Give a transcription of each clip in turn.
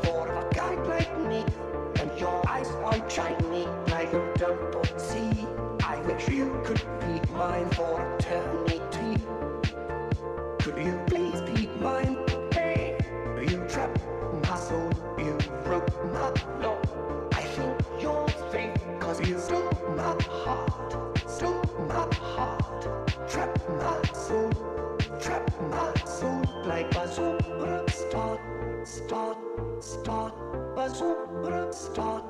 For a guy like me, and your eyes are shiny like a double sea. I wish you could be mine for eternity. Could you please be mine? Hey, you trapped my soul, you broke my law. I think you're fake, cause you stole my heart, stole my heart. Trapped my soul like a superstar. Start, bazooka, start,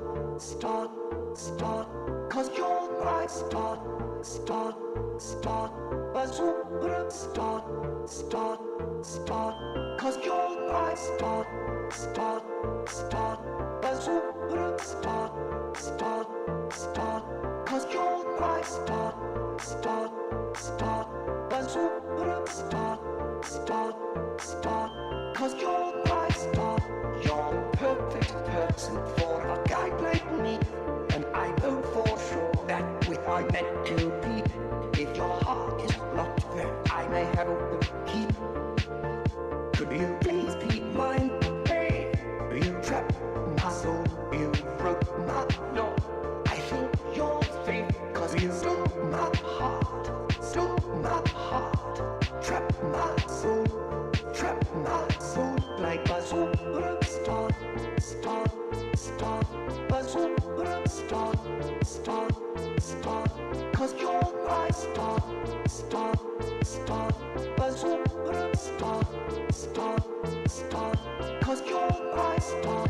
cause you're my start, bazooka, start, cause you're my start, bazooka, start, cause you're my start, bazooka, start, cause you're my star. You're the perfect person for a guy like me, and I know for sure that we are meant to be. If your heart is locked there, I may have a key. Could you please be mine? Hey, you trapped my soul, you broke my law. I think you're fake, cause you stole my heart, trapped my soul like a superstar, bazooka, start, cause you're my star, bazooka, start, cause you're my star, bazooka, start, cause you're my star,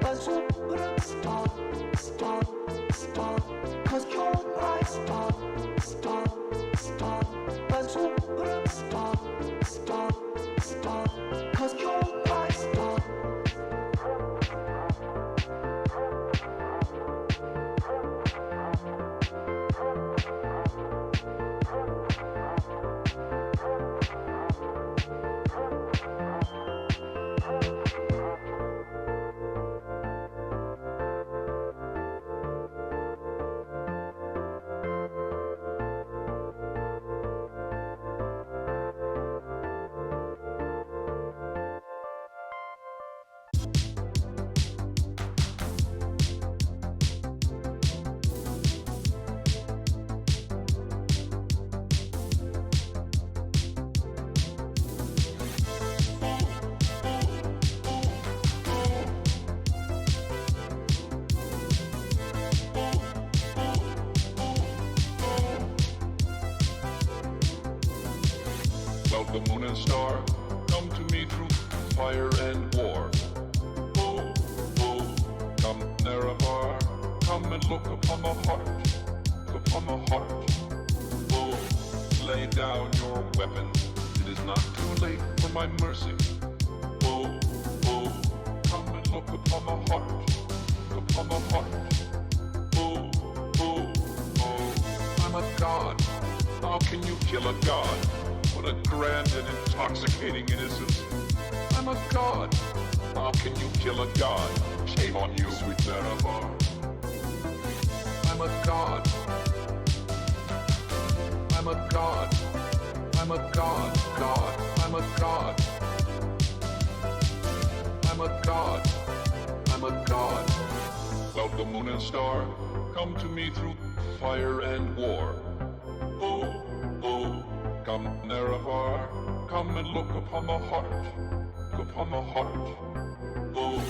bazooka, start, cause you're my star. The moon and star come to me through fire and war. Oh, oh, come Nerevar, come and look upon my heart, Oh, lay down your weapons, it is not too late for my mercy. Oh, oh, come and look upon my heart, Oh, oh, oh, I'm a god, how can you kill a god? What a grand and intoxicating innocence. I'm a god. How can you kill a god? Shame on you, sweet Nerevar. I'm a god. I'm a god. I'm a god. I'm a god. I'm a god. I'm a god. Well, the moon and star come to me through fire and war. Oh, oh. Come Nerevar, come and look upon my heart, Oh,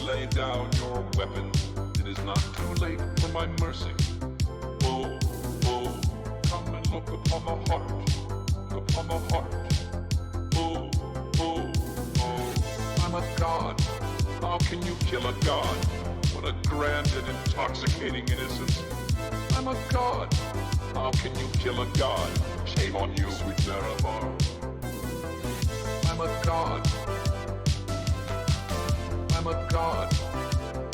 lay down your weapons, it is not too late for my mercy. Oh, oh, come and look upon my heart, Oh, oh, oh, I'm a god, how can you kill a god? What a grand and intoxicating innocence. I'm a god, how can you kill a god? Shame on you, sweet Nerevar. I'm a god. I'm a god.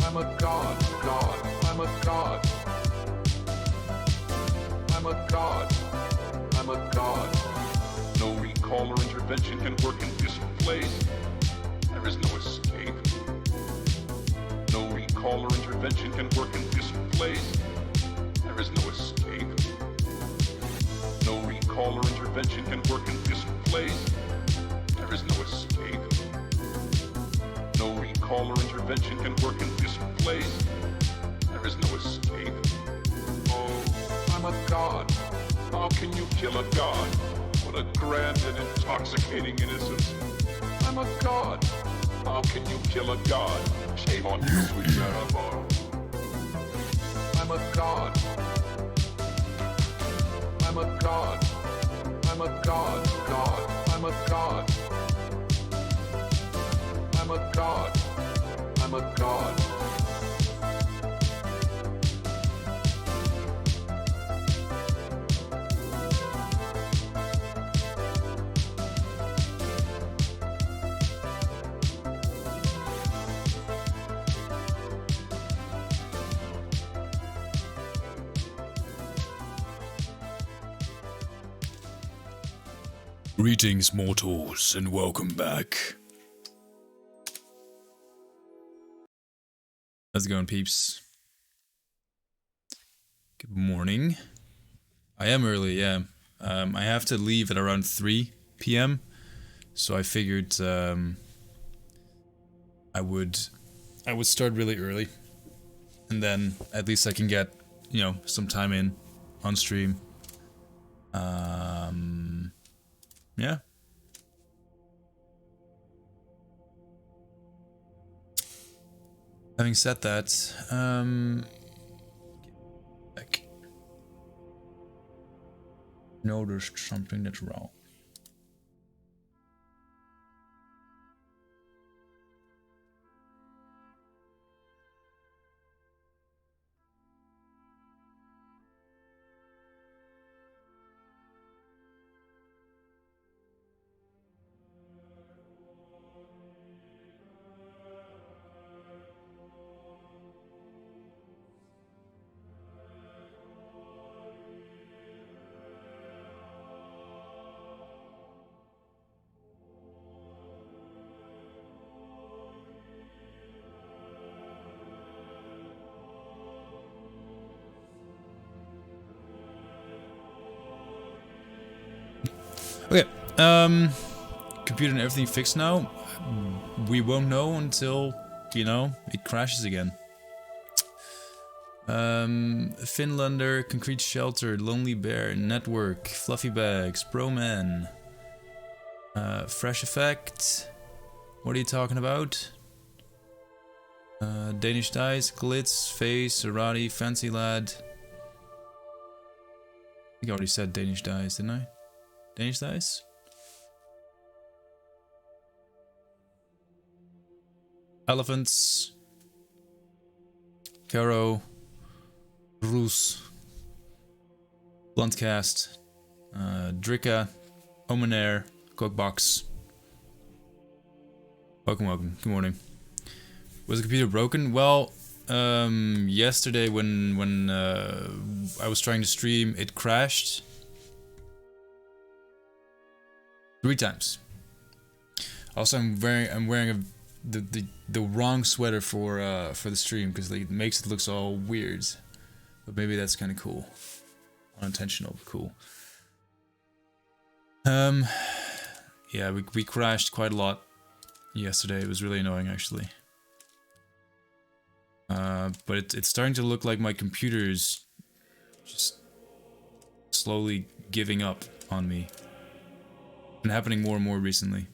I'm a god. I'm a god. I'm a god. I'm a god. No recall or intervention. intervention can work in this place. There is no escape. No recall or intervention can work in this place. There is no escape. No recall or intervention can work in this place. There is no escape. No recall or intervention can work in this place. There is no escape. Oh, I'm a god. How can you kill a god? What a grand and intoxicating innocence. I'm a god. How can you kill a god? Shame on you, sweet Marabar. I'm a god. I'm a god. I'm a god. God. I'm a god. I'm a god. I'm a god. Greetings, mortals, and welcome back. How's it going, peeps? Good morning. I am early, yeah. I have to leave at around 3 p.m. So I figured I would start really early, and then at least I can get, you know, some time in on stream. Yeah. Having said that, like, no, there's something that's wrong. Okay, computer and everything fixed now. We won't know until, you know, it crashes again. Finlander, Concrete Shelter, Lonely Bear, Network, Fluffy Bags, Broman, Fresh Effect. What are you talking about? Danish Dice, Glitz, Face, Arati, Fancy Lad. I think I already said Danish Dice, didn't I? Danish Dice? Elephants. Caro. Roos. Bluntcast. Dricka. Omenair. Cookbox. Welcome. Good morning. Was the computer broken? Well, yesterday when I was trying to stream, it crashed 3 times. Also, I'm wearing the wrong sweater for the stream because like, it makes it look all weird. But maybe that's kind of cool, unintentional, but cool. Yeah, we crashed quite a lot yesterday. It was really annoying actually. But it's starting to look like my computer is just slowly giving up on me. Been happening more and more recently.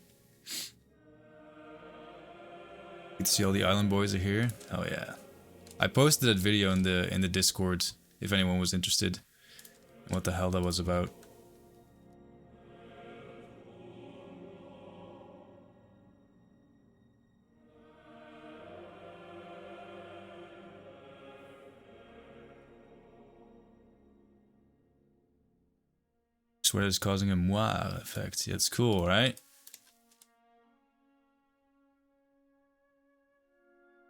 You can see all the island boys are here. Oh yeah. I posted that video in the Discord if anyone was interested in what the hell that was about. Sweater is causing a moi effect. Yeah, it's cool, right?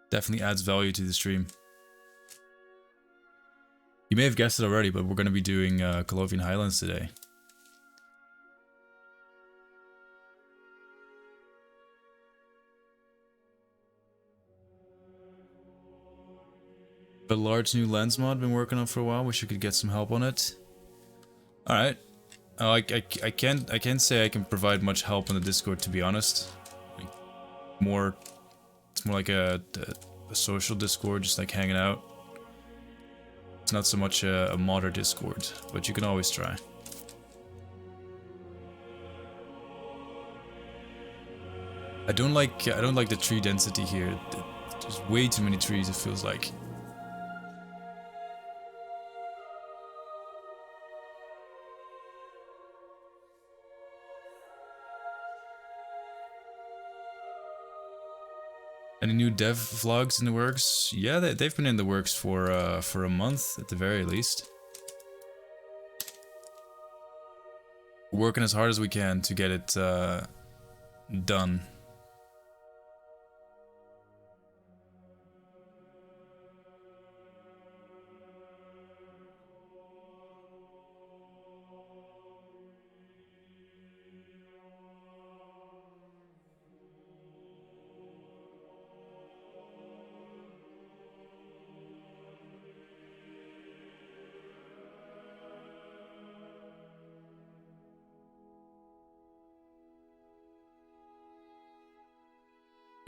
Definitely adds value to the stream. You may have guessed it already, but we're going to be doing Colovian Highlands today. a large new lens mod been working on for a while. Wish I could get some help on it. Alright. Oh, I can't say I can provide much help on the Discord, to be honest. Like, it's more like a social Discord, just like hanging out. It's not so much a modder Discord, but you can always try. I don't like the tree density here. There's way too many trees, it feels like. Any new dev vlogs in the works? Yeah, they've been in the works for a month at the very least. We're working as hard as we can to get it done.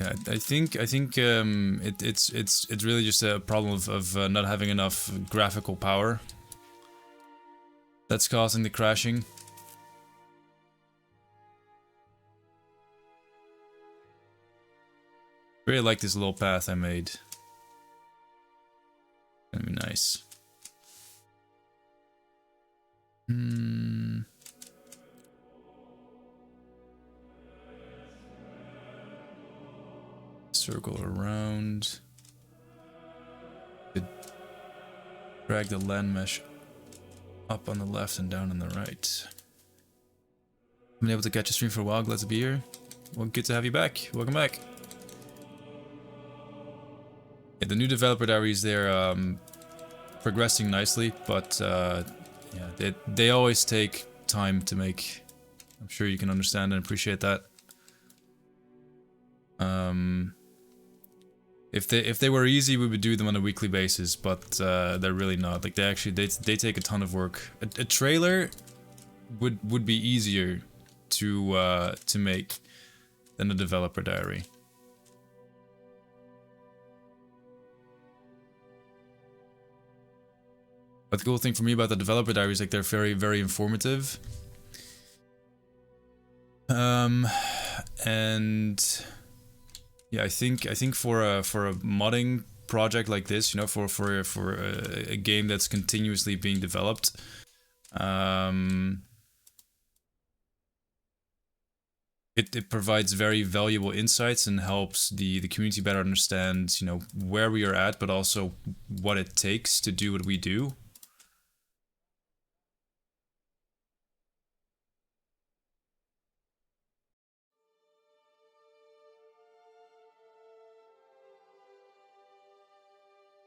Yeah, I think it's really just a problem of not having enough graphical power that's causing the crashing. Really like this little path I made. Gonna be nice. Circle around. Drag the land mesh up on the left and down on the right. Been able to catch a stream for a while, glad to be here. Well, good to have you back. Welcome back. Yeah, the new developer diaries, they're progressing nicely, but yeah, they always take time to make. I'm sure you can understand and appreciate that. If they were easy, we would do them on a weekly basis, but they're really not. Like they take a ton of work. A trailer would be easier to make than a developer diary. But the cool thing for me about the developer diary is like they're very, very informative. And yeah, I think for a modding project like this, you know, for a game that's continuously being developed, it provides very valuable insights and helps the community better understand, you know, where we are at, but also what it takes to do what we do.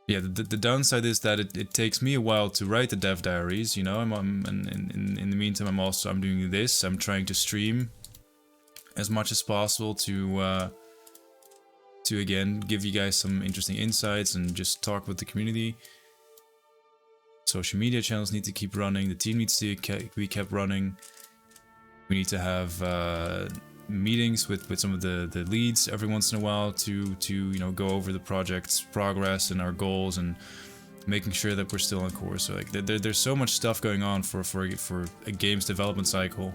Yeah, the downside is that it takes me a while to write the dev diaries, you know. In the meantime, I'm doing this. I'm trying to stream as much as possible to again give you guys some interesting insights and just talk with the community. Social media channels need to keep running. The team needs to be kept running. We need to have meetings with some of the leads every once in a while to you know, go over the project's progress and our goals and making sure that we're still on course. So like there's so much stuff going on for a game's development cycle,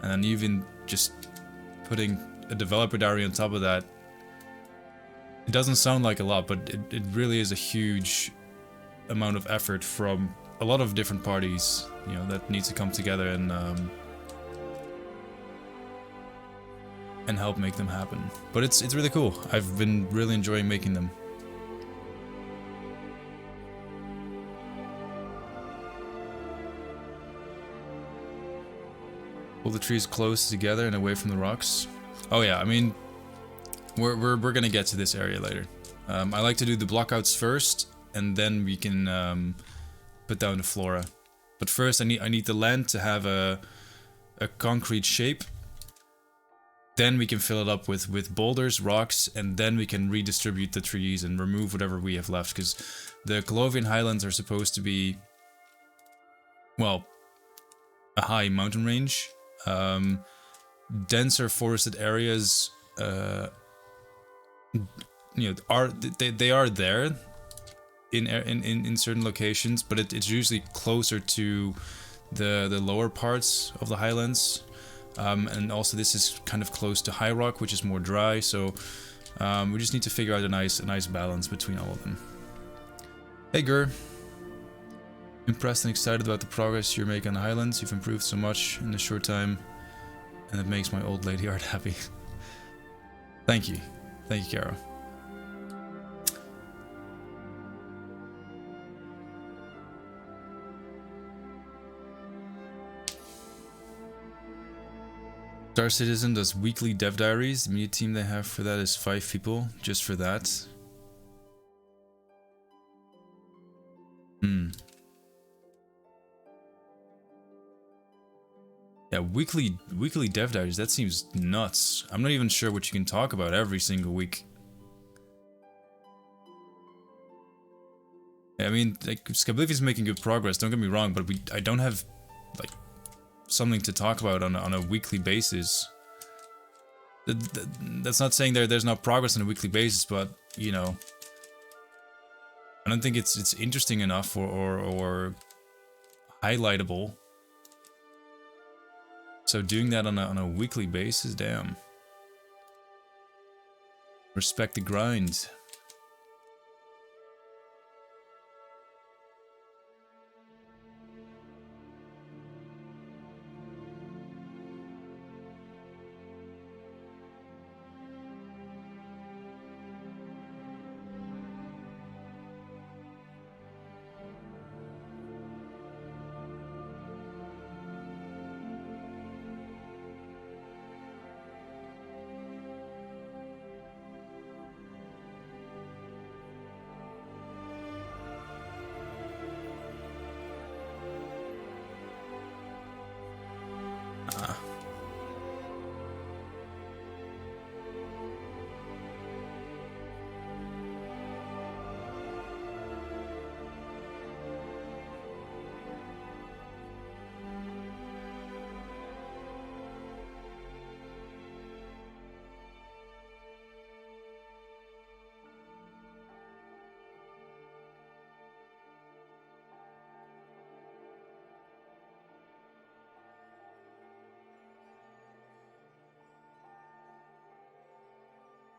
and then even just putting a developer diary on top of that, it doesn't sound like a lot, but it really is a huge amount of effort from a lot of different parties, you know, that needs to come together and help make them happen. But it's really cool. I've been really enjoying making them. Pull the trees close together and away from the rocks. Oh yeah, I mean, we're gonna get to this area later. I like to do the blockouts first, and then we can put down the flora. But first, I need the land to have a concrete shape. then we can fill it up with boulders, rocks, and then we can redistribute the trees and remove whatever we have left, because the Colovian Highlands are supposed to be, well, a high mountain range. Denser forested areas, you know, they are there in certain locations, but it's usually closer to the lower parts of the highlands. And also this is kind of close to High Rock, which is more dry, so we just need to figure out a nice balance between all of them. Hey Gur, impressed and excited about the progress you're making on the highlands. You've improved so much in a short time, and it makes my old lady heart happy. Thank you, Caro. Star Citizen does weekly dev diaries. The media team they have for that is 5 people, just for that. Yeah, weekly dev diaries, that seems nuts. I'm not even sure what you can talk about every single week. I mean, like, Skyblivion's making good progress, don't get me wrong, but I don't have, like, something to talk about on a weekly basis. That's not saying there's no progress on a weekly basis, but, you know, I don't think it's interesting enough or highlightable. So doing that on a weekly basis, damn. Respect the grind.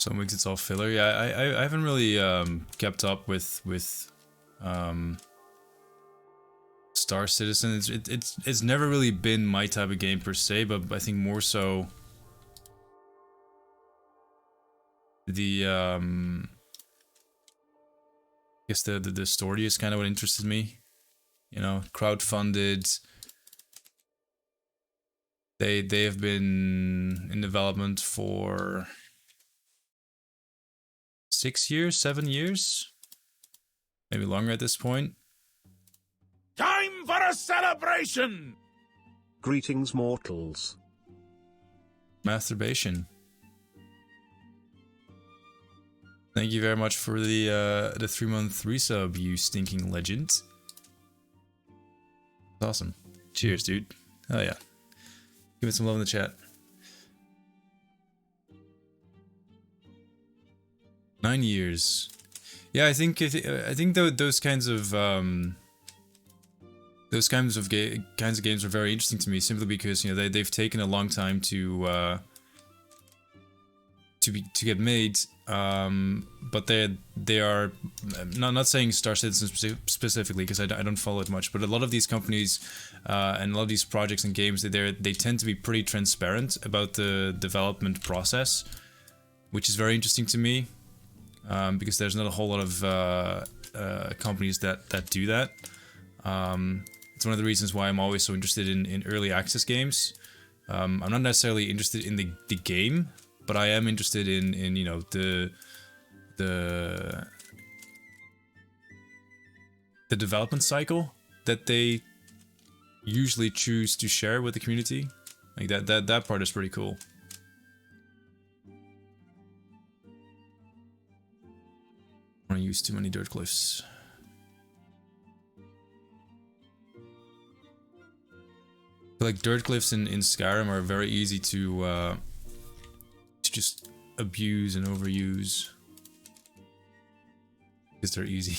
Some weeks it's all filler. Yeah, I haven't really kept up with Star Citizen. It's never really been my type of game per se, but I think more so the I guess the story is kind of what interested me. You know, crowdfunded. They have been in development for 6 years, 7 years, maybe longer at this point. Time for a celebration! Greetings, mortals. Masturbation. Thank you very much for the 3-month resub, you stinking legend. Awesome. Cheers, dude. Hell yeah. Give it some love in the chat. 9 years. Yeah, I think those kinds of games are very interesting to me, simply because, you know, they've taken a long time to get made. But they are not saying Star Citizen specifically, because I don't follow it much, but a lot of these companies and a lot of these projects and games, they tend to be pretty transparent about the development process, which is very interesting to me. Because there's not a whole lot of companies that do that. It's one of the reasons why I'm always so interested in early access games. I'm not necessarily interested in the game, but I am interested in you know, the development cycle that they usually choose to share with the community. Like that part is pretty cool. use too many dirt cliffs. Like dirt cliffs in Skyrim are very easy to just abuse and overuse. Because they're easy.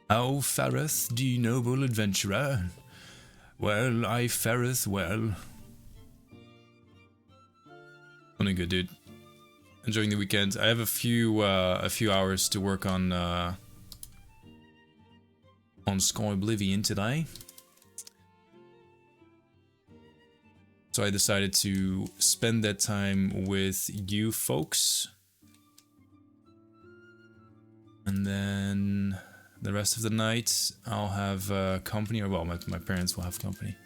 How fareth the noble adventurer? Well, I fareth well. Only good, dude. Enjoying the weekend. I have a few hours to work on Skyblivion today. So I decided to spend that time with you folks. And then the rest of the night I'll have company, or well, my parents will have company.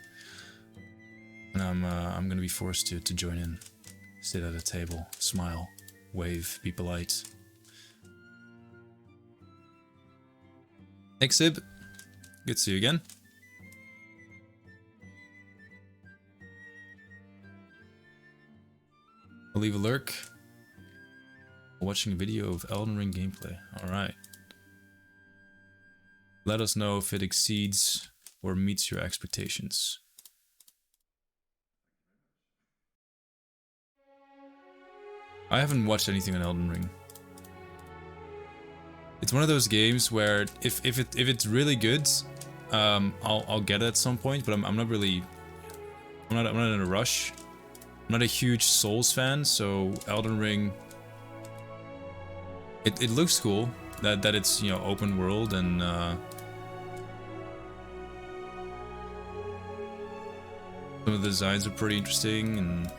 And I'm gonna be forced to join in. Sit at a table, smile, wave, be polite. Thanks, Sib. Good to see you again. I'll leave a lurk. Watching a video of Elden Ring gameplay. Alright. Let us know if it exceeds or meets your expectations. I haven't watched anything on Elden Ring. It's one of those games where if it's really good, I'll get it at some point, but I'm not really I'm not in a rush. I'm not a huge Souls fan, so Elden Ring it looks cool that it's, you know, open world and some of the designs are pretty interesting, and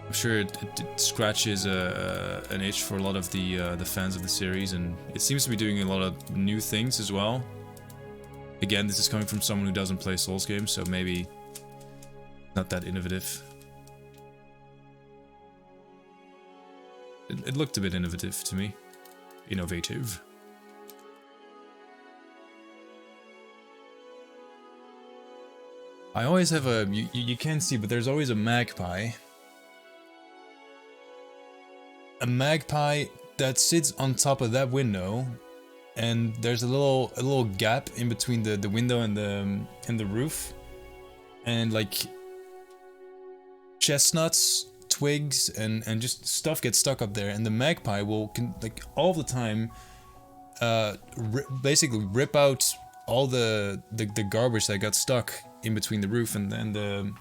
I'm sure it scratches an itch for a lot of the fans of the series, and it seems to be doing a lot of new things as well. Again, this is coming from someone who doesn't play Souls games, so maybe not that innovative. It looked a bit innovative to me. Innovative. I always have a... You can't see, but there's always a magpie. A magpie that sits on top of that window, and there's a little gap in between the window and the roof, and like chestnuts, twigs, and just stuff gets stuck up there, and the magpie will like all the time basically rip out all the garbage that got stuck in between the roof and the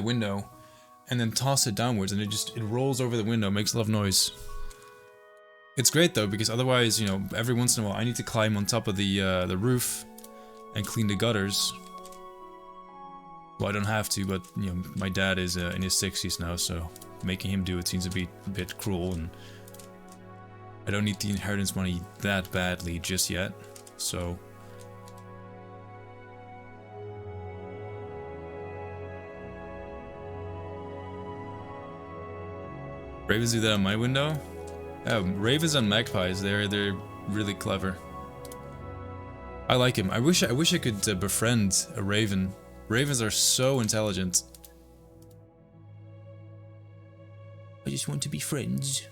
window, and then toss it downwards, and it rolls over the window, makes a lot of noise. It's great though, because otherwise, you know, every once in a while I need to climb on top of the roof and clean the gutters. Well, I don't have to, but you know, my dad is in his 60s now, so making him do it seems a bit cruel, and I don't need the inheritance money that badly just yet, so. Ravens do that on my window? Oh, ravens and magpies, they're really clever. I like him. I wish I could befriend a raven. Ravens are so intelligent. I just want to be friends.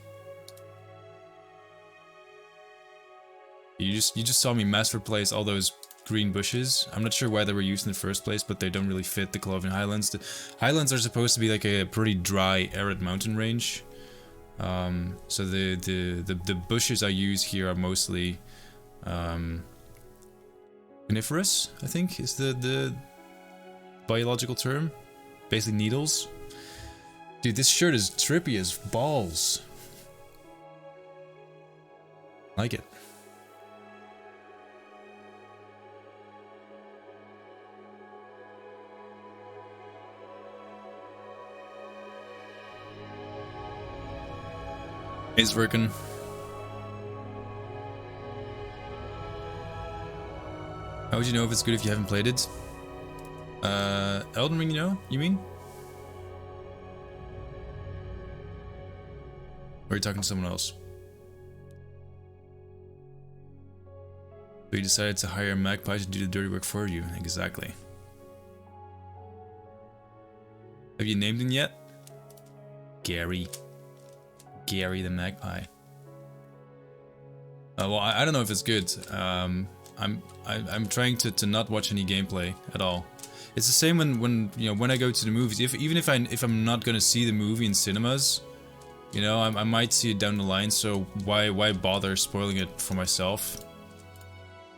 You just saw me mass replace all those green bushes. I'm not sure why they were used in the first place, but they don't really fit the Colovian Highlands. The Highlands are supposed to be like a pretty dry, arid mountain range. So the bushes I use here are mostly coniferous, I think is the biological term. Basically needles. Dude, this shirt is trippy as balls. Like it. It's working. How would you know if it's good if you haven't played it? Elden Ring, you mean? Or are you talking to someone else? So you decided to hire a magpie to do the dirty work for you. Exactly. Have you named him yet? Gary the Magpie. Well, I don't know if it's good. I'm trying to not watch any gameplay at all. It's the same when you know, when I go to the movies. Even if I'm not gonna see the movie in cinemas, you know, I might see it down the line. So why bother spoiling it for myself?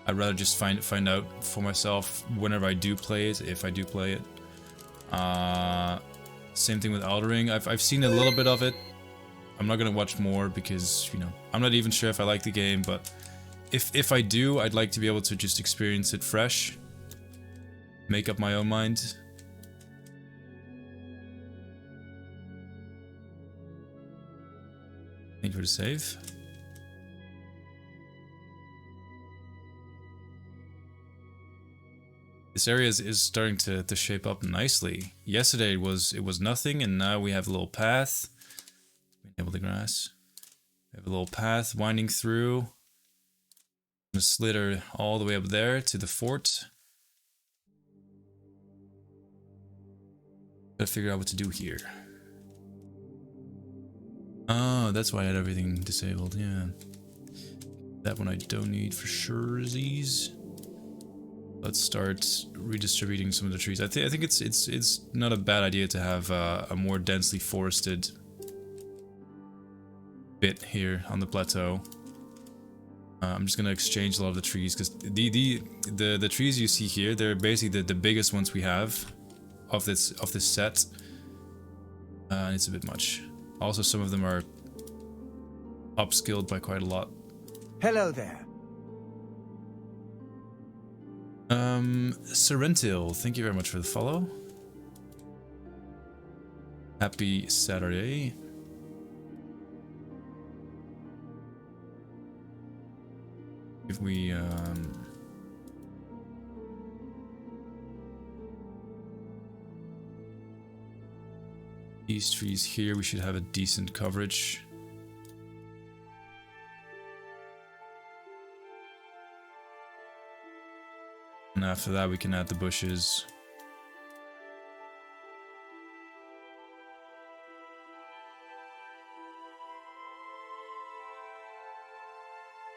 I'd rather just find out for myself whenever I do play it, if I do play it. Same thing with Elden Ring. I've seen a little bit of it. I'm not gonna watch more because, you know, I'm not even sure if I like the game, but if I do, I'd like to be able to just experience it fresh. Make up my own mind. Thank you for the save. This area is starting to shape up nicely. Yesterday it was nothing, and now we have a little path. Enable the grass. We have a little path winding through. I'm gonna slither all the way up there to the fort. Gotta figure out what to do here. Oh, that's why I had everything disabled, yeah. That one I don't need for sure. Let's start redistributing some of the trees. I think it's not a bad idea to have a more densely forested bit here on the plateau. I'm just gonna exchange a lot of the trees because the trees you see here, they're basically the biggest ones we have of this set, and it's a bit much. Also, some of them are upskilled by quite a lot. Hello there. Serentil, thank you very much for the follow. Happy Saturday. If we these trees here, we should have a decent coverage. And after that we can add the bushes.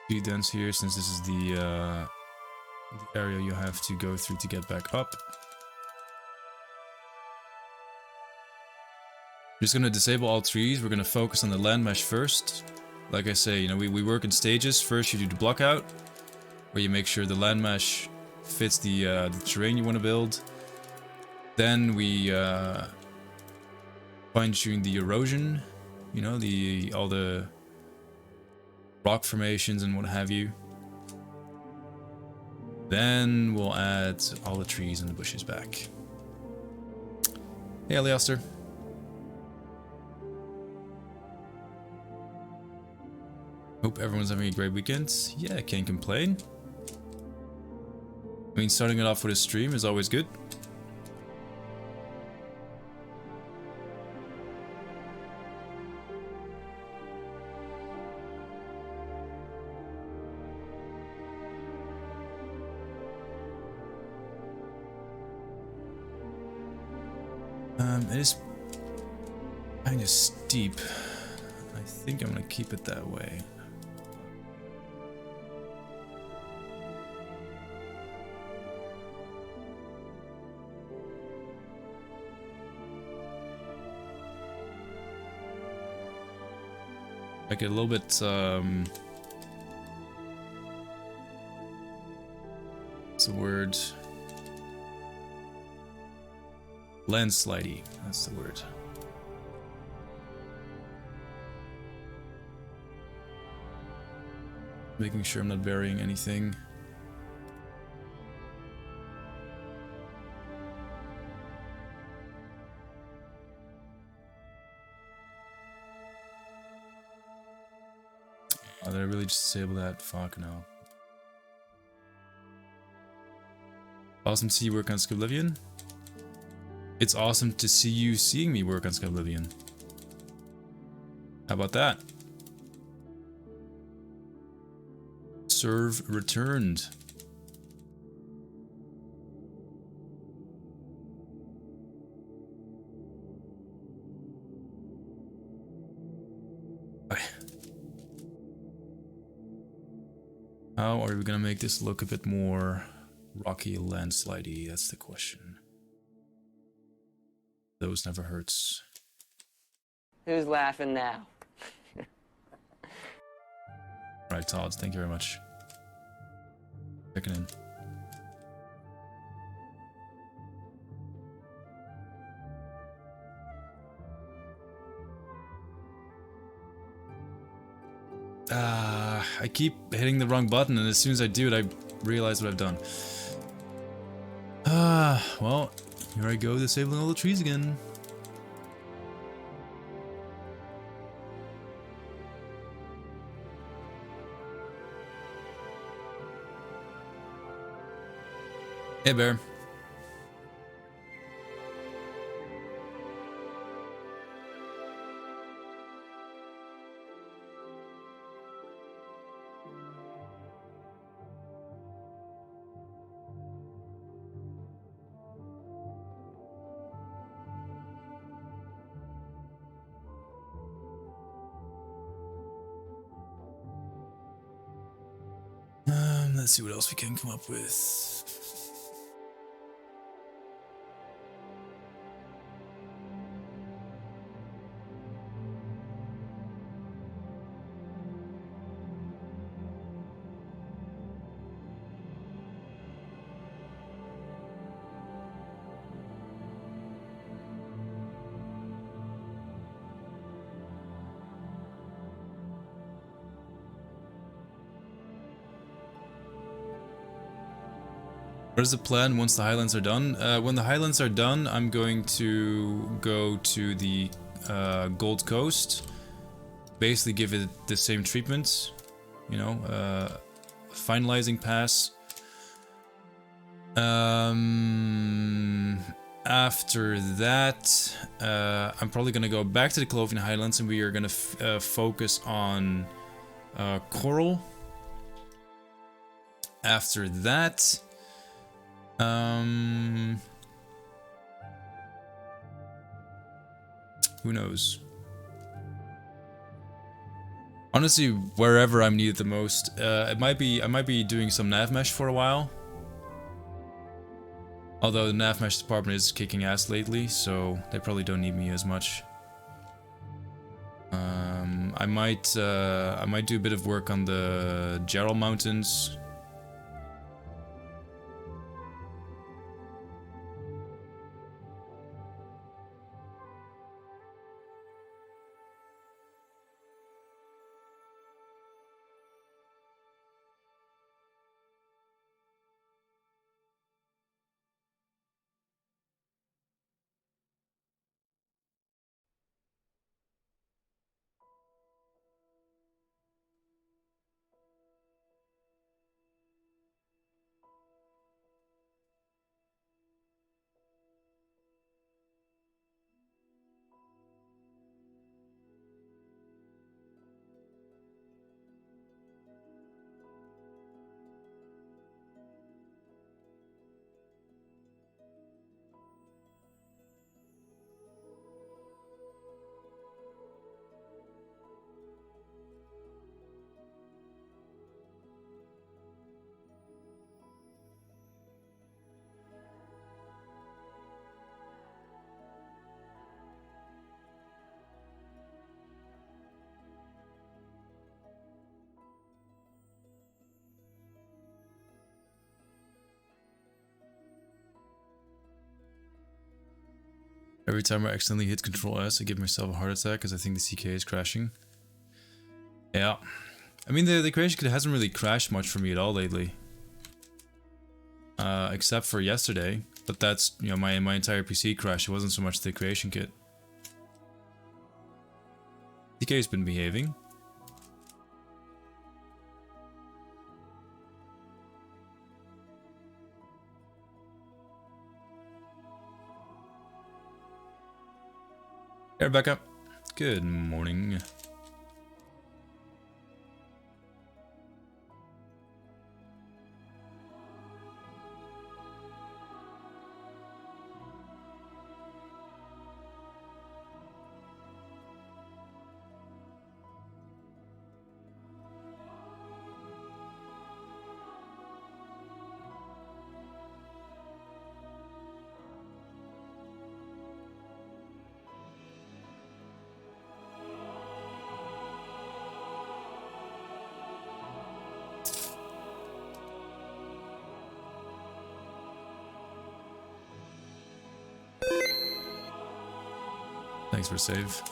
Be dense here, since this is the area you have to go through to get back up. Just gonna disable all trees. We're gonna focus on the land mesh first. Like I say, you know, we work in stages. First you do the block out, where you make sure the land mesh fits the terrain you want to build. Then we fine tune the erosion, you know, all the rock formations and what have you. Then we'll add all the trees and the bushes back. Hey, Alioster. Hope everyone's having a great weekend. Yeah, can't complain. I mean, starting it off with a stream is always good. It is kind of steep. I think I'm gonna keep it that way. Make it a little bit what's the word? Landslidey, that's the word. Making sure I'm not burying anything. Oh, did I really just disable that? Fuck no. Awesome to see you work on Skyblivion. It's awesome to see you seeing me work on Skyblivion. How about that? Serve returned. How are we gonna make this look a bit more rocky, landslidey? That's the question. Those never hurts. Who's laughing now? Alright, Todd, thank you very much. Checking in. I keep hitting the wrong button, and as soon as I do it, I realize what I've done. Well, here I go, disabling all the trees again. Hey, Bear. Let's see what else we can come up with. What is the plan once the Highlands are done? When the Highlands are done, I'm going to go to the Gold Coast. Basically give it the same treatment. You know, finalizing pass. After that, I'm probably going to go back to the Colovian Highlands and we are going to focus on coral. After that... who knows? Honestly, wherever I'm needed the most. I might be doing some nav mesh for a while. Although the nav mesh department is kicking ass lately, so they probably don't need me as much. I might do a bit of work on the Jarrell Mountains. Every time I accidentally hit Control S, I give myself a heart attack because I think the CK is crashing. Yeah. I mean, the creation kit hasn't really crashed much for me at all lately. Except for yesterday. But that's, you know, my entire PC crashed. It wasn't so much the creation kit. CK's been behaving. Hey, Rebecca. Good morning. Thanks for save.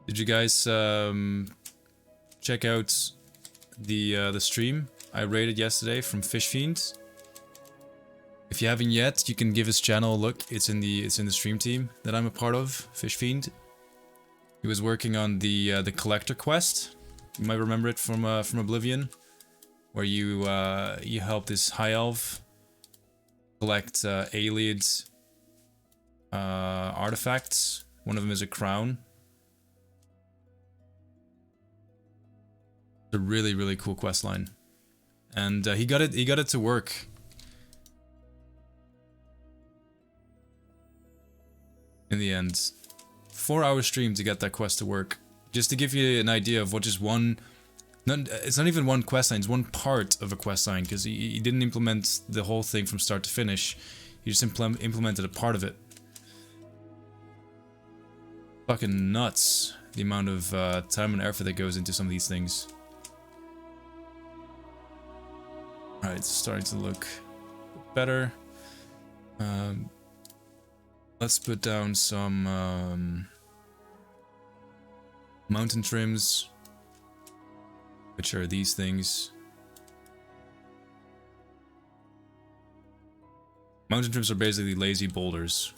Did you guys check out the stream I rated yesterday from Fish Fiend? If you haven't yet, you can give his channel a look. It's in the stream team that I'm a part of, Fish Fiend. He was working on the collector quest. You might remember it from Oblivion, where you help this high elf collect Ayleid artifacts. One of them is a crown. It's a really cool quest line, and he got it to work. In the end, 4-hour stream to get that quest to work. Just to give you an idea of what just one... it's not even one quest line, it's one part of a quest line, because he didn't implement the whole thing from start to finish. He just implemented a part of it. Fucking nuts, the amount of time and effort that goes into some of these things. Alright, it's starting to look better. Let's put down some mountain trims, which are these things. Mountain trims are basically lazy boulders.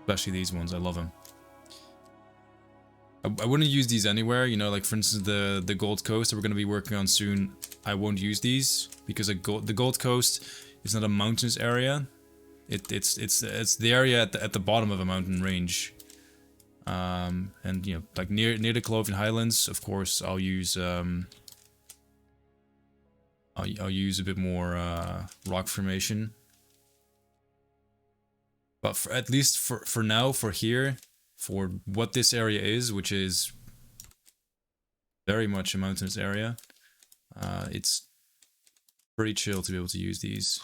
Especially these ones, I love them. I wouldn't use these anywhere, you know, like for instance the Gold Coast that we're going to be working on soon. I won't use these because the Gold Coast is not a mountainous area. It's the area at the bottom of a mountain range. And you know, like near the Colovian Highlands, of course, I'll use I'll use a bit more rock formation. But at least for now, for here, for what this area is, which is very much a mountainous area, it's pretty chill to be able to use these.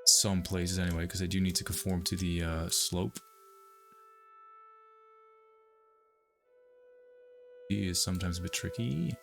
Some places anyway, because I do need to conform to the slope. He is sometimes a bit tricky.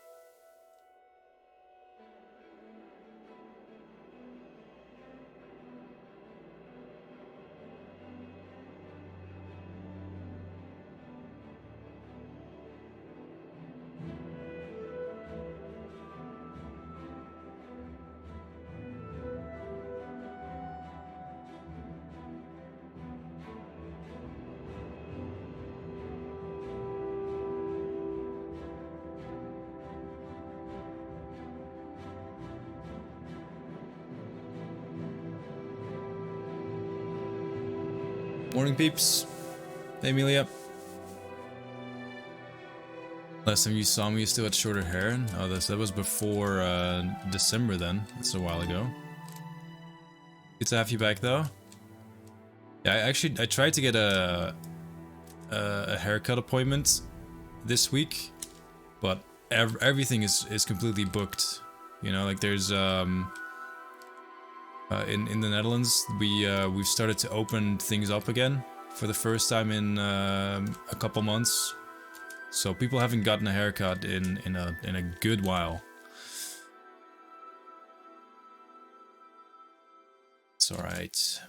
Morning, peeps. Hey, Amelia. Last time you saw me, you still had shorter hair. Oh, that was before December then. That's a while ago. Good to have you back, though. Yeah, I tried to get a haircut appointment this week, but everything is completely booked. You know, like there's in the Netherlands, we've started to open things up again for the first time in a couple months. So people haven't gotten a haircut in a good while. It's all right.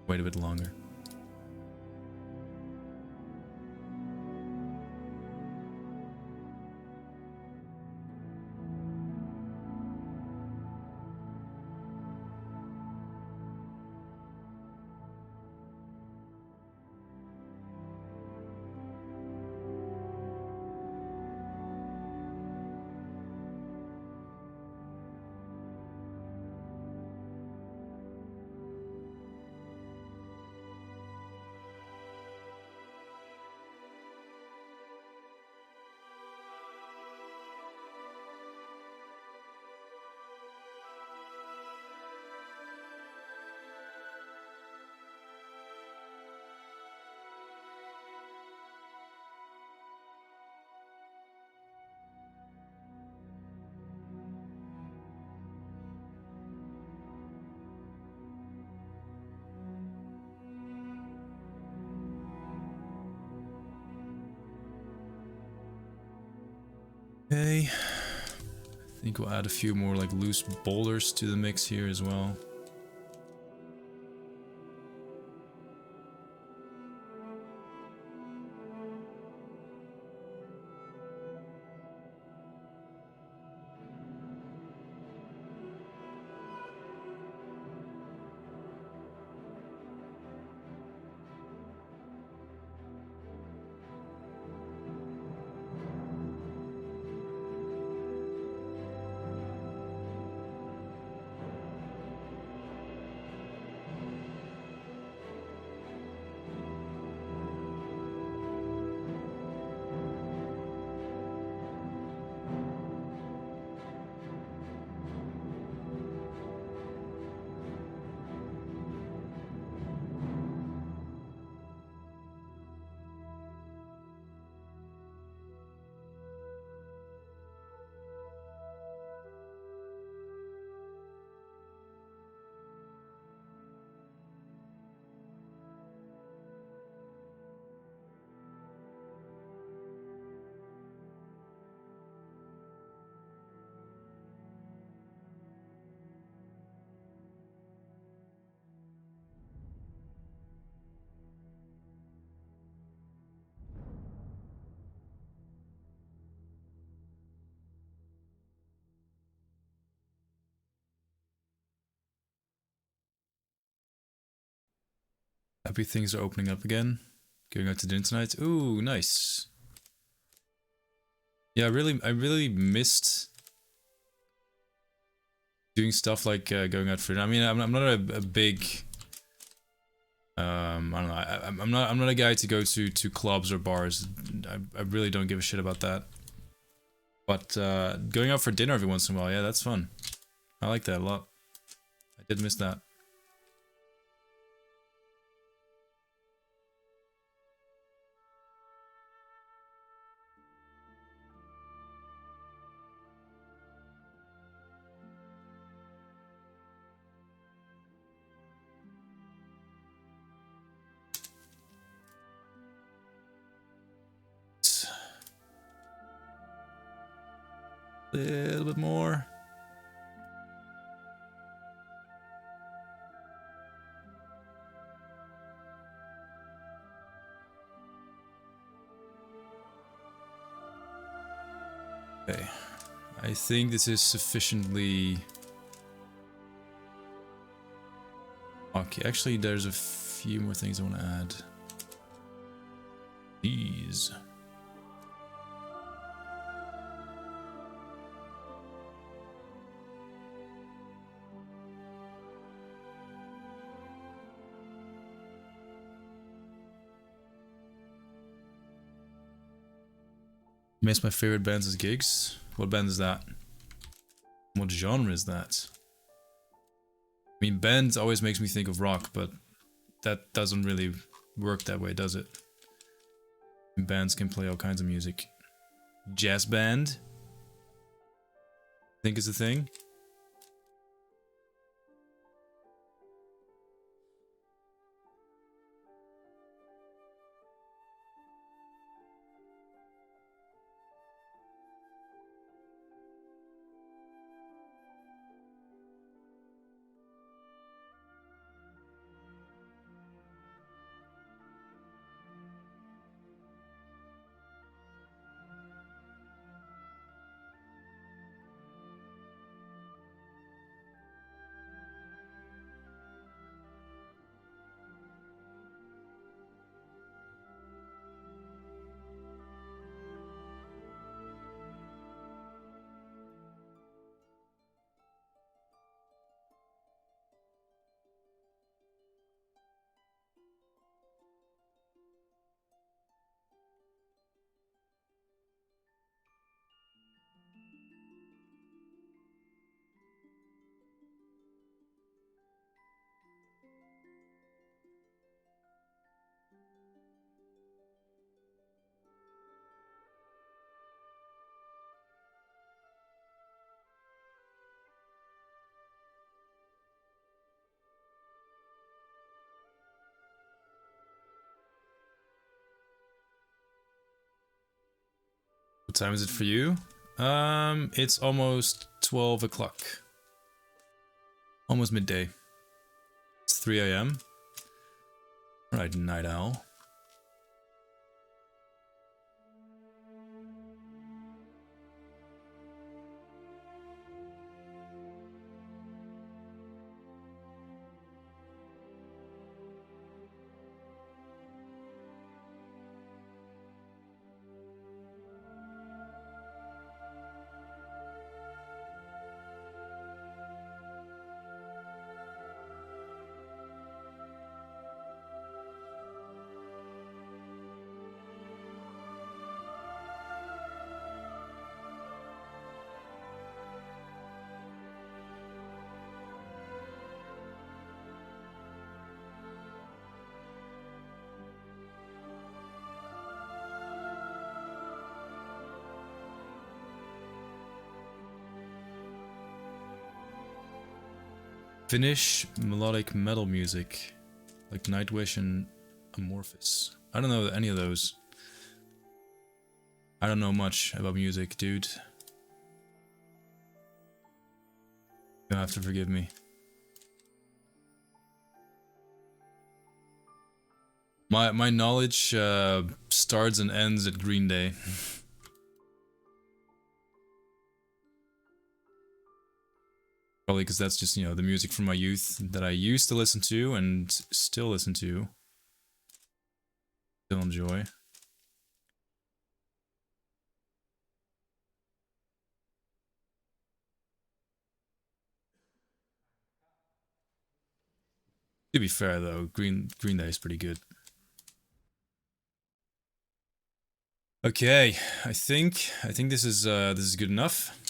Wait a bit longer. Okay. I think we'll add a few more like loose boulders to the mix here as well. Happy things are opening up again. Going out to dinner tonight. Ooh, nice. Yeah, I really missed doing stuff like going out for dinner. I mean, I'm not a big I don't know. I'm not a guy to go to clubs or bars. I really don't give a shit about that. But going out for dinner every once in a while, yeah, that's fun. I like that a lot. I did miss that. A little bit more. Okay, I think this is sufficiently... Okay, actually there's a few more things I want to add. These. Miss my favorite bands as gigs. What band is that? What genre is that? I mean, band always makes me think of rock, but that doesn't really work that way, does it? Bands can play all kinds of music. Jazz band? Think is a thing? What time is it for you? It's almost 12 o'clock. Almost midday. It's 3 a.m. Right, night owl. Finnish melodic metal music, like Nightwish and Amorphous. I don't know any of those. I don't know much about music, dude. You'll have to forgive me. My knowledge starts and ends at Green Day. Probably because that's just, you know, the music from my youth that I used to listen to and still listen to. Still enjoy. To be fair though, Green Day is pretty good. Okay, I think this is good enough.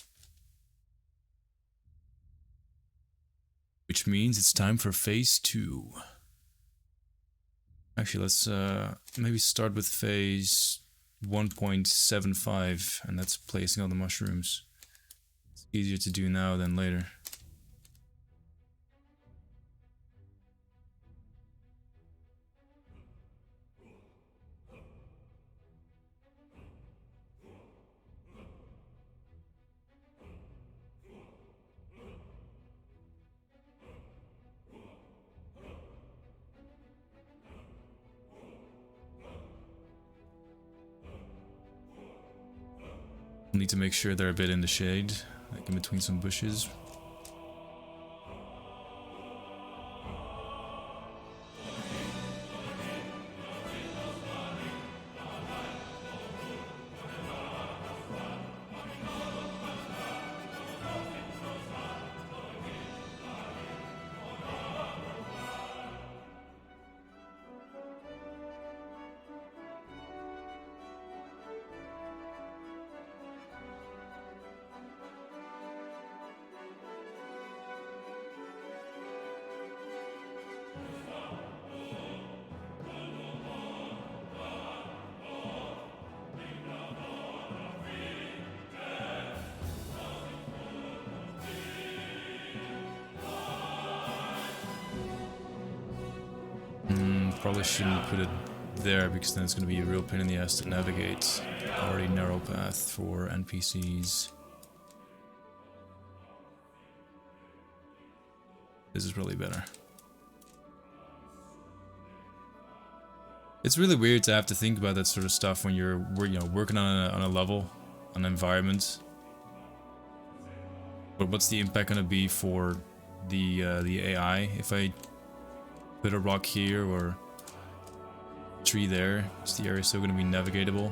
Which means it's time for phase 2. Actually, let's maybe start with phase 1.75, and that's placing all the mushrooms. It's easier to do now than later. Need to make sure they're a bit in the shade, like in between some bushes. Probably shouldn't put it there because then it's going to be a real pain in the ass to navigate already narrow path for NPCs. This is probably better. It's really weird to have to think about that sort of stuff when you're, you know, working on a level, an environment. But what's the impact going to be for the AI if I put a rock here or tree there? Is the area still going to be navigatable?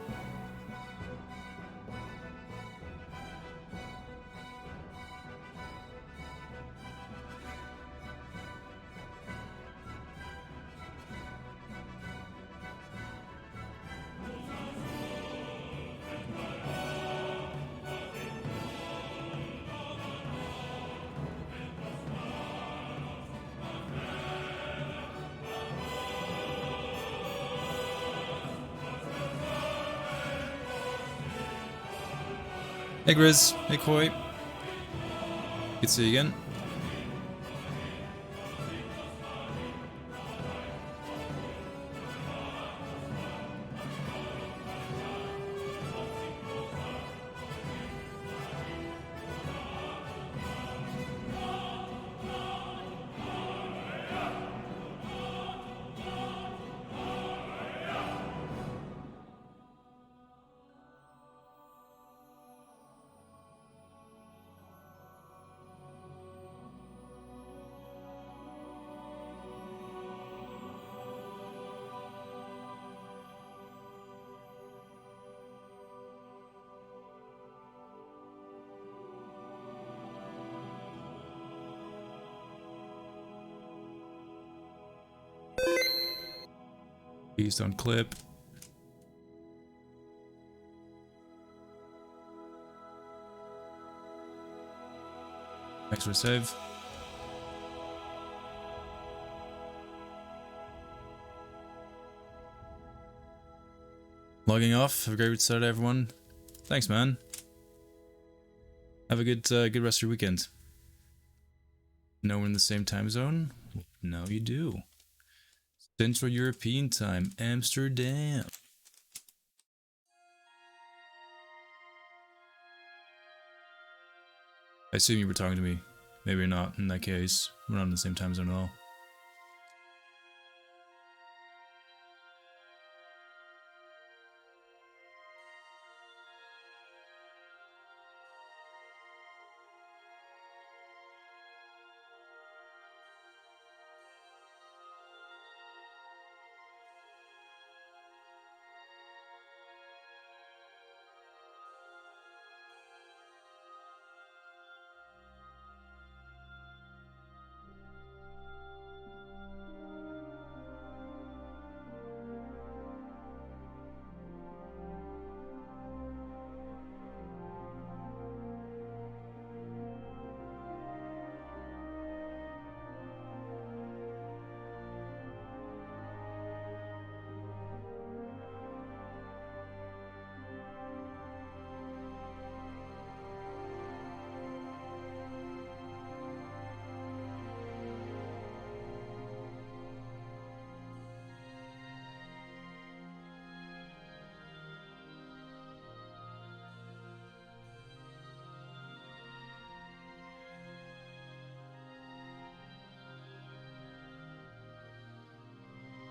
Hey Grizz, hey Koi. Good to see you again. Please don't clip. Thanks for the save. Logging off. Have a great start, everyone. Thanks, man. Have a good rest of your weekend. No, we're in the same time zone? No, you do. Central European time, Amsterdam. I assume you were talking to me. Maybe you're not. In that case, we're not in the same time zone at all.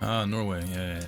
Ah, Norway. Yeah.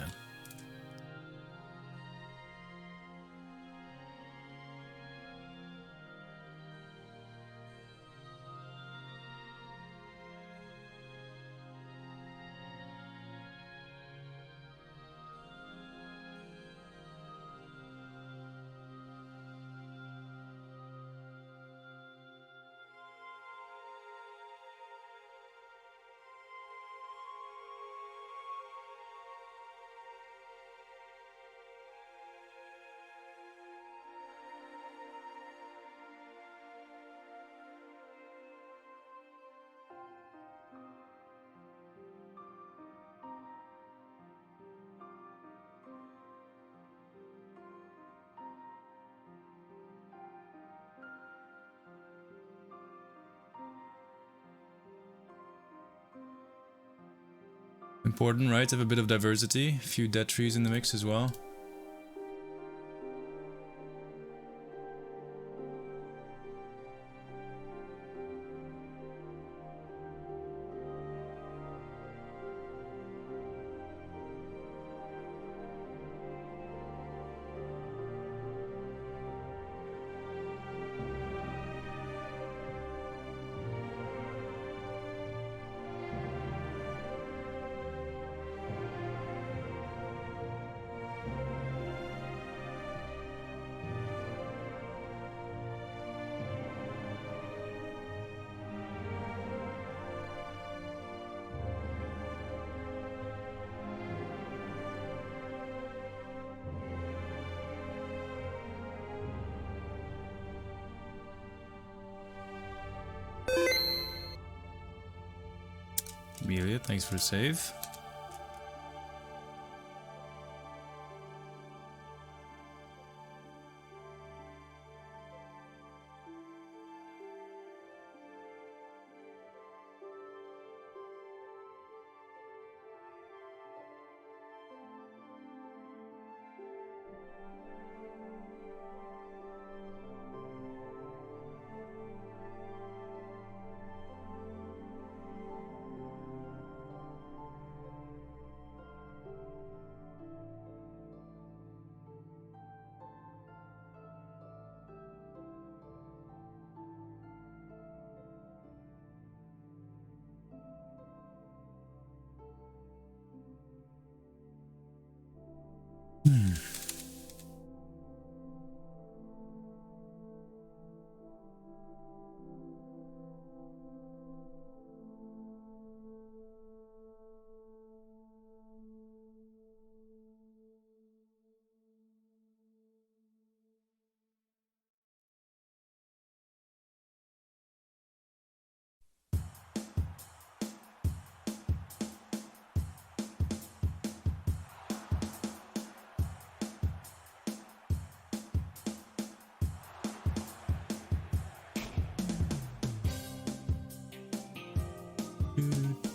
Important, right? To have a bit of diversity. A few dead trees in the mix as well. Amelia, thanks for the save.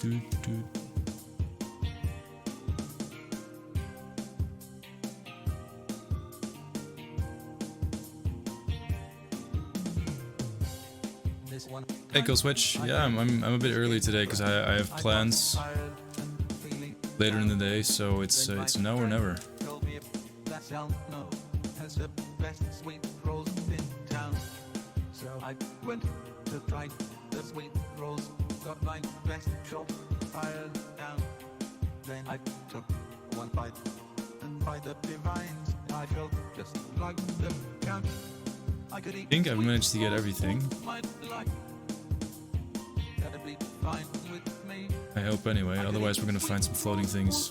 Hey, Kill Switch. Yeah, I'm a bit early today because I have plans later in the day, so it's now or never. So I went to try the sweet rolls, got my best shot fired down. Then I took one bite, and by the divines, I felt just like the count. I could eat. I think I've managed to get everything. I hope anyway, otherwise we're gonna find some floating things.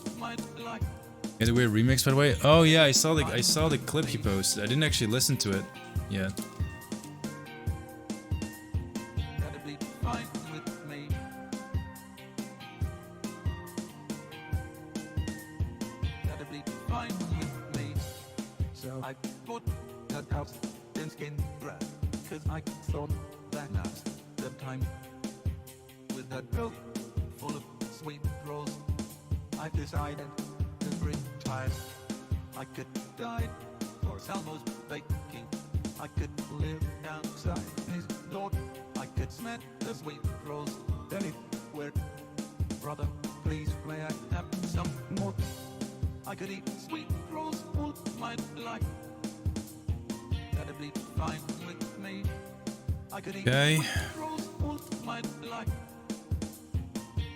Yeah, the weird remix, by the way. Oh yeah, I saw the clip he posted. I didn't actually listen to it yet. So I put that house in skin grab, cause I thought that now's the time. With that bill full of sweet rolls, I decided to retire. I could die for Salmo's baking. I could live outside his door. I could smell the sweet rolls anywhere. Brother, please may I have some more? I could eat sweet rolls all my life. That'd be fine with me. I could eat sweet rolls all my life.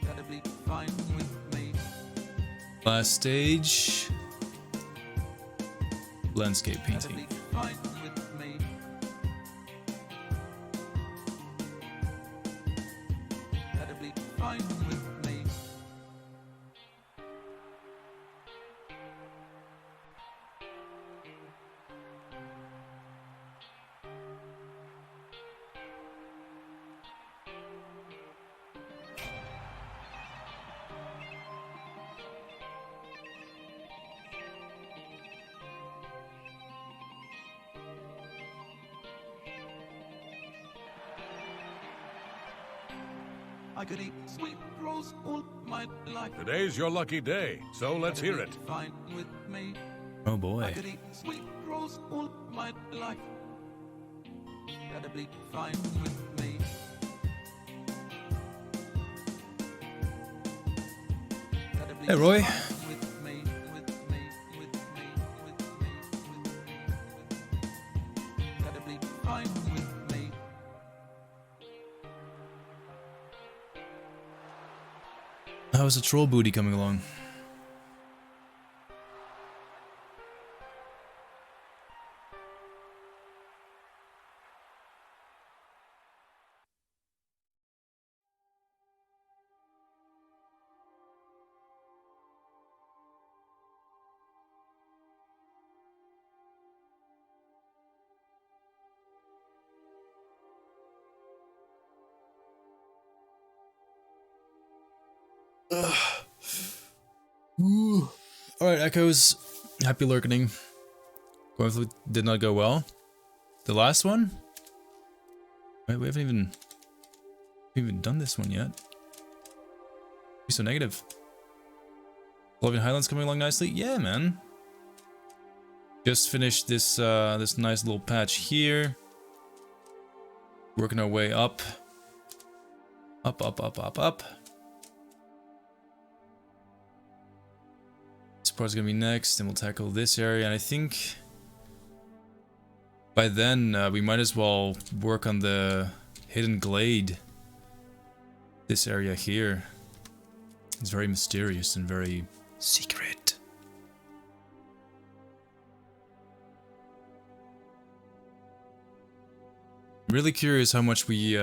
That'd be fine with me. Last stage. Landscape That'd painting. be fine with me. That'd be fine with me. I could eat sweet rolls all my life. Today's your lucky day, so let's hear it. Fine with me. Oh I boy. could eat sweet rolls all my life. That'd be fine with me. That'd be Hey, Roy. fine with me, with me, with me, with me, with me. That'd be fine with me. How's the troll booty coming along? Alright, Echoes. Happy lurking. Going through did not go well. The last one? Wait, we haven't even done this one yet. Be so negative. Colovian Highlands coming along nicely? Yeah, man. Just finished this this nice little patch here. Working our way up. Up, up, up, up, up. This part's gonna be next, and we'll tackle this area, and I think by then we might as well work on the hidden glade. This area here. It's very mysterious and very secret. I'm really curious how much we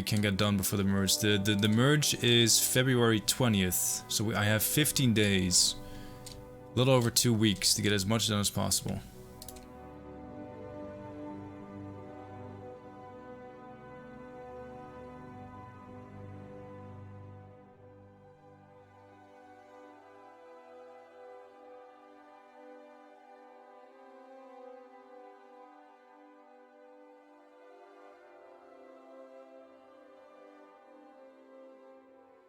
can get done before the merge. The merge is February 20th, so I have 15 days. A little over 2 weeks to get as much done as possible.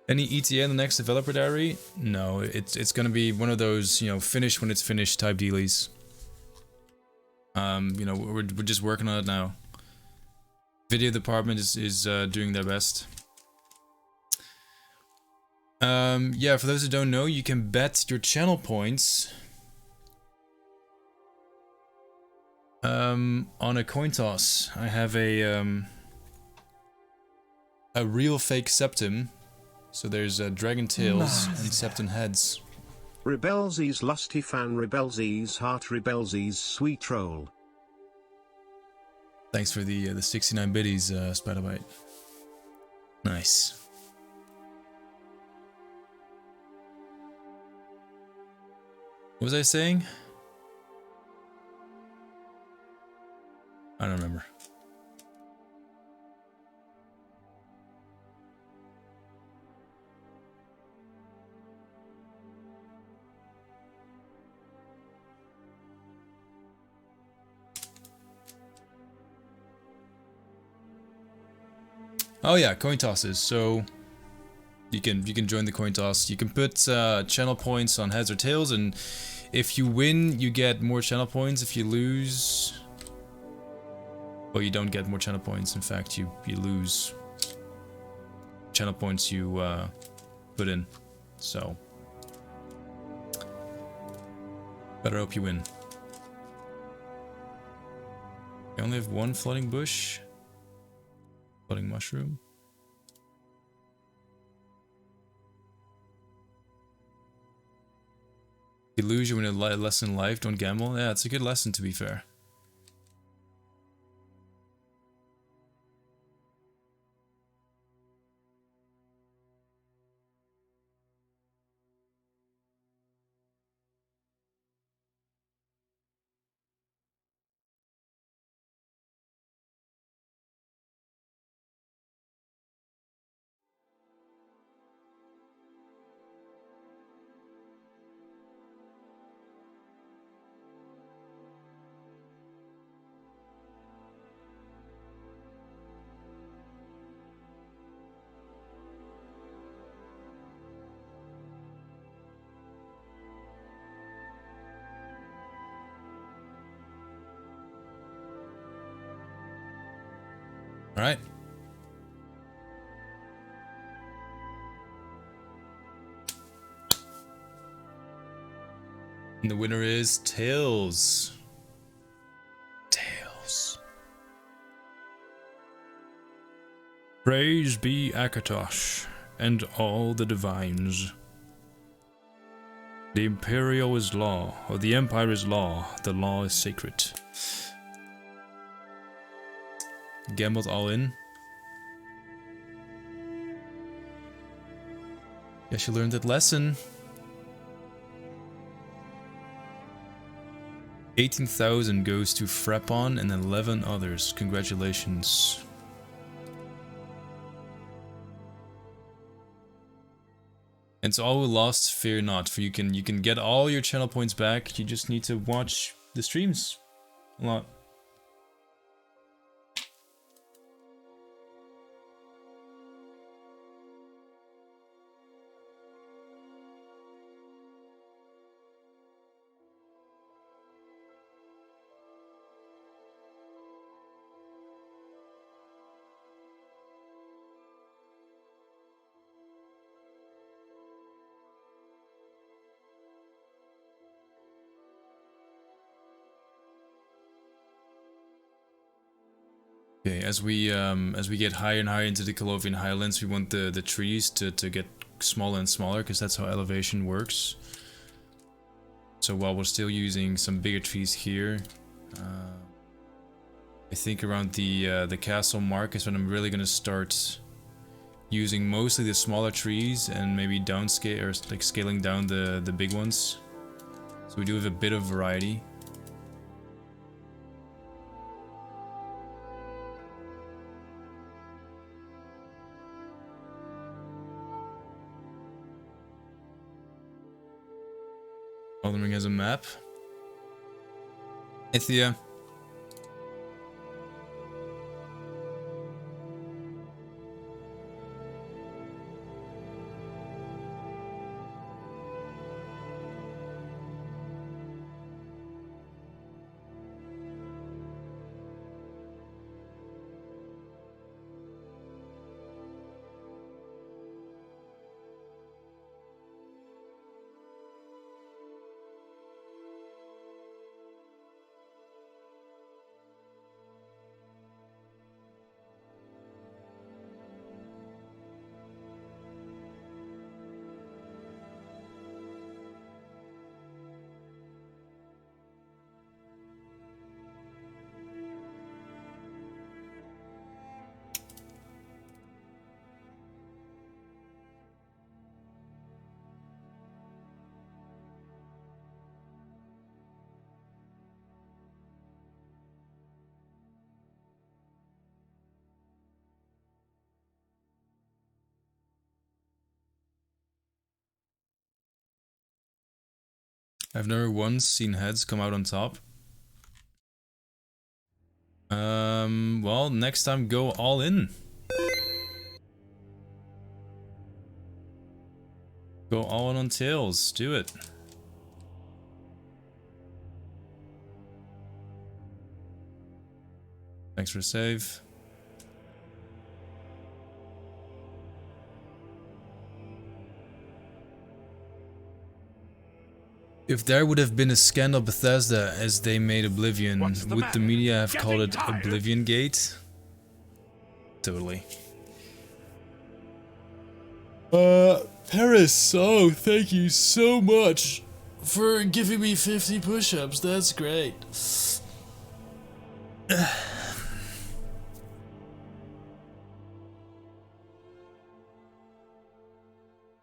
Any ETA in the next developer diary? No, it's gonna be one of those, you know, finish when it's finished type dealies. You know, we're just working on it now. Video department is doing their best. Yeah, for those who don't know, you can bet your channel points on a coin toss. I have a real fake septum. So there's dragon tails and septum heads. Rebelsies lusty fan, Rebelsies heart, Rebelsies sweet troll. Thanks for the 69 biddies, Spiderbite. Nice. What was I saying? I don't remember. Oh yeah, coin tosses. So you can join the coin toss. You can put channel points on heads or tails, and if you win, you get more channel points. If you lose, well, you don't get more channel points. In fact, you lose channel points you put in. So better hope you win. You only have one floating bush. Floating mushroom. You lose, you win a lesson in life, don't gamble. Yeah, it's a good lesson, to be fair. All right. And the winner is Tails. Tails. Praise be Akatosh and all the divines. The Imperial is law, or the Empire is law, the law is sacred. Gambled all in. Guess you learned that lesson. 18,000 goes to Frapon and 11 others. Congratulations. And to all who lost, fear not, for you can get all your channel points back. You just need to watch the streams a lot. Okay, as we get higher and higher into the Colovian Highlands, we want the trees to get smaller and smaller, because that's how elevation works. So while we're still using some bigger trees here, I think around the castle mark is when I'm really gonna start using mostly the smaller trees and maybe downscale or like scaling down the big ones. So we do have a bit of variety. Elden Ring has a map. Ithia. I've never once seen heads come out on top. Well, next time go all in. Go all in on tails. Do it. Thanks for a save. If there would have been a scandal Bethesda as they made Oblivion, would the media have called it Oblivion Gate? Totally. Paris, oh, thank you so much for giving me 50 push-ups, that's great.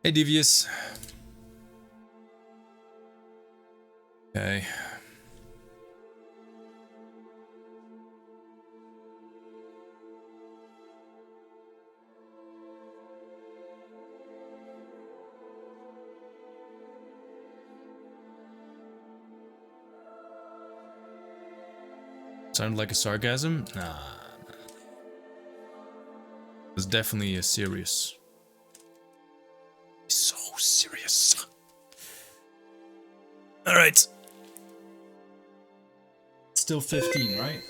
Hey, Devious. Okay. Sounded like a sarcasm? Nah. It was definitely a serious. So serious. Alright. Still 15, right?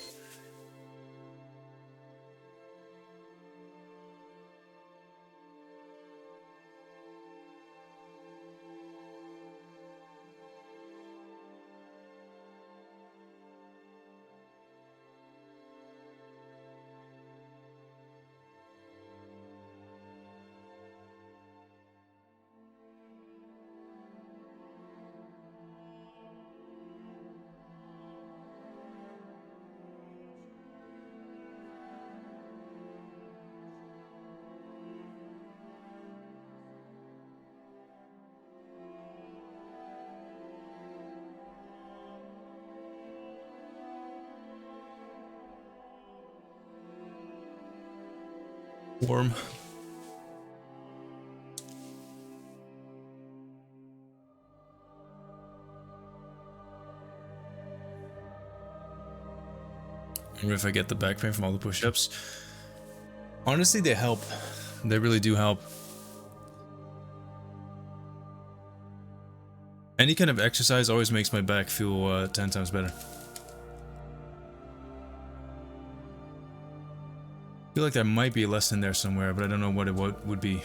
Warm. Or if I get the back pain from all the push-ups. Honestly, they help. They really do help. Any kind of exercise always makes my back feel 10 times better. I feel like there might be a lesson there somewhere, but I don't know what it would be.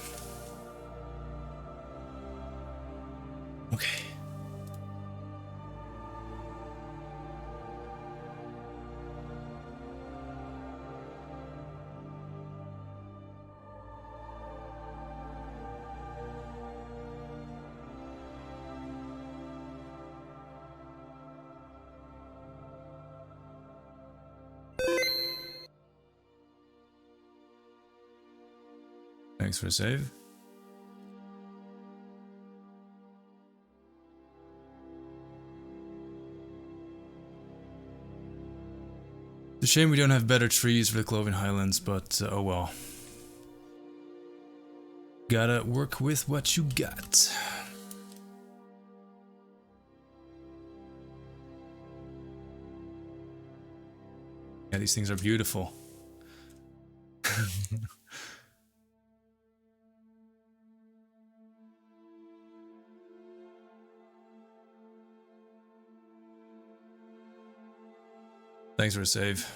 Okay. Thanks for a save. It's a shame we don't have better trees for the Colovian Highlands, but oh well. Gotta work with what you got. Yeah, these things are beautiful. Thanks for a save.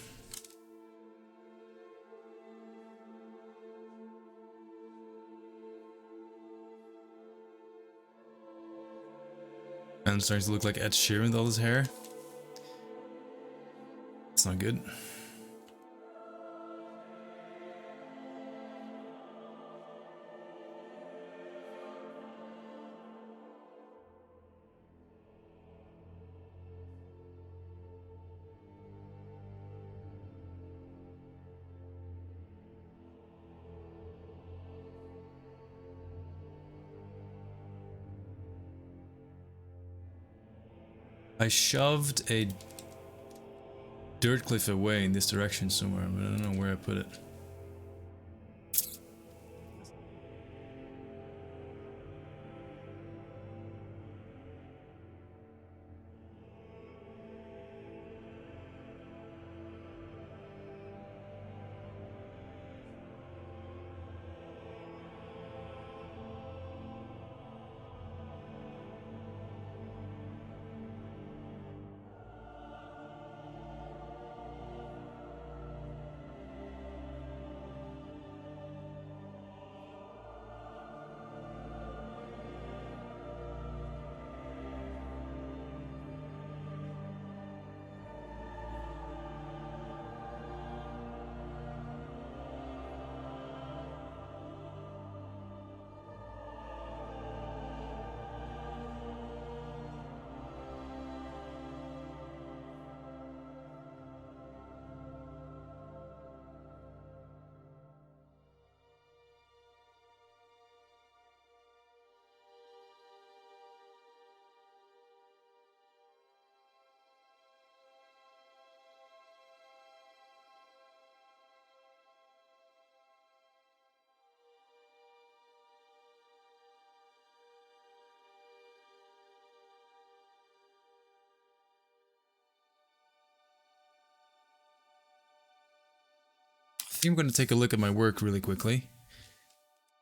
And it's starting to look like Ed Sheeran with all his hair. It's not good. I shoved a dirt cliff away in this direction somewhere, but I don't know where I put it. think I'm going to take a look at my work really quickly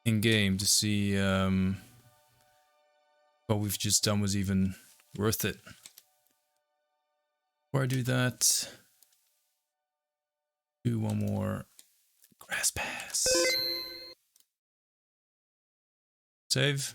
in game to see what we've just done was even worth it. Before I do that, do one more grass pass. Save.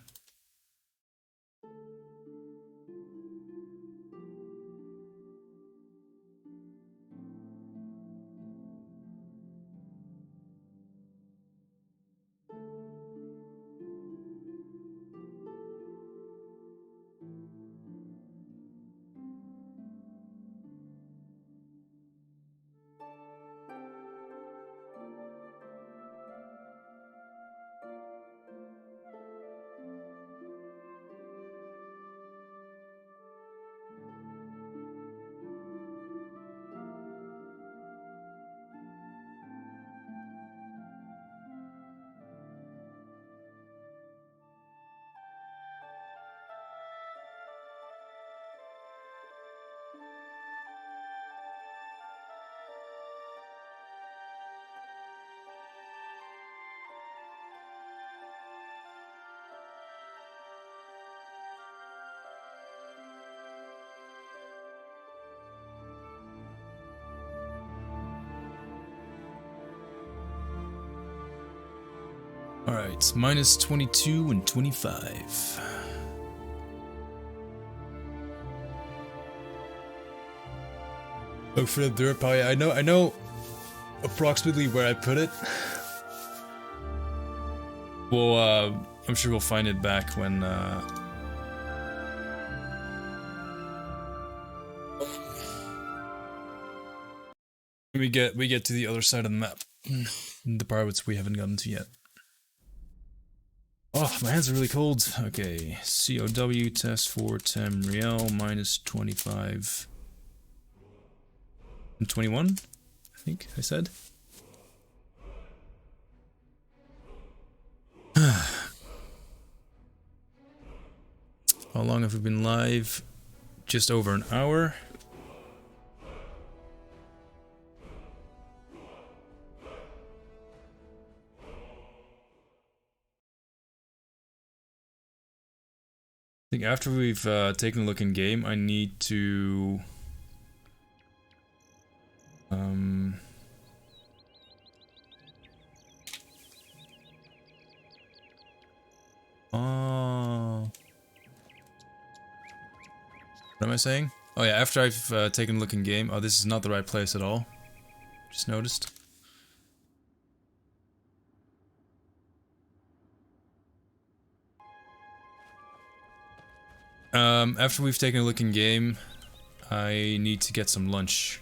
Alright, minus 22 and 25. Look for the dirt pile. I know approximately where I put it. Well, I'm sure we'll find it back when we get to the other side of the map. The part which we haven't gotten to yet. Oh, my hands are really cold. Okay, COW test for Tamriel minus 25 and 21, I think I said. How long have we been live? Just over an hour. I think after we've taken a look in game, I need to oh, what am I saying? Oh yeah, after I've taken a look in game. Oh, this is not the right place at all. Just noticed. After we've taken a look in game, I need to get some lunch.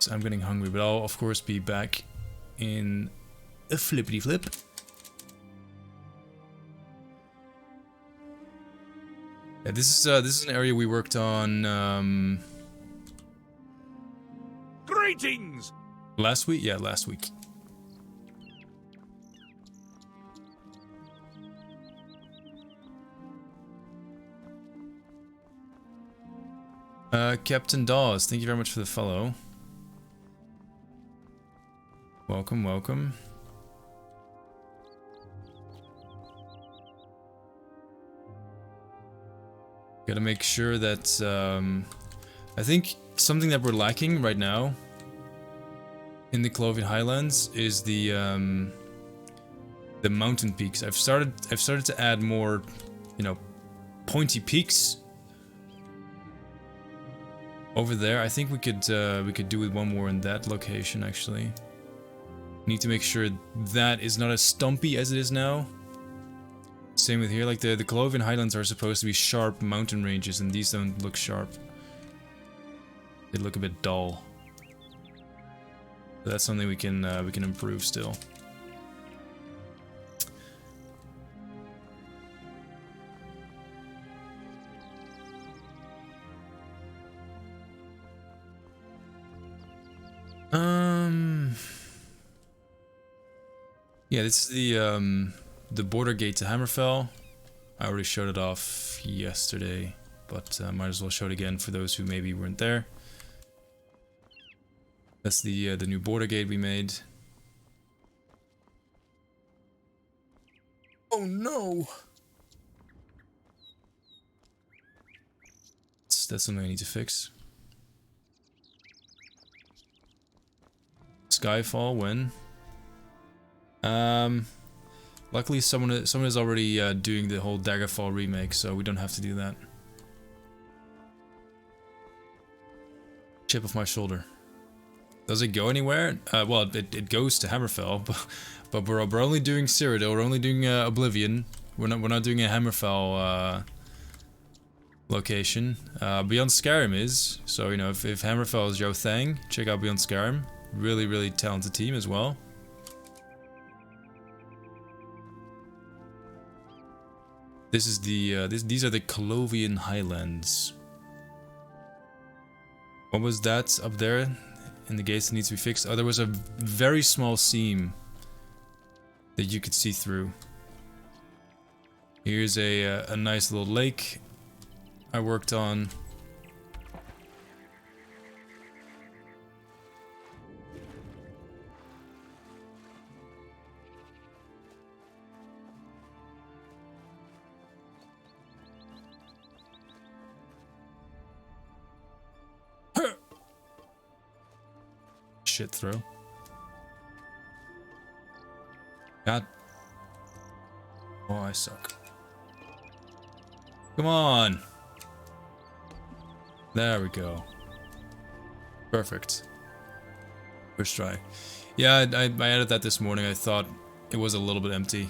So I'm getting hungry, but I'll of course be back in a flippity flip. Yeah, this is an area we worked on Greetings! last week. Yeah, last week. Captain Dawes, thank you very much for the follow. Welcome, welcome. Gotta make sure that, I think something that we're lacking right now in the Colovian Highlands is the mountain peaks. I've started to add more, you know, pointy peaks over there. I think we could do with one more in that location actually. Need to make sure that is not as stumpy as it is now. Same with here, like the Colovian Highlands are supposed to be sharp mountain ranges, and these don't look sharp. They look a bit dull. But that's something we can improve still. Yeah, this is the border gate to Hammerfell. I already showed it off yesterday, but might as well show it again for those who maybe weren't there. That's the new border gate we made. Oh no! That's something I need to fix. Skyfall when? Luckily someone is already doing the whole Daggerfall remake, so we don't have to do that. Chip off my shoulder. Does it go anywhere? Well, it goes to Hammerfell, but we're only doing Cyrodiil. We're only doing Oblivion. We're not doing a Hammerfell location. Beyond Skyrim is, so you know, if Hammerfell is your thing, check out Beyond Skyrim. Really talented team as well. This is the these are the Colovian Highlands. What was that up there in the gates that needs to be fixed? Oh, there was a very small seam that you could see through. Here's a nice little lake I worked on. Shit throw. God. Oh, I suck. Come on. There we go. Perfect. First try. Yeah, I added that this morning. I thought it was a little bit empty.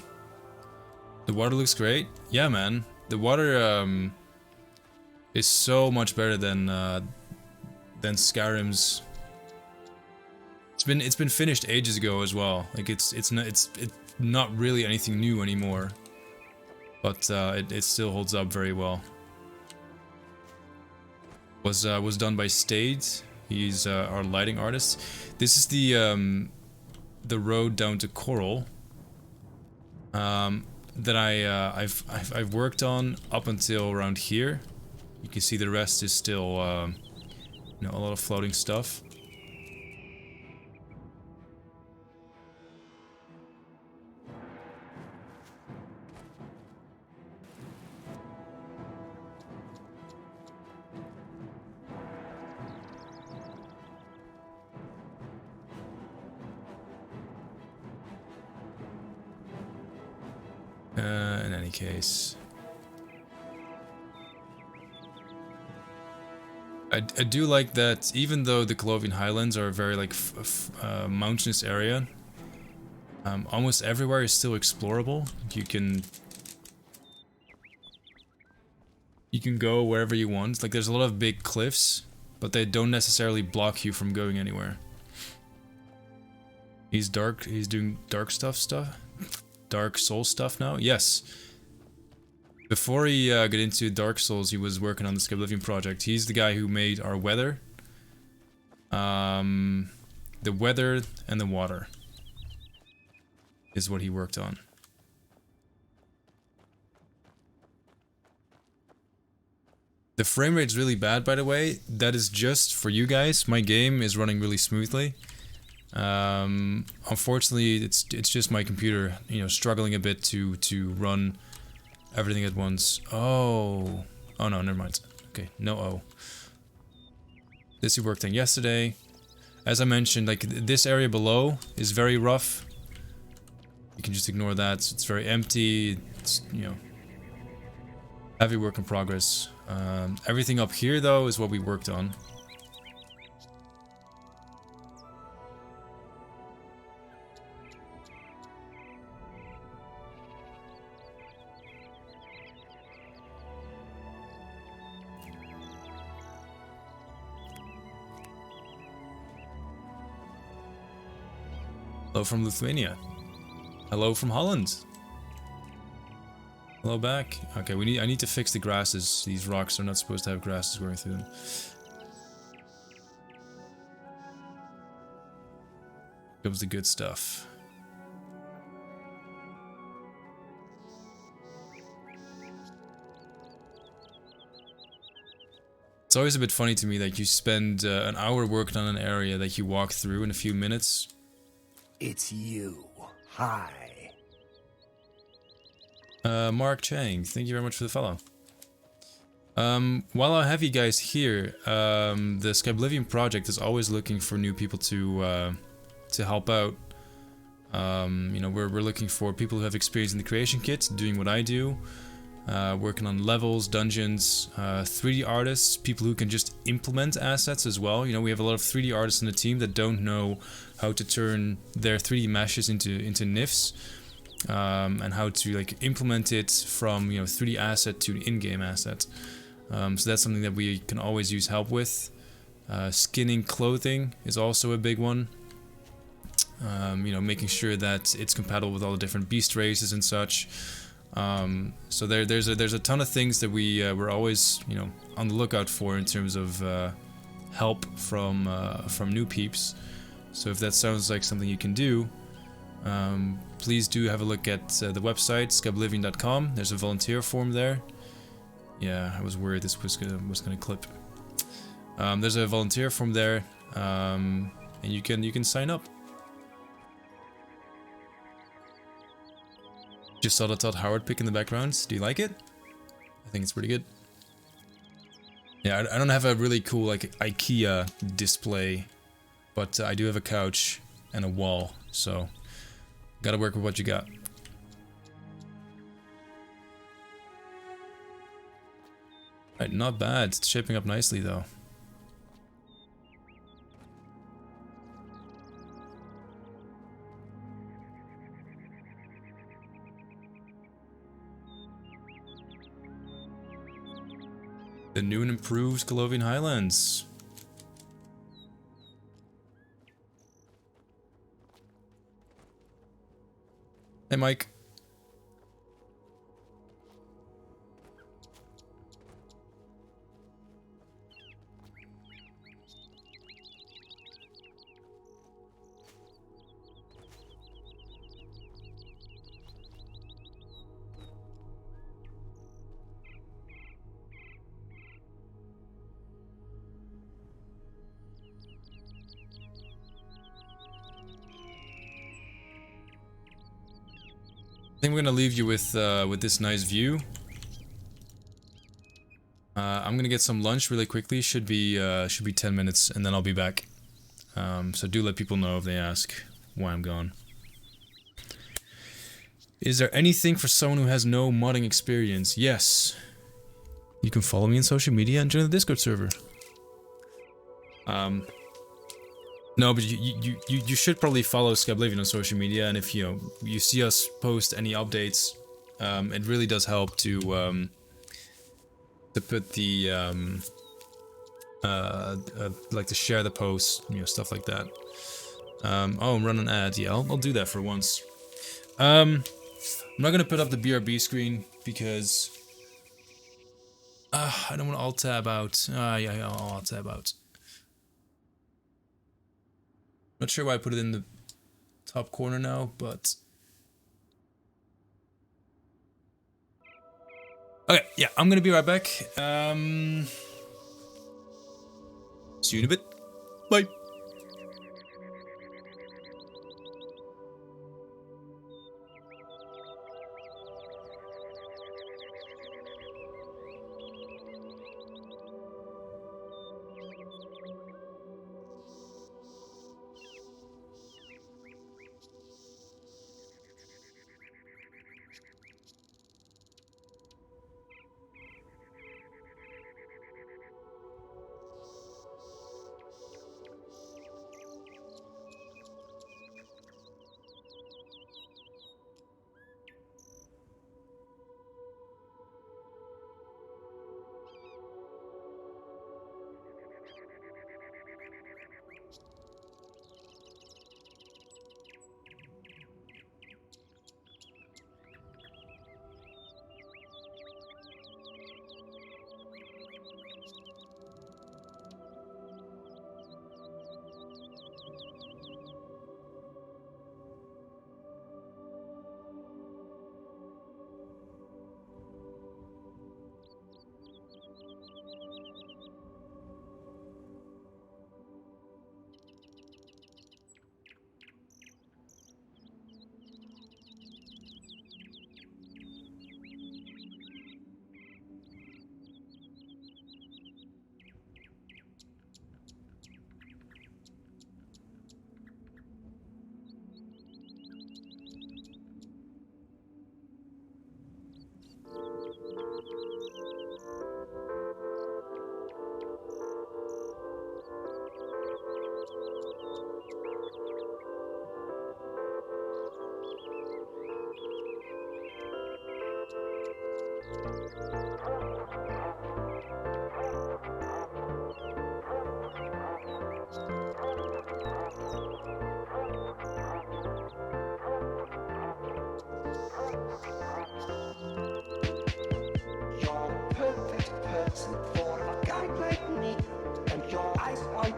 The water looks great. Yeah, man. The water is so much better than Skyrim's. It's been finished ages ago as well. Like it's not really anything new anymore, but it still holds up very well. Was done by Stade. He's our lighting artist. This is the road down to Coral that I've worked on up until around here. You can see the rest is still you know, a lot of floating stuff. In any case, I do like that even though the Colovian Highlands are a very like mountainous area, almost everywhere is still explorable. You can go wherever you want. Like there's a lot of big cliffs, but they don't necessarily block you from going anywhere. He's doing Dark Souls stuff now? Yes. Before he got into Dark Souls, he was working on the Skyblivion Project. He's the guy who made our weather. The weather and the water is what he worked on. The frame rate's really bad, by the way. That is just for you guys. My game is running really smoothly. Unfortunately, it's just my computer, you know, struggling a bit to run everything at once. Oh no, never mind. Okay, no O. This we worked on yesterday. As I mentioned, like this area below is very rough. You can just ignore that. It's very empty. It's, you know, heavy work in progress. Everything up here though is what we worked on. Hello from Lithuania. Hello from Holland. Hello back. Okay, I need to fix the grasses. These rocks are not supposed to have grasses growing through them. Comes the good stuff. It's always a bit funny to me that you spend an hour working on an area that you walk through in a few minutes. It's you. Hi. Mark Chang, thank you very much for the follow. While I have you guys here, the Skyblivion Project is always looking for new people to help out. You know, we're looking for people who have experience in the creation kit, doing what I do, working on levels, dungeons, 3D artists, people who can just implement assets as well. You know, we have a lot of 3D artists in the team that don't know how to turn their 3D meshes into NIFs, and how to like implement it from, you know, 3D asset to in-game asset. So that's something that we can always use help with. Skinning clothing is also a big one. You know, making sure that it's compatible with all the different beast races and such. So there's a ton of things that we're always, you know, on the lookout for in terms of help from new peeps. So if that sounds like something you can do, please do have a look at the website skyblivion.com. There's a volunteer form there. Yeah, I was worried this was gonna clip. There's a volunteer form there, and you can sign up. Just saw the Todd Howard pick in the background. Do you like it? I think it's pretty good. Yeah, I don't have a really cool like IKEA display, but I do have a couch and a wall, so gotta work with what you got. Right, not bad. It's shaping up nicely though. The new and improved Colovian Highlands. Hey, Mike. I think we're gonna leave you with this nice view. I'm gonna get some lunch really quickly. Should be 10 minutes, and then I'll be back. So do let people know if they ask why I'm gone. Is there anything for someone who has no modding experience? Yes. You can follow me on social media and join the Discord server. No, but you should probably follow Skyblivion on social media, and if you see us post any updates, it really does help to put the like to share the posts, stuff like that. Oh, I'm running ads. Yeah, I'll do that for once. I'm not gonna put up the BRB screen because I don't want to alt tab out. Yeah, I'll alt tab out. Not sure why I put it in the top corner now, but okay, yeah, I'm gonna be right back. See you in a bit. Bye.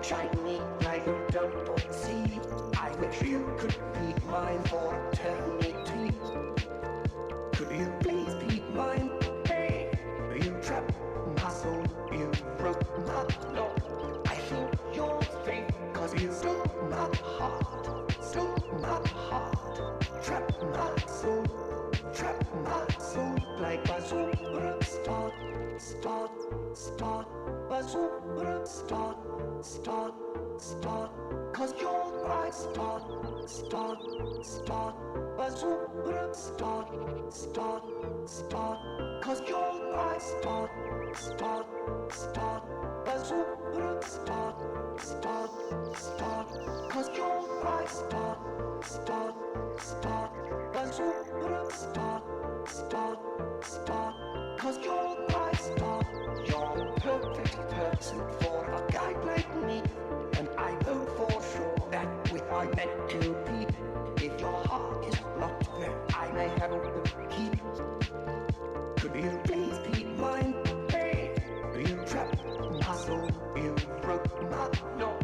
shiny like a double C. I wish you could be mine for eternity. Could you please be mine? Hey, you trapped my soul, you broke my law. I think you're fake, cause you stole my heart, trap my soul, like a superstar, cause you're my star, a superstar, cause you're my star, a superstar, cause you're my star, a superstar, cause you're my star. You're a perfect person for a guy like me, and I know for sure that we are meant to be. If your heart is locked there, I may have a key. Could you please be mine? Hey, you trapped my soul, you broke my law.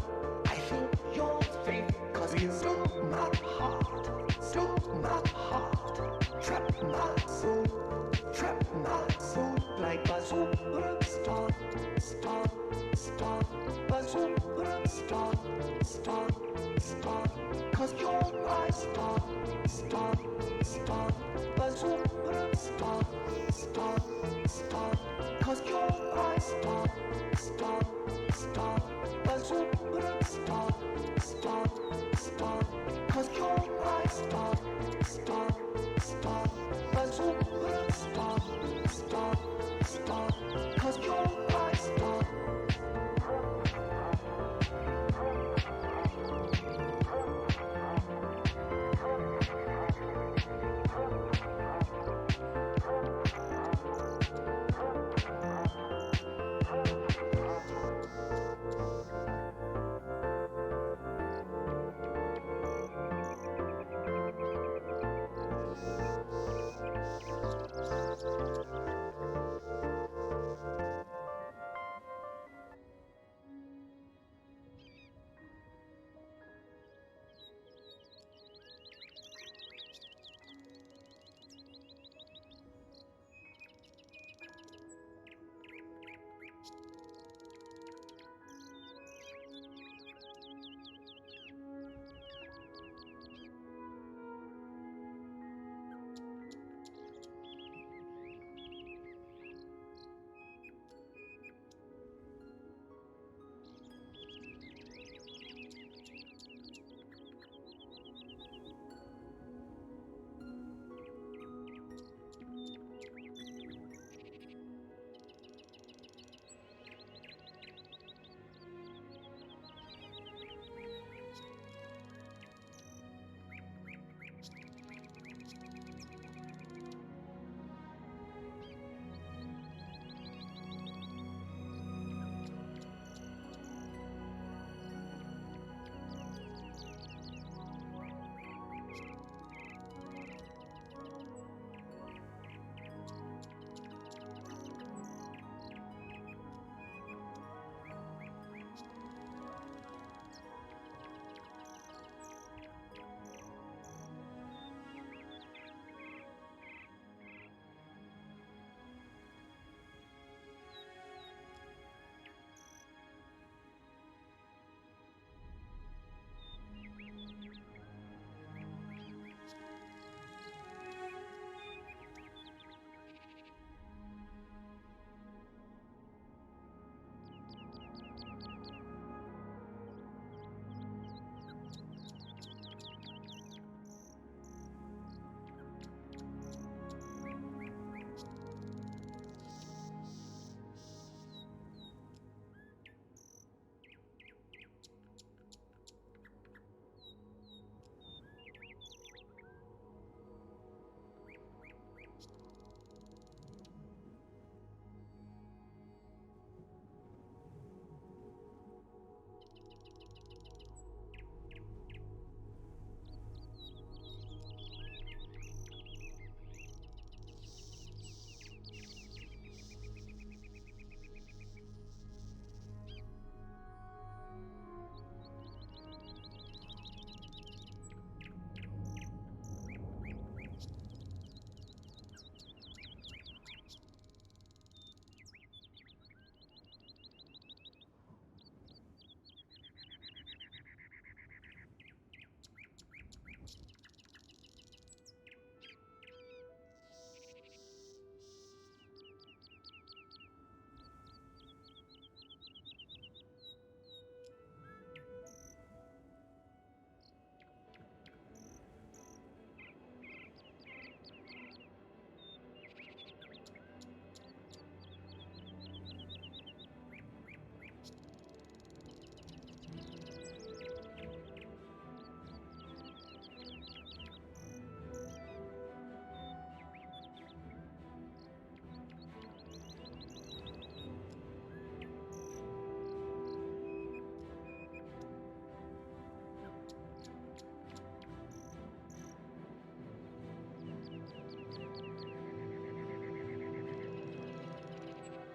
I think you're fake, cause you stole my heart, trap my soul, like a superstar, a superstar, cause you're my star, a superstar, cause you're my star, a superstar, cause you're my star, a superstar, cause you're my star.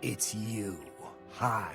It's you. Hi.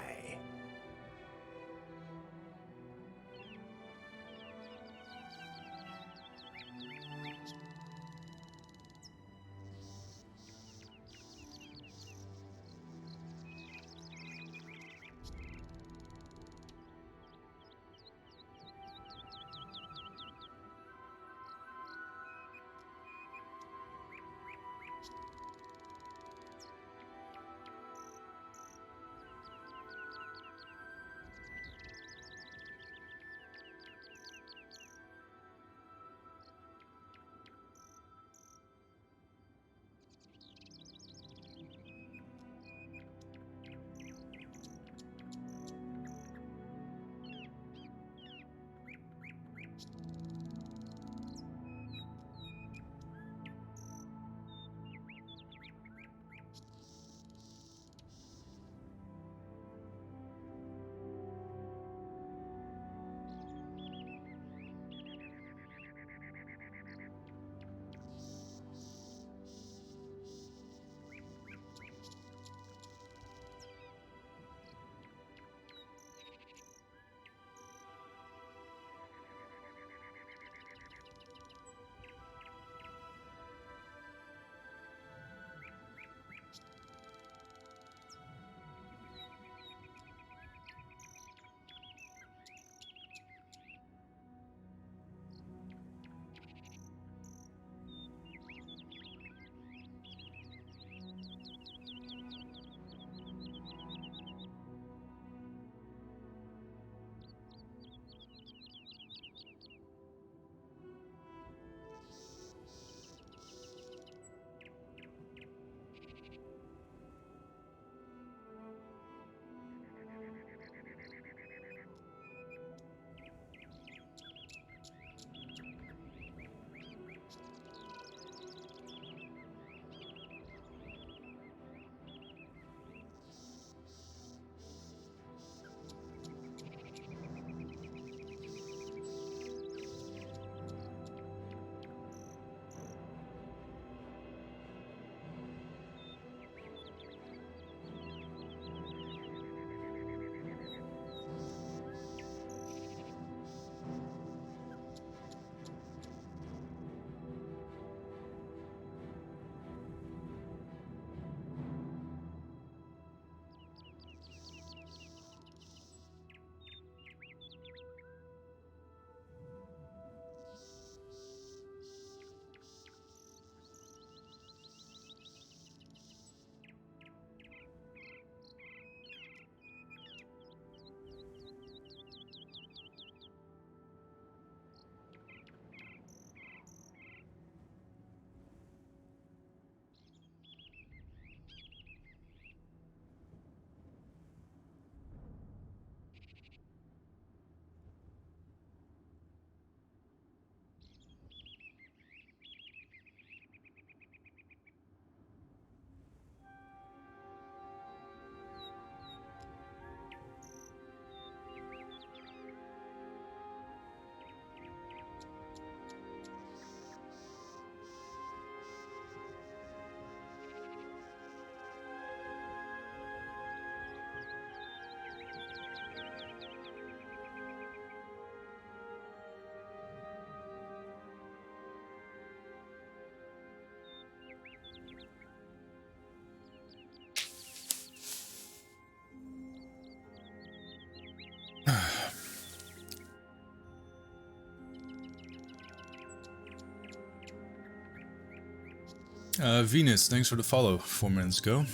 Venus, thanks for the follow 4 minutes ago.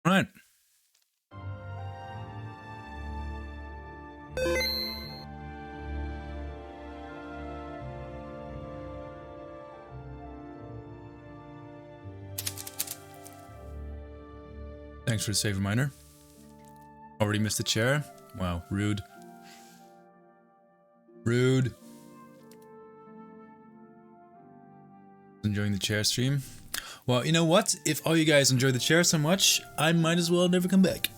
Right. Thanks for the save reminder. Already missed the chair? Wow, rude. Rude. Enjoying the chair stream? Well, you know what? If all you guys enjoy the chair so much, I might as well never come back.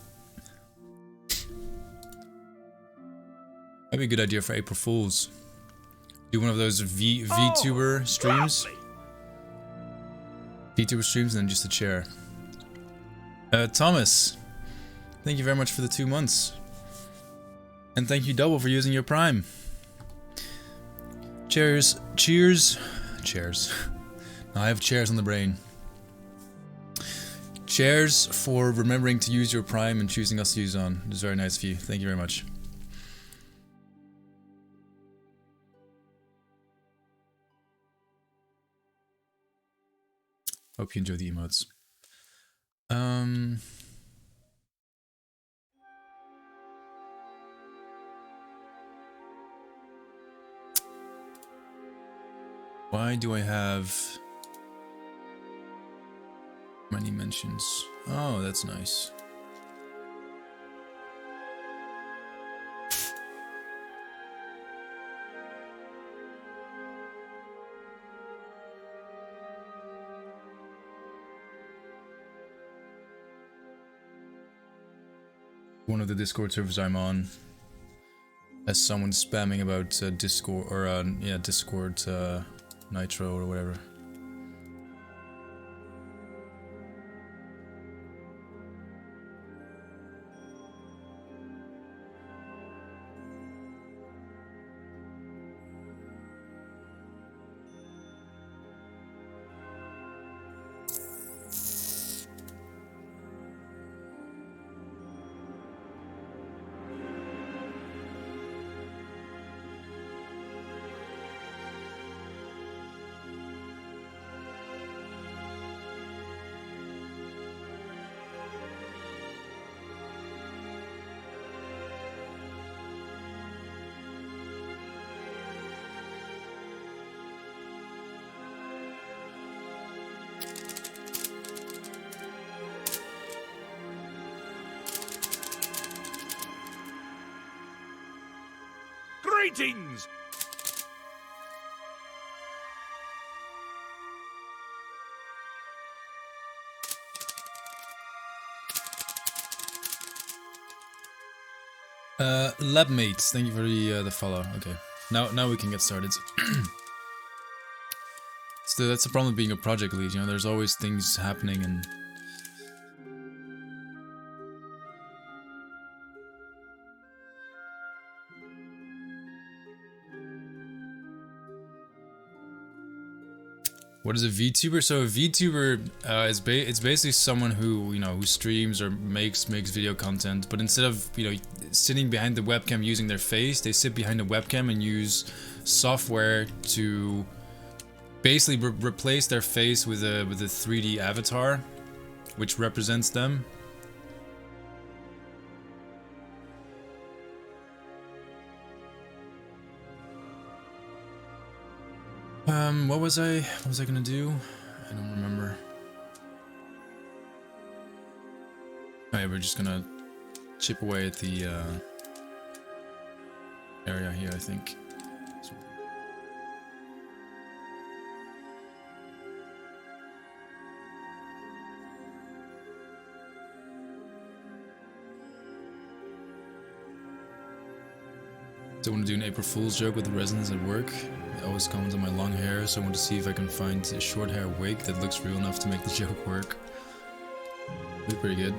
Maybe a good idea for April Fools. Do one of those VTuber streams. VTuber streams and then just a chair. Thomas, thank you very much for the 2 months. And thank you Double for using your Prime. Cheers. Cheers. Chairs. Now I have chairs on the brain. Cheers for remembering to use your Prime and choosing us to use on. It was very nice of you. Thank you very much. Hope you enjoy the emotes. Why do I have many mentions? Oh, that's nice. One of the Discord servers I'm on has someone spamming about Discord or yeah, Discord Nitro or whatever. Greetings! Lab mates, thank you for the follow. Okay, now we can get started. So that's the problem with being a project lead. You know, there's always things happening and. What is a VTuber? So a VTuber it's basically someone who, you know, who streams or makes video content, but instead of, you know, sitting behind the webcam using their face, they sit behind the webcam and use software to basically replace their face with a 3D avatar, which represents them. What was I gonna do? I don't remember. Alright, we're just gonna chip away at the area here, I think. So I want to do an April Fool's joke with the residents at work. They always comment on my long hair, so I want to see if I can find a short hair wig that looks real enough to make the joke work. Be pretty good.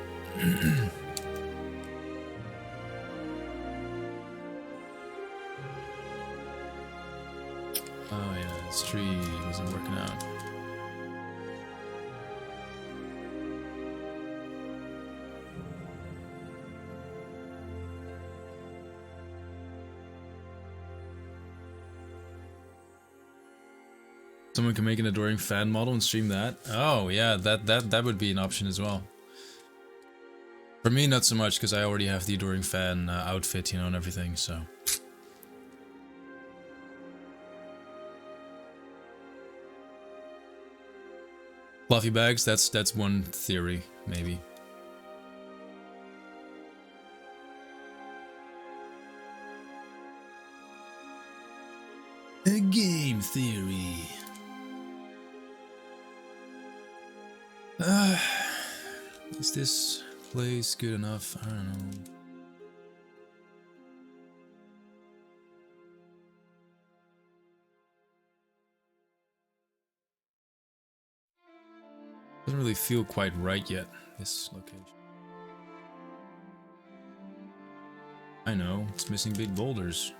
Oh yeah, this tree wasn't working out. Someone can make an adoring fan model and stream that. Oh yeah, that would be an option as well. For me, not so much, because I already have the adoring fan outfit, you know, and everything. So. Fluffy bags. That's one theory, maybe. A game theory. Is this place good enough? I don't know. Doesn't really feel quite right yet, this location. I know, it's missing big boulders.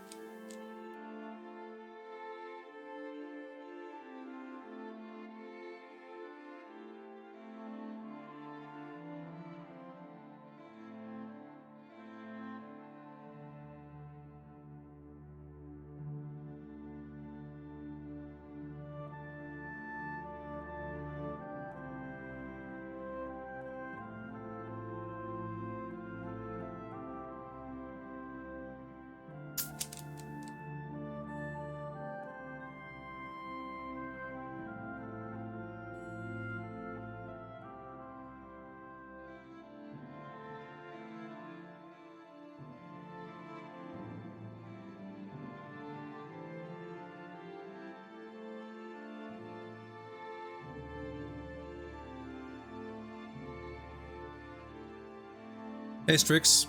Hey, Strix.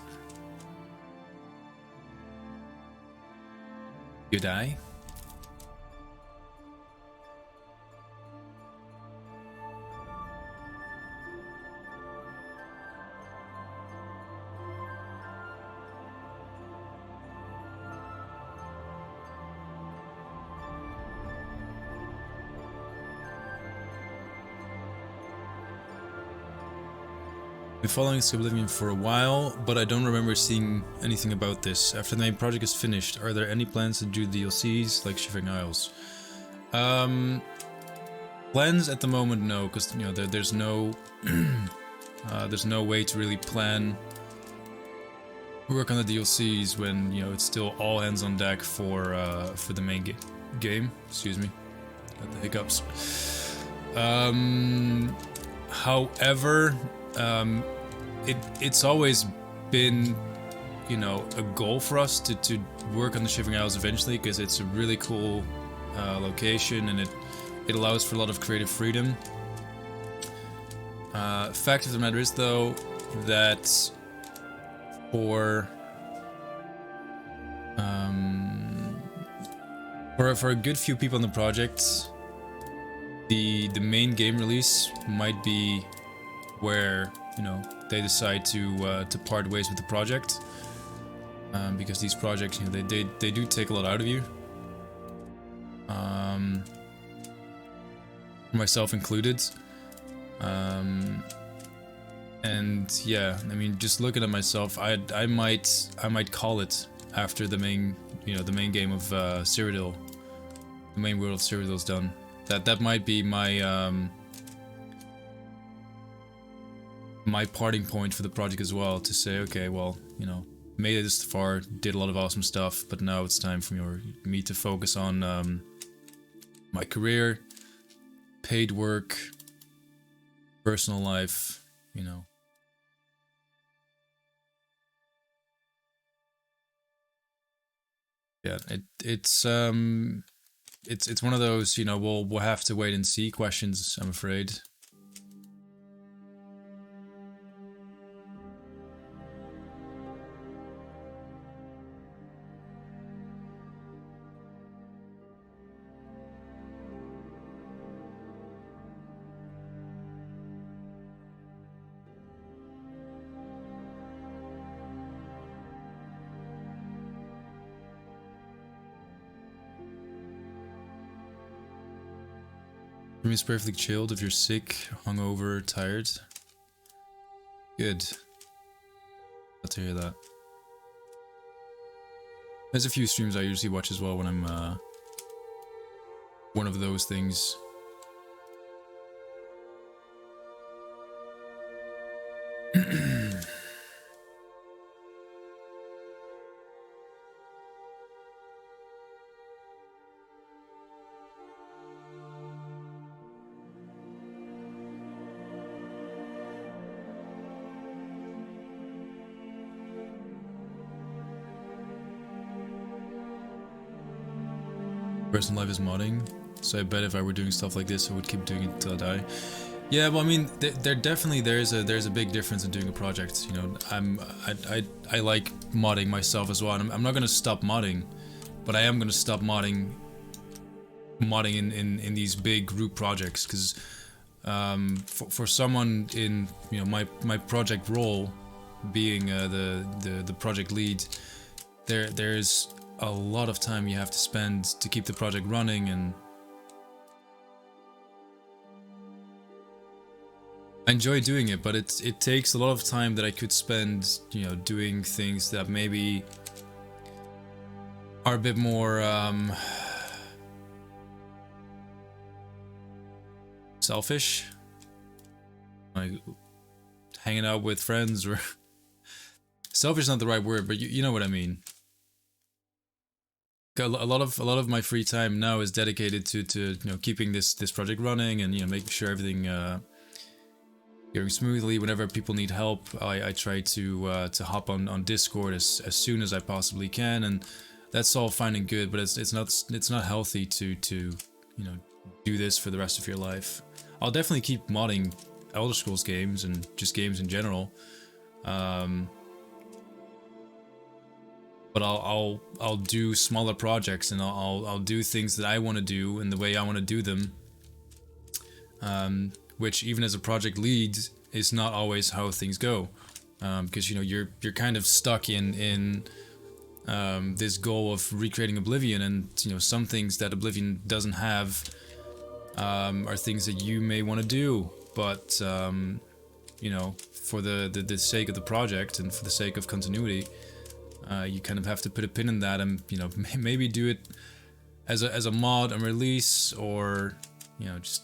You die? Been following Skyblivion for a while, but I don't remember seeing anything about this. After the main project is finished, are there any plans to do DLCs like Shivering Isles? Plans at the moment, no, because you know there's no there's no way to really plan work on the DLCs when you know it's still all hands on deck for the main game. Excuse me, got the hiccups. However. It's always been, you know, a goal for us to work on the Shivering Isles eventually, because it's a really cool location and it allows for a lot of creative freedom. Fact of the matter is, though, that for a good few people on the project, the main game release might be where, you know, they decide to part ways with the project, because these projects, you know, they do take a lot out of you, myself included, and yeah, I mean, just looking at myself, I might call it after the main game of Cyrodiil, the main world of Cyrodiil's done. That might be my my parting point for the project as well, to say, okay, well, you know, made it this far, did a lot of awesome stuff, but now it's time for me to focus on my career, paid work, personal life, you know. Yeah, it's one of those, you know, we'll have to wait and see questions, I'm afraid. Room is perfectly chilled if you're sick, hungover, tired. Good. Glad to hear that. There's a few streams I usually watch as well when I'm one of those things. Personal life is modding, so I bet if I were doing stuff like this, I would keep doing it until I die. Yeah, well, I mean, there's a big difference in doing a project. You know, I like modding myself as well. And I'm not gonna stop modding, but I am gonna stop modding in these big group projects, because For someone in my project role, being the project lead, there's a lot of time you have to spend to keep the project running, and I enjoy doing it, but it takes a lot of time that I could spend doing things that maybe are a bit more selfish, like hanging out with friends, or selfish is not the right word, but you know what I mean. A lot of my free time now is dedicated to keeping this project running, and making sure everything going smoothly. Whenever people need help, I try to hop on Discord as soon as I possibly can, and that's all fine and good, but it's not healthy to do this for the rest of your life. I'll definitely keep modding Elder Scrolls games and just games in general, but I'll do smaller projects, and I'll do things that I want to do in the way I want to do them, which even as a project lead is not always how things go, because you're kind of stuck in this goal of recreating Oblivion, and some things that Oblivion doesn't have are things that you may want to do, but for the sake of the project and for the sake of continuity, you kind of have to put a pin in that, and maybe do it as a mod and release, or just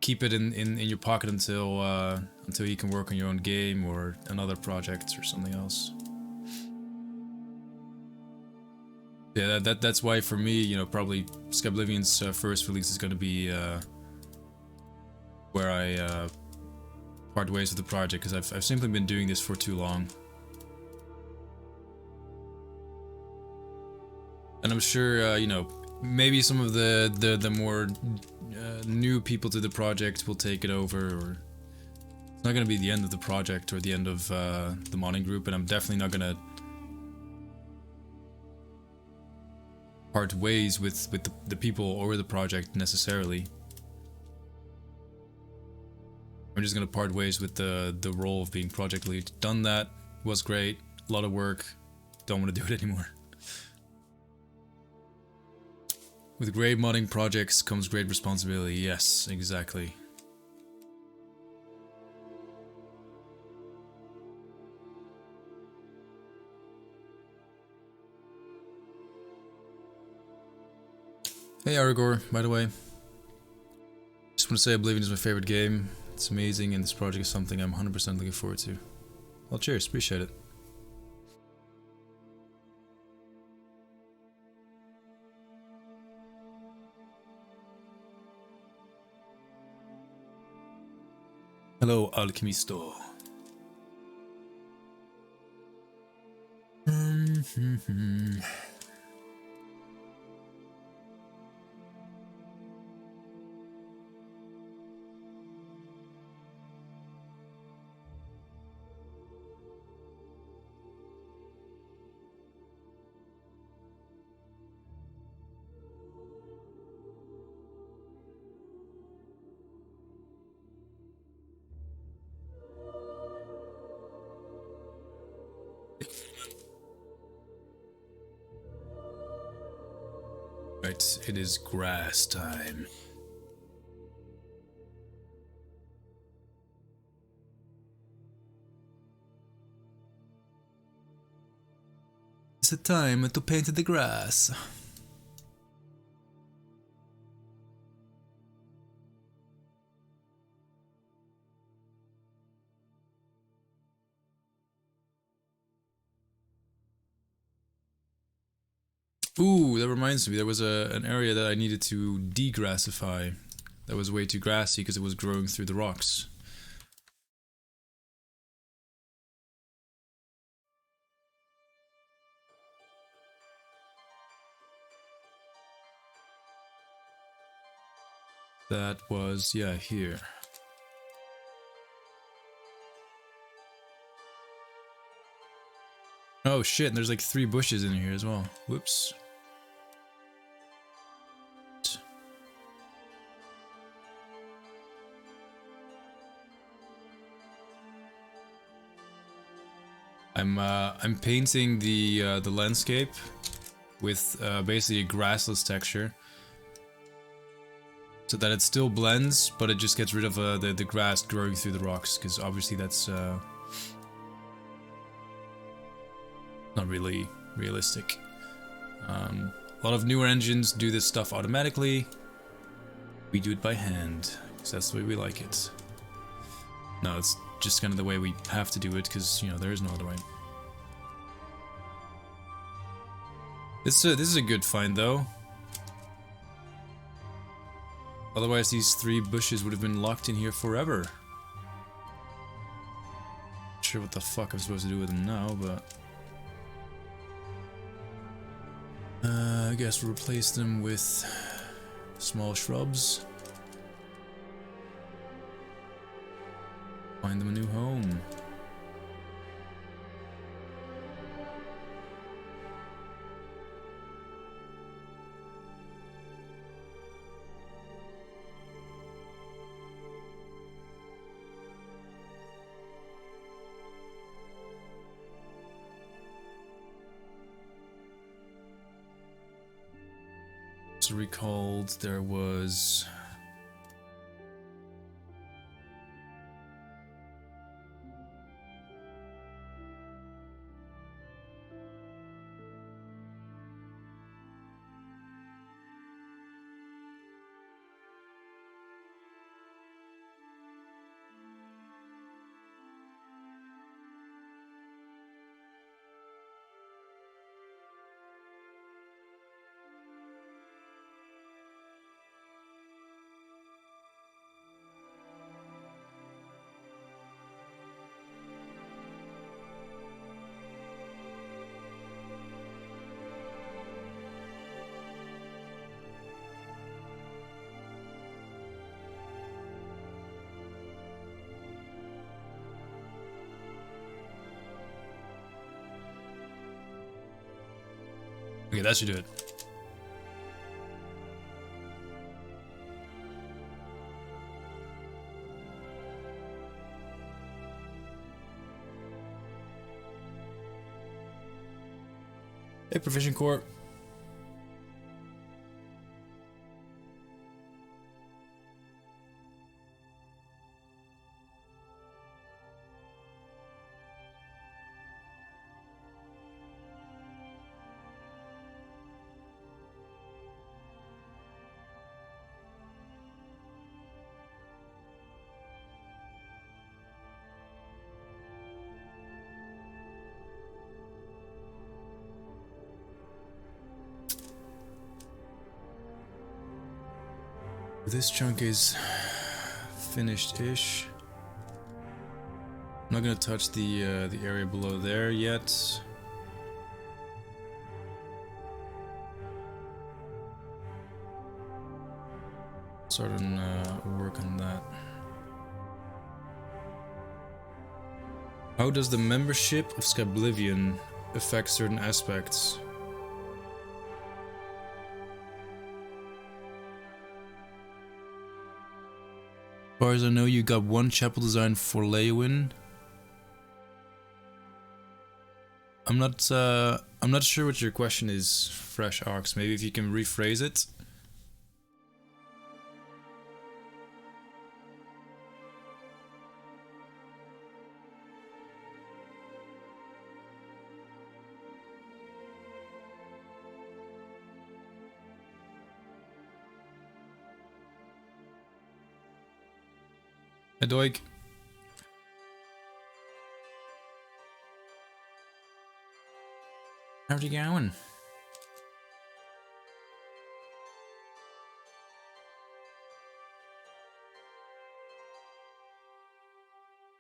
keep it in your pocket until you can work on your own game or another project or something else. Yeah, that's why for me, probably Skyblivion's first release is going to be where I part ways with the project, because I've simply been doing this for too long. And I'm sure, maybe some of the more new people to the project will take it over, or it's not going to be the end of the project or the end of the modding group, and I'm definitely not going to part ways with the people or the project necessarily. I'm just going to part ways with the role of being project lead. Done that, was great, a lot of work, don't want to do it anymore. With great modding projects comes great responsibility. Yes, exactly. Hey Aragor, by the way. Just want to say Oblivion is my favorite game. It's amazing, and this project is something I'm 100% looking forward to. Well, cheers, appreciate it. Hello, Alchemisto. Right, it is grass time. It's the time to paint the grass. Ooh, that reminds me, there was an area that I needed to degrassify. That was way too grassy because it was growing through the rocks. That was, yeah, here. Oh shit, and there's like 3 bushes in here as well. Whoops. I'm painting the landscape with basically a grassless texture, so that it still blends, but it just gets rid of the grass growing through the rocks, because obviously that's not really realistic. A lot of newer engines do this stuff automatically. We do it by hand, because that's the way we like it. No, it's just kind of the way we have to do it, because, you know, there is no other way. This is a good find, though. Otherwise, these 3 bushes would have been locked in here forever. Not sure what the fuck I'm supposed to do with them now, but... I guess we'll replace them with small shrubs. Find them a new home. Recalled there was okay, that should do it. Hey, Provision Corps. This chunk is finished-ish. I'm not gonna touch the area below there yet. Start on work on that. How does the membership of Skyblivion affect certain aspects? As far as I know, you got one chapel design for Leywin. I'm not sure what your question is, Fresh Ox. Maybe if you can rephrase it. Hey, Doig. How's it going?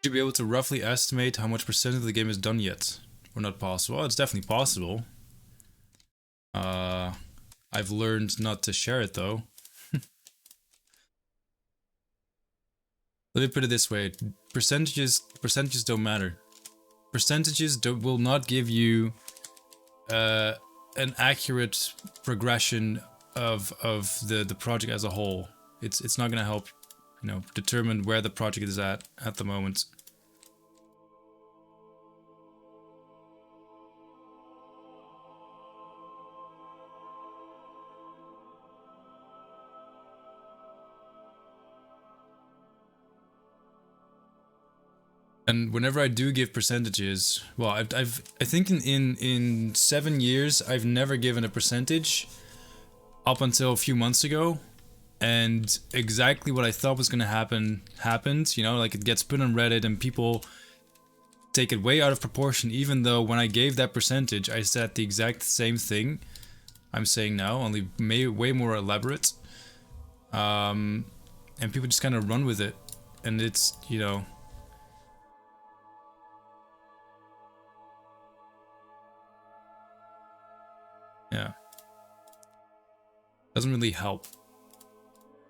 Should be able to roughly estimate how much percent of the game is done yet, or not possible? Well, it's definitely possible. I've learned not to share it though. Let me put it this way: percentages don't matter. Percentages will not give you an accurate progression of the project as a whole. It's not gonna help, you know, determine where the project is at the moment. And whenever I do give percentages, well, I think in 7 years I've never given a percentage up until a few months ago, and exactly what I thought was gonna happen happened. You know, like it gets put on Reddit and people take it way out of proportion, even though when I gave that percentage I said the exact same thing I'm saying now, only way more elaborate. And people just kind of run with it, and it's, you know, yeah, doesn't really help.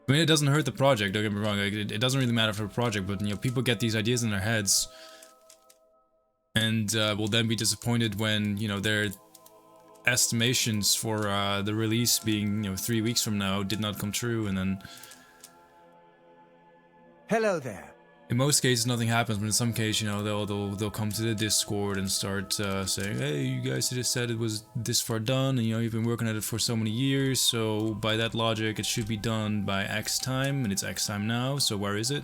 I mean, it doesn't hurt the project, don't get me wrong, like, it doesn't really matter for the project, but, you know, people get these ideas in their heads and will then be disappointed when, you know, their estimations for the release being, you know, 3 weeks from now did not come true, and then Hello there. in most cases nothing happens, but in some cases, you know, they'll come to the Discord and start saying, hey, you guys just said it was this far done, and, you know, you've been working at it for so many years, so by that logic it should be done by X time, and it's X time now, so where is it?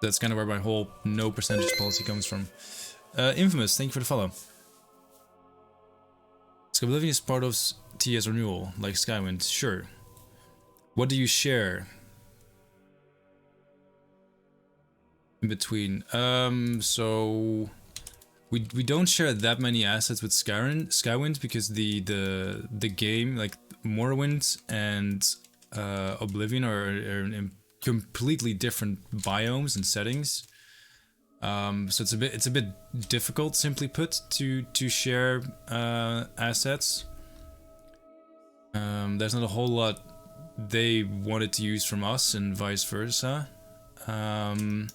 That's kind of where my whole no percentage policy comes from. Infamous, thank you for the follow. Skyblivion is part of TS renewal, like Skywind, sure. What do you share in between? So we don't share that many assets with Skywind because the game, like Morrowind and Oblivion, are in completely different biomes and settings. So it's a bit difficult, simply put, to share assets. There's not a whole lot they wanted to use from us and vice versa. But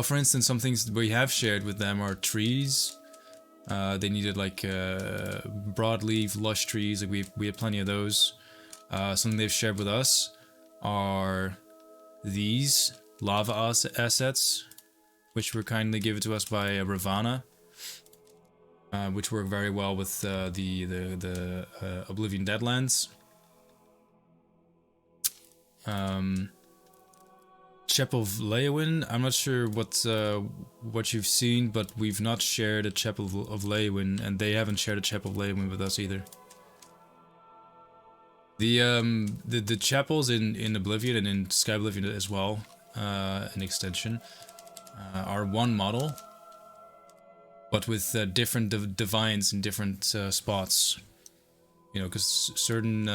for instance, some things we have shared with them are trees. They needed like broadleaf, lush trees. Like we have plenty of those. Something they've shared with us are these lava assets, which were kindly given to us by Ravana, which work very well with the Oblivion Deadlands. Chapel of Leowyn, I'm not sure what you've seen, but we've not shared a Chapel of Leowyn, and they haven't shared a Chapel of Leowyn with us either. The chapels in Oblivion and in Skyblivion as well, an extension, are one model, but with different divines in different spots. You know, because certain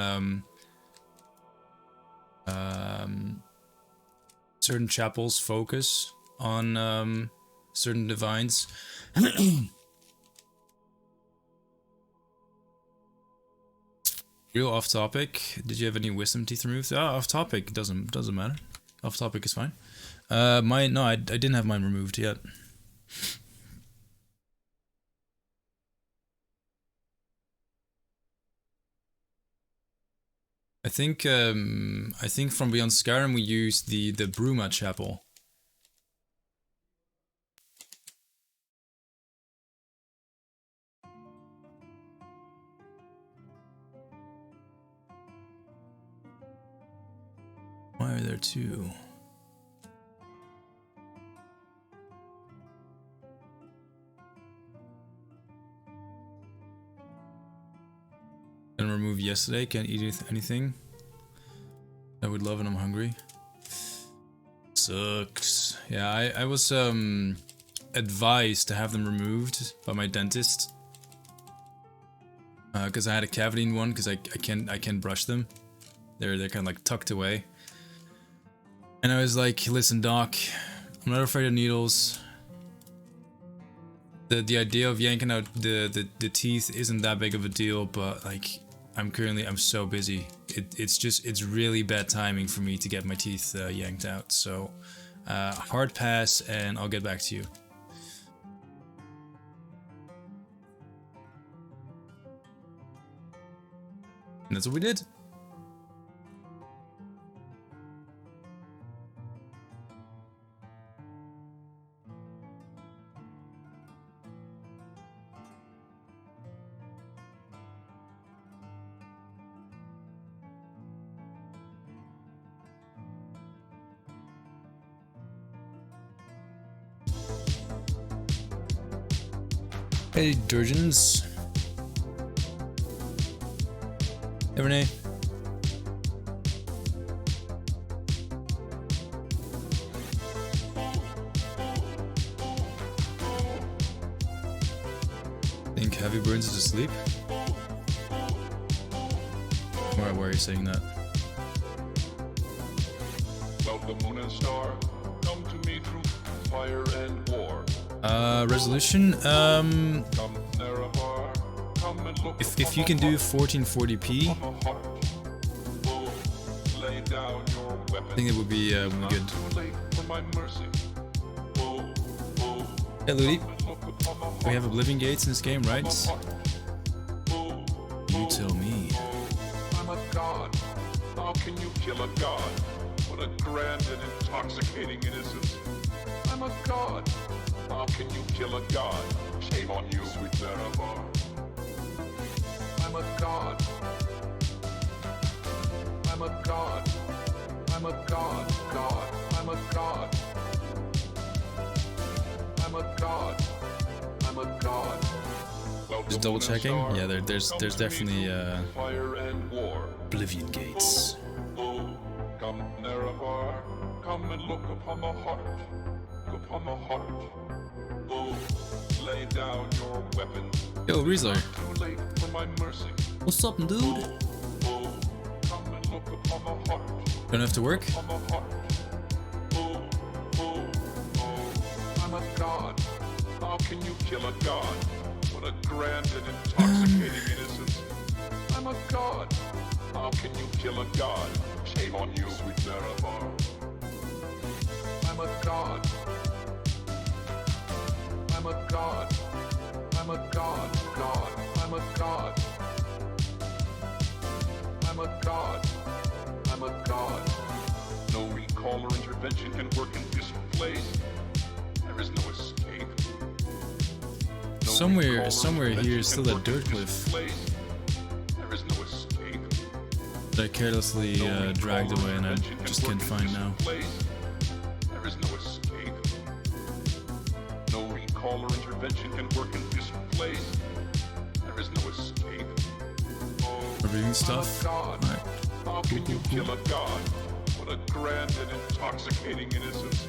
certain chapels focus on certain divines. Real off topic. Did you have any wisdom teeth removed? Off topic. Doesn't matter. Off topic is fine. I didn't have mine removed yet. I think from Beyond Skyrim we used the Bruma Chapel. Why are there two? Didn't remove yesterday, can't eat anything. I would love and I'm hungry. Sucks. Yeah, I was advised to have them removed by my dentist. Because I had a cavity in one, because I can't brush them. They're kind of like tucked away. And I was like, listen doc, I'm not afraid of needles. The idea of yanking out the teeth isn't that big of a deal, but like I'm so busy. It's really bad timing for me to get my teeth yanked out. So hard pass, and I'll get back to you. And that's what we did. Hey, Durgeons. Hey, Renee. Think Heavy Burns is asleep? Why are you saying that? Welcome, moon and star. Come to me through fire and war. Resolution? Come, Nerevar. Come and look If you can do 1440p, upon my heart. Oh, lay down your weapon. I think it would be good. Too late for my mercy. Oh, oh, Hey, Ludi. and look upon my heart. We have Oblivion gates in this game, right? Oh, You tell me. I'm a god. How can you kill a god? What a grand and intoxicating innocence. I'm a god. How can you kill a god? Shame on you, sweet Nerevar. I'm a god. I'm a god. I'm a god. God. I'm a god. I'm a god. I'm a god. Just double checking. Yeah, there's definitely Fire and war. Oblivion gates. Oh, come, Nerevar, come and look upon the heart. Look upon the heart. Oh, lay down your weapons. Yo, Riesler. Too late for my mercy. What's up, dude? Oh, come and look upon the heart. Don't have to work? On the heart. Oh, oh, oh, I'm a god. How can you kill a god? What a grand and intoxicating innocence. I'm a god. How can you kill a god? Shame on you, sweet Nerevar. I'm a god. I'm a god. I'm a god. God. I'm a god. I'm a god. I'm a god. No recall or intervention can work in this place. There is no escape. No Somewhere recall or here intervention is still can a work in dirt this cliff place. There is no escape. that I carelessly No recall dragged or away and I intervention can just work can't in find this now. place. There is no escape. No recall or intervention can work in this place. There is no escape. Reviewing I'm a stuff. god. Alright. How can you kill a god? What a grand and intoxicating innocence.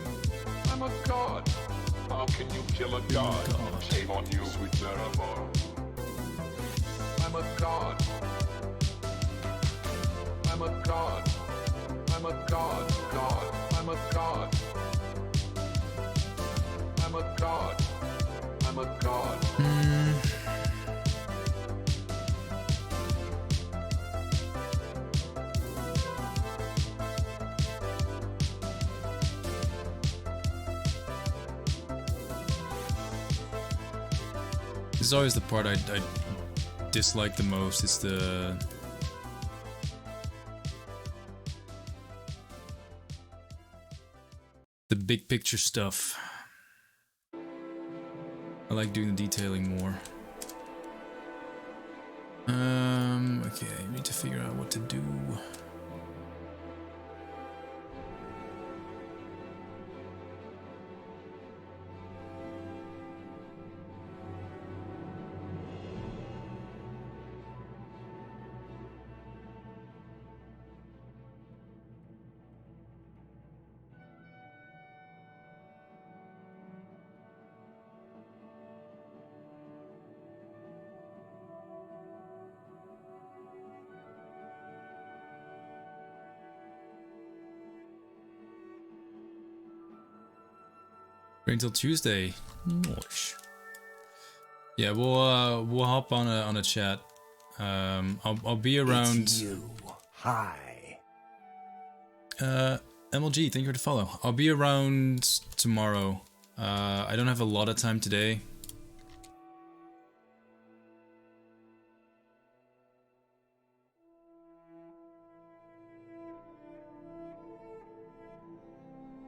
I'm a god. How can you kill a god? Shame on you, sweet Nerevar. I'm a god. I'm a god. I'm a god. God. I'm a god. I'm a god. I'm a god. This is always the part I dislike the most. It's the big picture stuff. I like doing the detailing more. Okay, I need to figure out what to do. Until Tuesday. Nice. Yeah, we'll hop on a chat. I'll be around. It's you. Hi. MLG, thank you for the follow. I'll be around tomorrow. I don't have a lot of time today.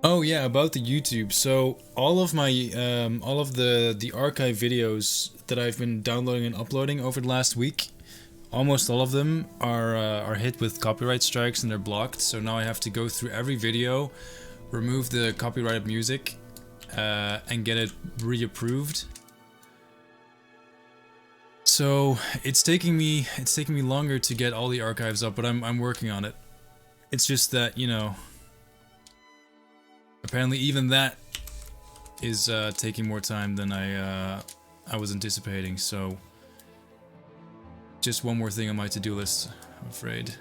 Oh yeah, about the YouTube. So all of my all of the archive videos that I've been downloading and uploading over the last week, almost all of them are hit with copyright strikes and they're blocked. So now I have to go through every video, remove the copyrighted music, and get it reapproved. So it's taking me longer to get all the archives up, but I'm working on it. It's just that, you know, apparently even that is taking more time than I was anticipating. So just one more thing on my to-do list, I'm afraid.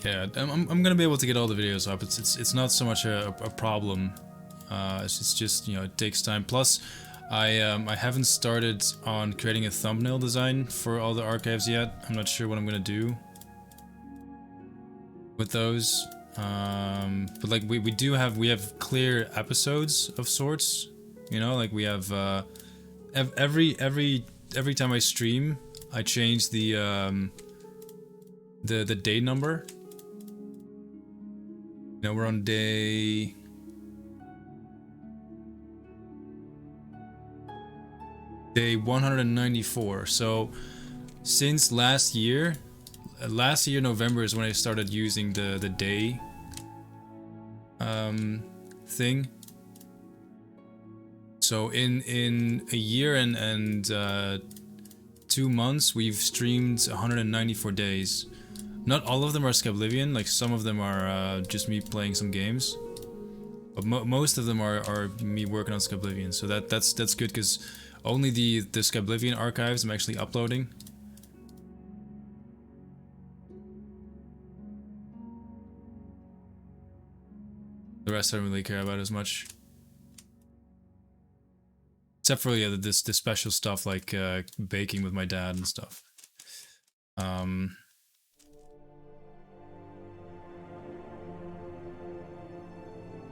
Yeah, I'm gonna be able to get all the videos up. It's not so much a problem. It's just, you know, it takes time. Plus, I haven't started on creating a thumbnail design for all the archives yet. I'm not sure what I'm gonna do with those. But like we have clear episodes of sorts. You know, like we have every time I stream, I change the day number. Now we're on day 194. So since last year November is when I started using the day thing. So in a year and 2 months we've streamed 194 days. Not all of them are Skyblivion, like some of them are just me playing some games. But most of them are me working on Skyblivion, so that's good, because only the Skyblivion archives I'm actually uploading. The rest I don't really care about as much. Except for, yeah, the special stuff like baking with my dad and stuff.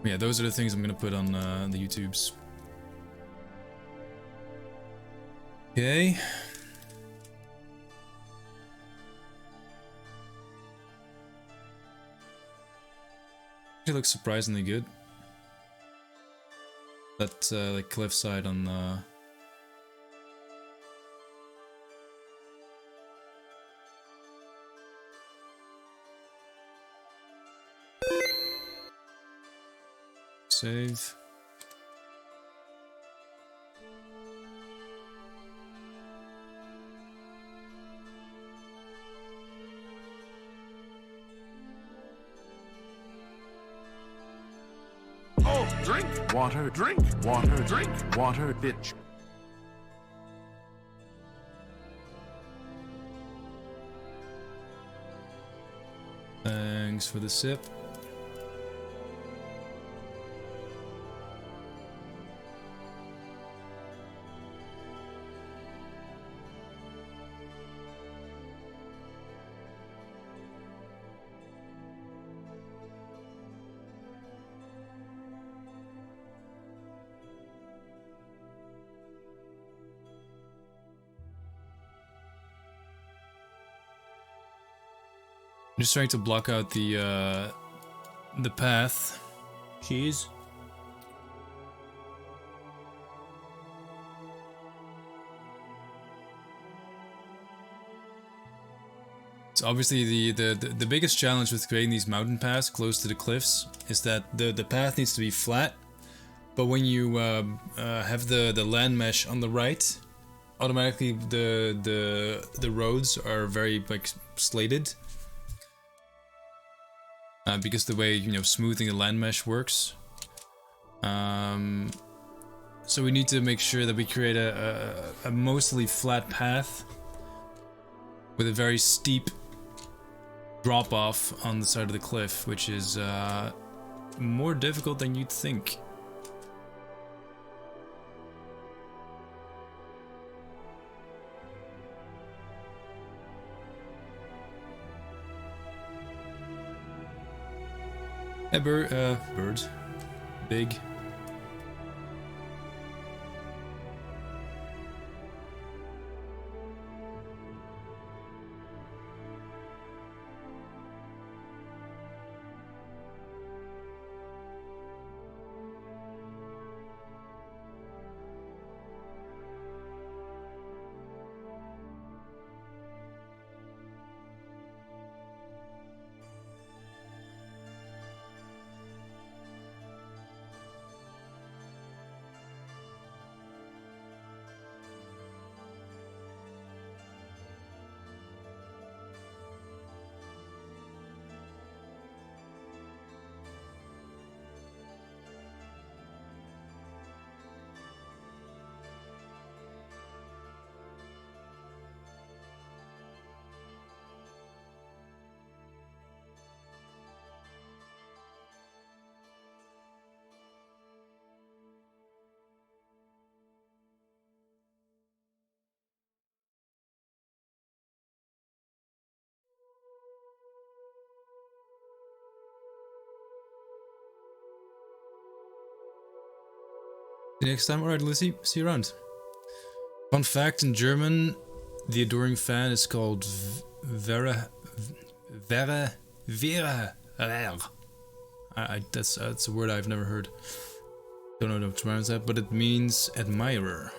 Yeah, those are the things I'm gonna put on the YouTubes. Okay. It looks surprisingly good. That like cliffside on save. Oh, drink water, drink water, drink water, bitch. Thanks for the sip. I'm just trying to block out the path. Jeez. So obviously the biggest challenge with creating these mountain paths close to the cliffs is that the path needs to be flat, but when you have the land mesh on the right, automatically the roads are very like slated. Because the way, you know, smoothing the land mesh works. So we need to make sure that we create a mostly flat path with a very steep drop off on the side of the cliff, which is more difficult than you'd think. Hey, birds. Big. See you next time. Alright, Lucy. See you around. Fun fact, in German, the adoring fan is called Vera. That's a word I've never heard. Don't know what to pronounce that, but it means admirer.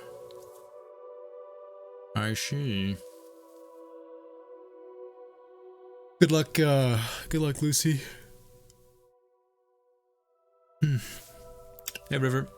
I see. Good luck, Lucy. Yeah, River.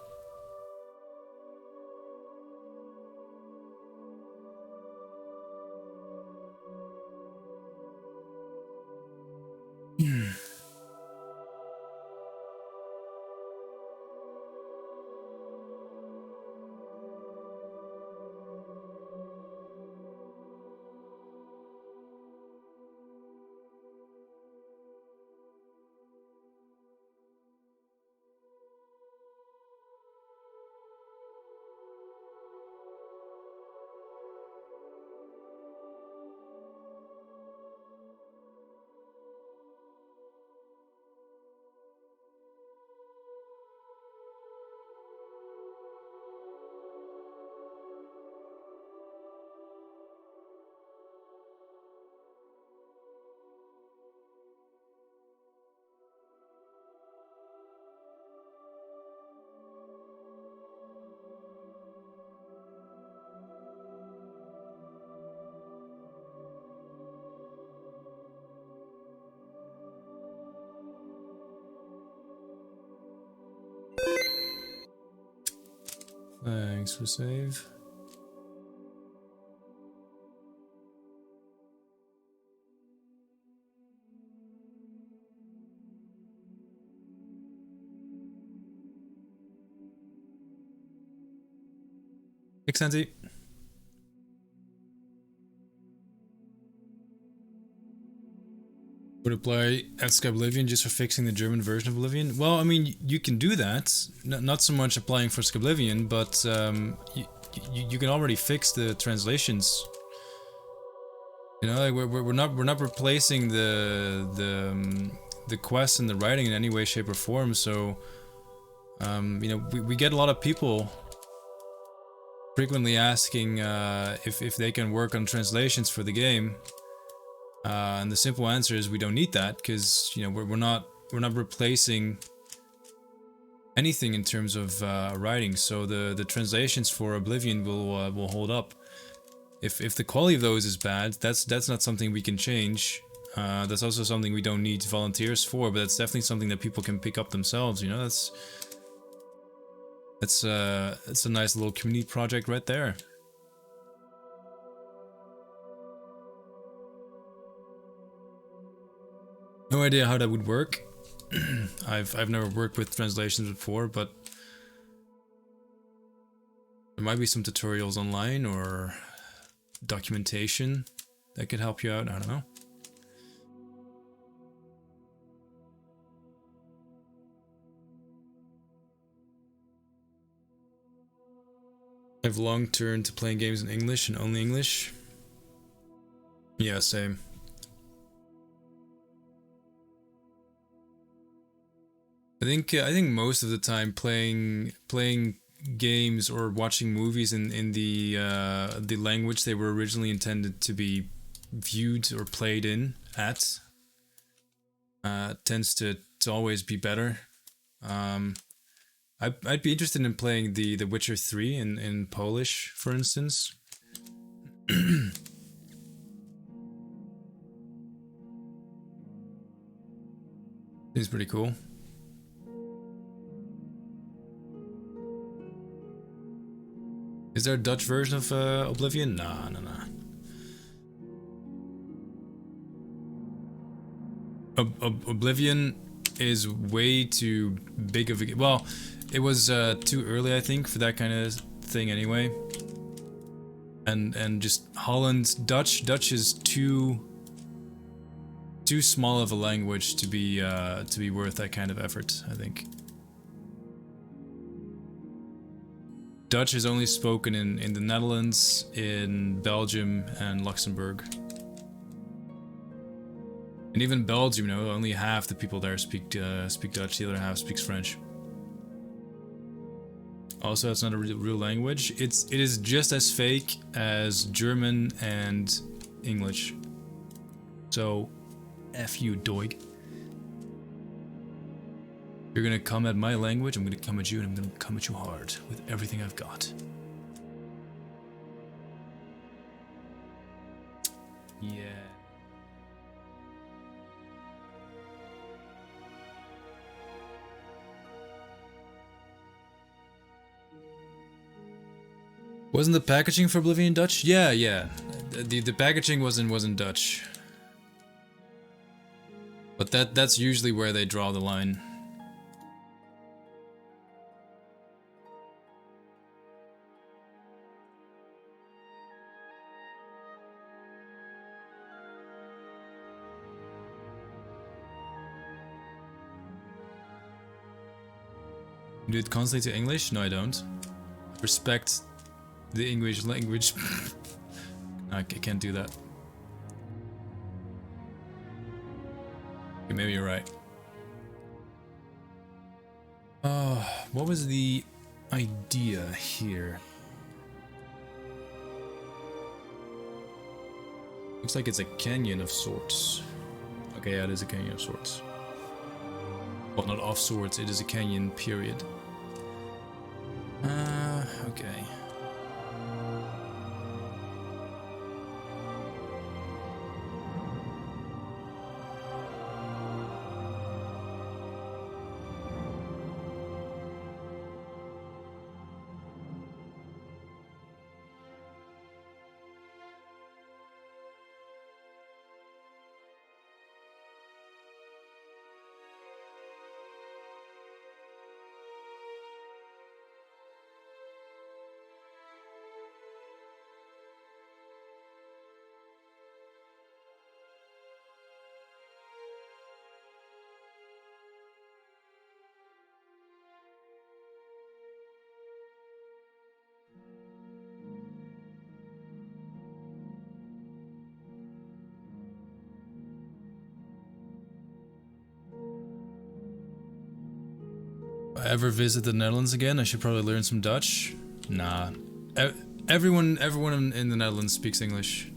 Thanks for save. Thanks, Santi. Would apply at Skyblivion just for fixing the German version of Oblivion? Well, I mean, you can do that. Not so much applying for Skyblivion, but you can already fix the translations. You know, like we're not replacing the quest and the writing in any way, shape, or form. So, you know, we get a lot of people frequently asking if they can work on translations for the game. And the simple answer is we don't need that, because you know we're not replacing anything in terms of writing. So the translations for Oblivion will hold up. If the quality of those is bad, that's not something we can change. That's also something we don't need volunteers for, but that's definitely something that people can pick up themselves. You know, that's a nice little community project right there. No idea how that would work. I've never worked with translations before, but there might be some tutorials online or documentation that could help you out. I don't know. I've long turned to playing games in English and only English. Yeah, same. I think most of the time playing games or watching movies in the language they were originally intended to be viewed or played in at tends to always be better. I'd be interested in playing the Witcher 3 in Polish, for instance. Seems pretty cool. Is there a Dutch version of Oblivion? Nah. Oblivion is way too big of a... Well, it was too early, I think, for that kind of thing anyway. And just Holland... Dutch is too small of a language to be worth that kind of effort, I think. Dutch is only spoken in the Netherlands, in Belgium, and Luxembourg. And even Belgium, you know, only half the people there speak Dutch, the other half speaks French. Also, it's not a real language. It is just as fake as German and English. So, F you, Doig. You're gonna come at my language, I'm gonna come at you, and I'm gonna come at you hard with everything I've got. Yeah. Wasn't the packaging for Oblivion Dutch? Yeah. The packaging wasn't Dutch. But that's usually where they draw the line. You do it constantly to English? No, I don't. Respect the English language. I can't do that. Okay, maybe you're right. What was the idea here? Looks like it's a canyon of sorts. Okay, yeah, it is a canyon of sorts. Well, not of sorts, it is a canyon, period. Okay. If I ever visit the Netherlands again, I should probably learn some Dutch. Nah. Everyone in the Netherlands speaks English.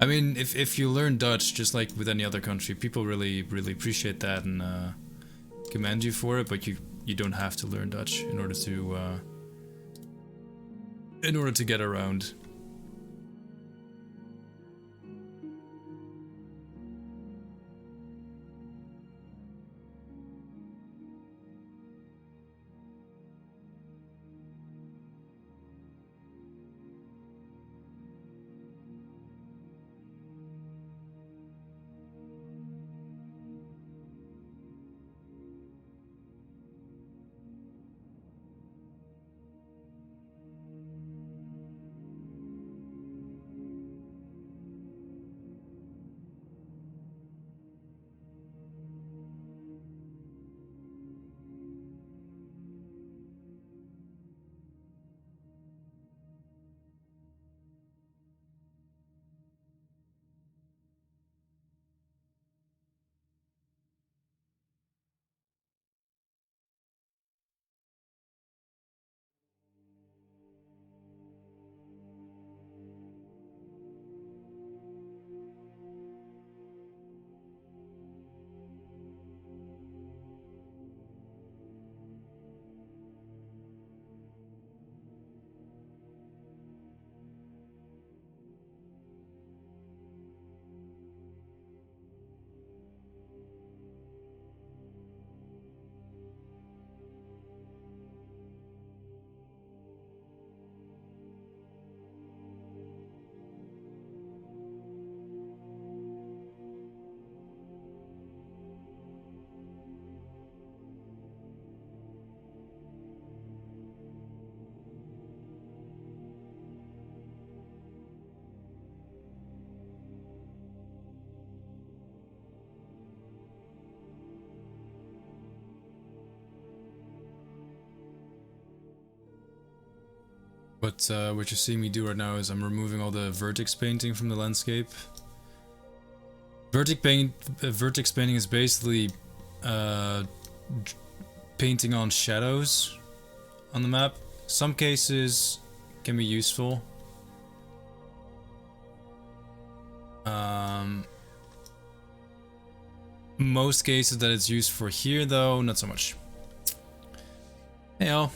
I mean, if you learn Dutch, just like with any other country, people really appreciate that and commend you for it. But you don't have to learn Dutch in order to get around. But what you're seeing me do right now is I'm removing all the vertex painting from the landscape. Vertex painting is basically painting on shadows on the map. Some cases can be useful. Most cases that it's used for here, though, not so much. Hey all.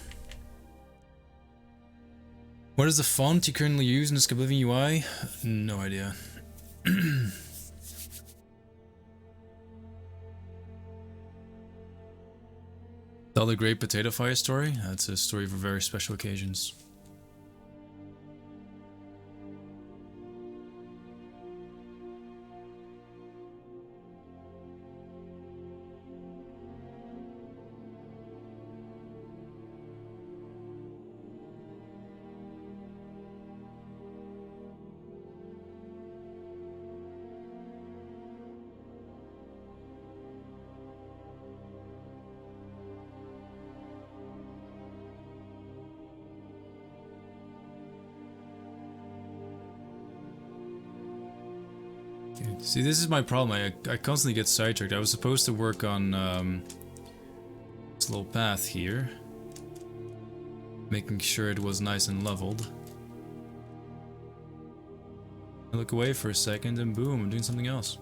What is the font you currently use in the Skyblivion UI? No idea. Tell the Great Potato Fire story? That's a story for very special occasions. See, this is my problem. I constantly get sidetracked. I was supposed to work on this little path here, making sure it was nice and leveled. I look away for a second and boom, I'm doing something else.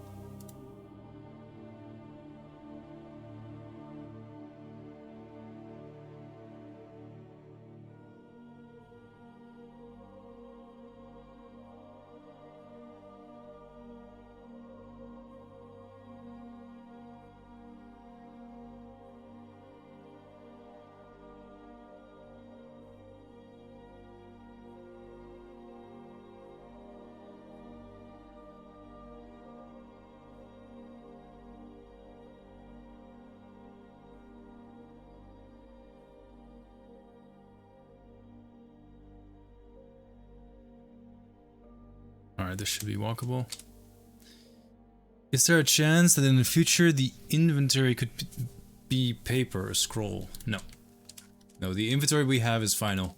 Alright, this should be walkable. Is there a chance that in the future the inventory could be paper or scroll? No. No, the inventory we have is final.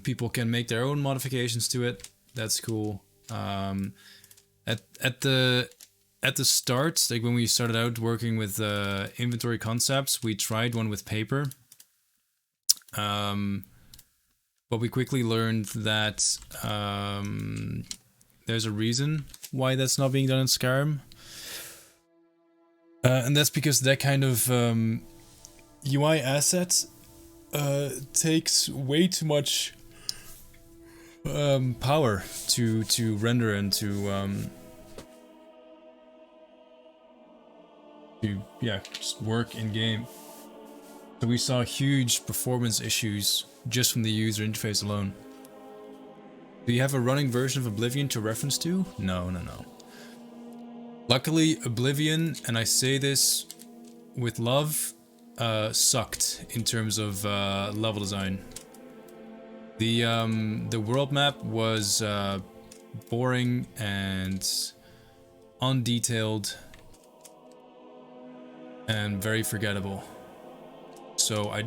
People can make their own modifications to it. That's cool. At the start, like when we started out working with inventory concepts, we tried one with paper. But we quickly learned that there's a reason why that's not being done in Skyrim. And that's because that kind of UI asset takes way too much power to render and to just work in game. So we saw huge performance issues just from the user interface alone. Do you have a running version of Oblivion to reference to? No. Luckily, Oblivion, and I say this with love, sucked in terms of level design. The world map was boring and undetailed and very forgettable. So I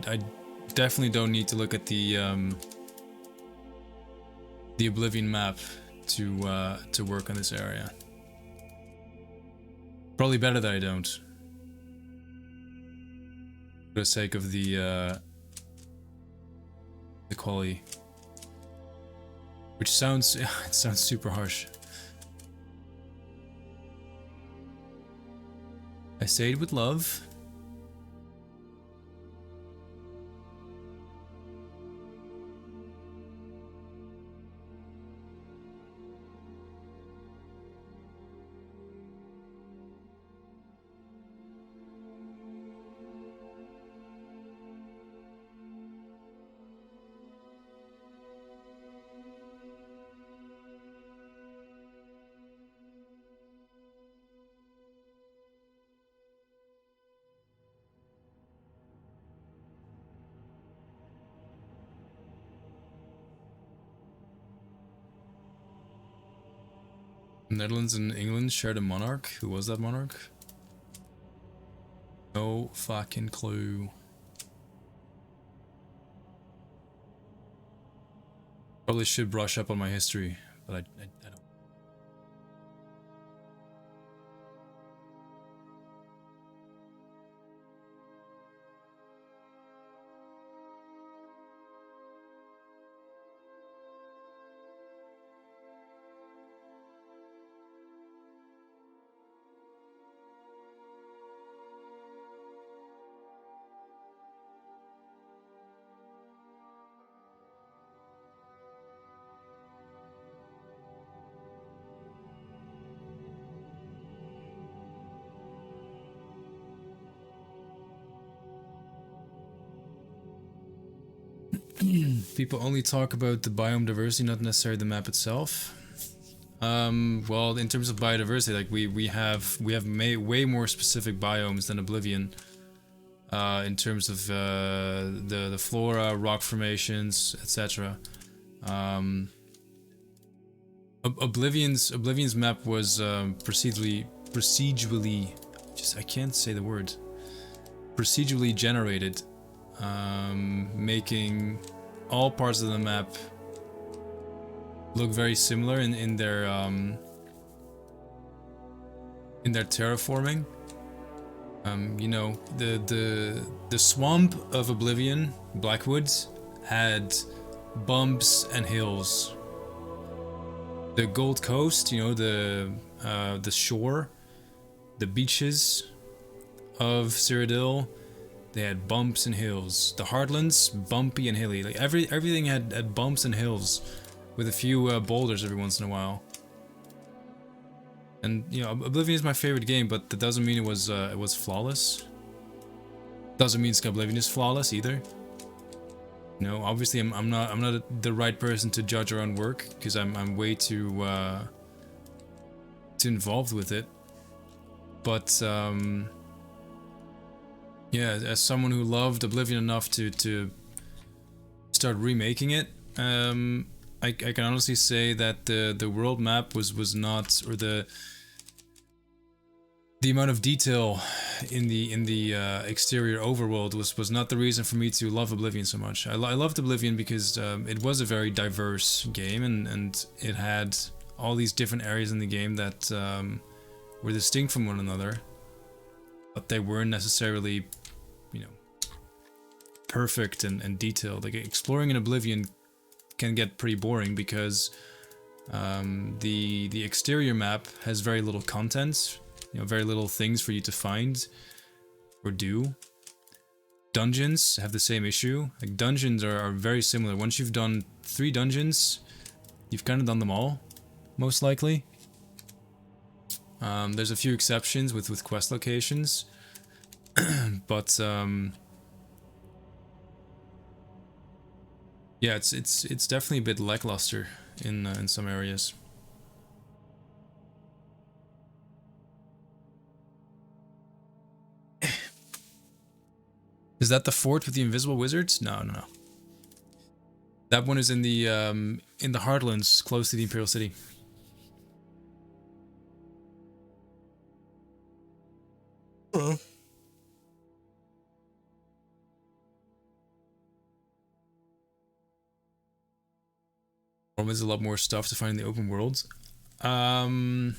definitely don't need to look at the Oblivion map to work on this area. Probably better that I don't, for the sake of the quality. Which sounds it sounds super harsh. I say it with love. Netherlands and England shared a monarch. Who was that monarch? No fucking clue. Probably should brush up on my history, but I don't. People only talk about the biome diversity, not necessarily the map itself. Well, in terms of biodiversity, like we have way more specific biomes than Oblivion. In terms of the flora, rock formations, etc. Oblivion's map was procedurally I can't say the word. Procedurally generated, making all parts of the map look very similar in their terraforming. You know, the swamp of Oblivion, Blackwoods, had bumps and hills. The Gold Coast, you know, the shore, the beaches of Cyrodiil, they had bumps and hills. The Heartlands, bumpy and hilly. Like everything had bumps and hills, with a few boulders every once in a while. And you know, Oblivion is my favorite game, but that doesn't mean it was flawless. Doesn't mean Skyblivion is flawless either. You know, obviously I'm not the right person to judge our own work, because I'm way too involved with it. But yeah, as someone who loved Oblivion enough to start remaking it, I can honestly say that the world map was not, or the amount of detail in the exterior overworld was not the reason for me to love Oblivion so much. I loved Oblivion because it was a very diverse game, and it had all these different areas in the game that were distinct from one another, but they weren't necessarily, you know, perfect and detailed. Like exploring in Oblivion can get pretty boring because The exterior map has very little content, very little things for you to find or do. Dungeons have the same issue. Like, dungeons are very similar. Once you've done 3 dungeons, you've kind of done them all, most likely. There's a few exceptions with quest locations, but yeah, it's definitely a bit lackluster in some areas. Is that the fort with the invisible wizards? No. That one is in the Heartlands, close to the Imperial City. There's a lot more stuff to find in the open world. Not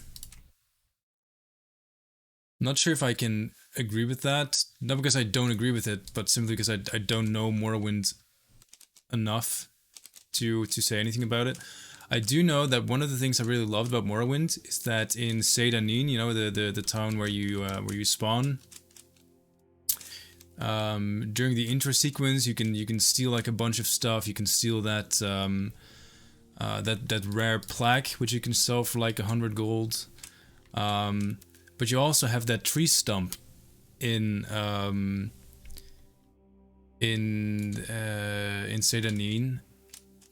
sure if I can agree with that. Not because I don't agree with it, but simply because I don't know Morrowind enough to say anything about it. I do know that one of the things I really loved about Morrowind is that in Seyda-Neen, the town where you spawn, during the intro sequence, you can steal like a bunch of stuff. You can steal that that rare plaque, which you can sell for like 100 gold. But you also have that tree stump in Seyda-Neen,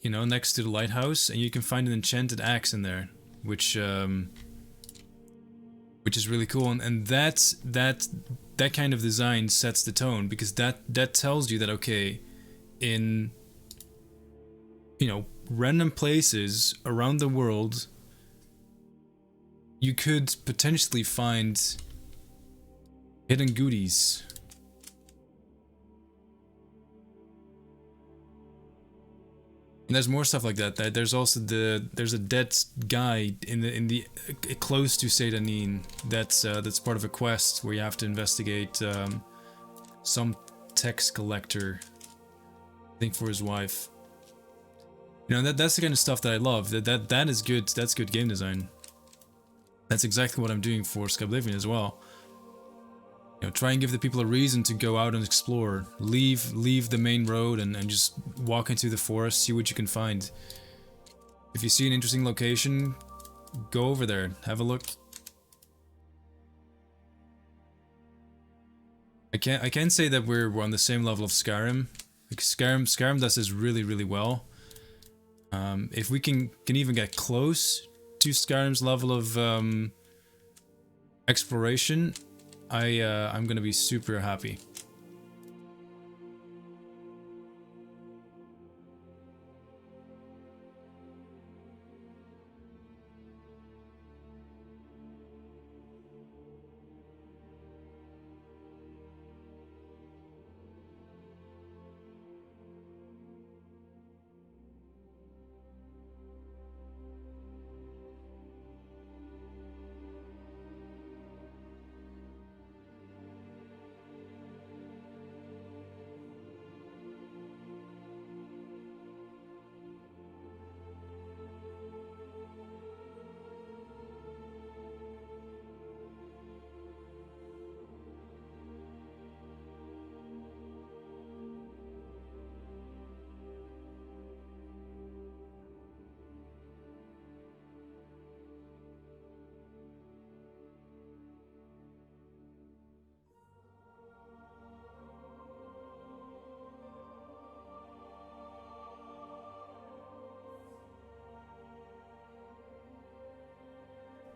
next to the lighthouse, and you can find an enchanted axe in there, which is really cool. And that kind of design sets the tone, because that tells you that, okay, in random places around the world, you could potentially find hidden goodies. And there's more stuff like that. There's also there's a dead guy in the close to Seyda-Neen that's part of a quest where you have to investigate some tax collector, I think, for his wife. That's the kind of stuff that I love. That is good. That's good game design. That's exactly what I'm doing for Skyblivion as well. Try and give the people a reason to go out and explore. Leave the main road and just walk into the forest, see what you can find. If you see an interesting location, go over there, have a look. I can't say that we're on the same level of Skyrim. Like Skyrim does this really, really well. If we can even get close to Skyrim's level of exploration, I'm gonna be super happy.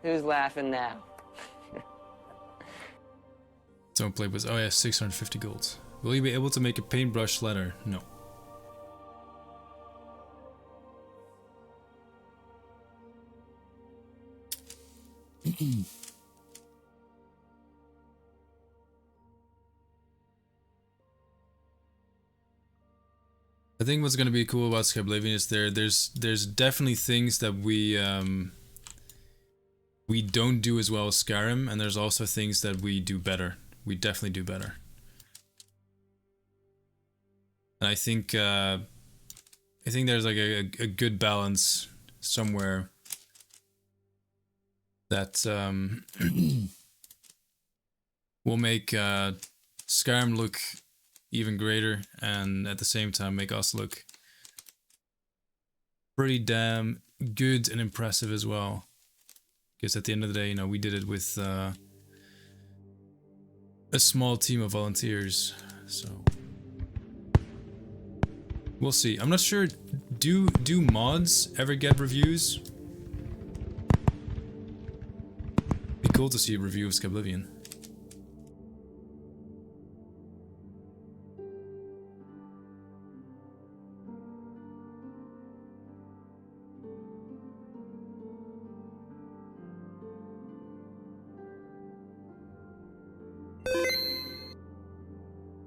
Who's laughing now? Someone played with, oh yeah, 650 gold. Will you be able to make a paintbrush ladder? No. I think what's gonna be cool about Skyblivion is there's definitely things that we don't do as well as Skyrim, and there's also things that we do better. We definitely do better. And I think there's like a good balance somewhere that will make Skyrim look even greater, and at the same time make us look pretty damn good and impressive as well. Because at the end of the day, you know, we did it with a small team of volunteers, so we'll see. I'm not sure. Do mods ever get reviews? Be cool to see a review of Skyblivion.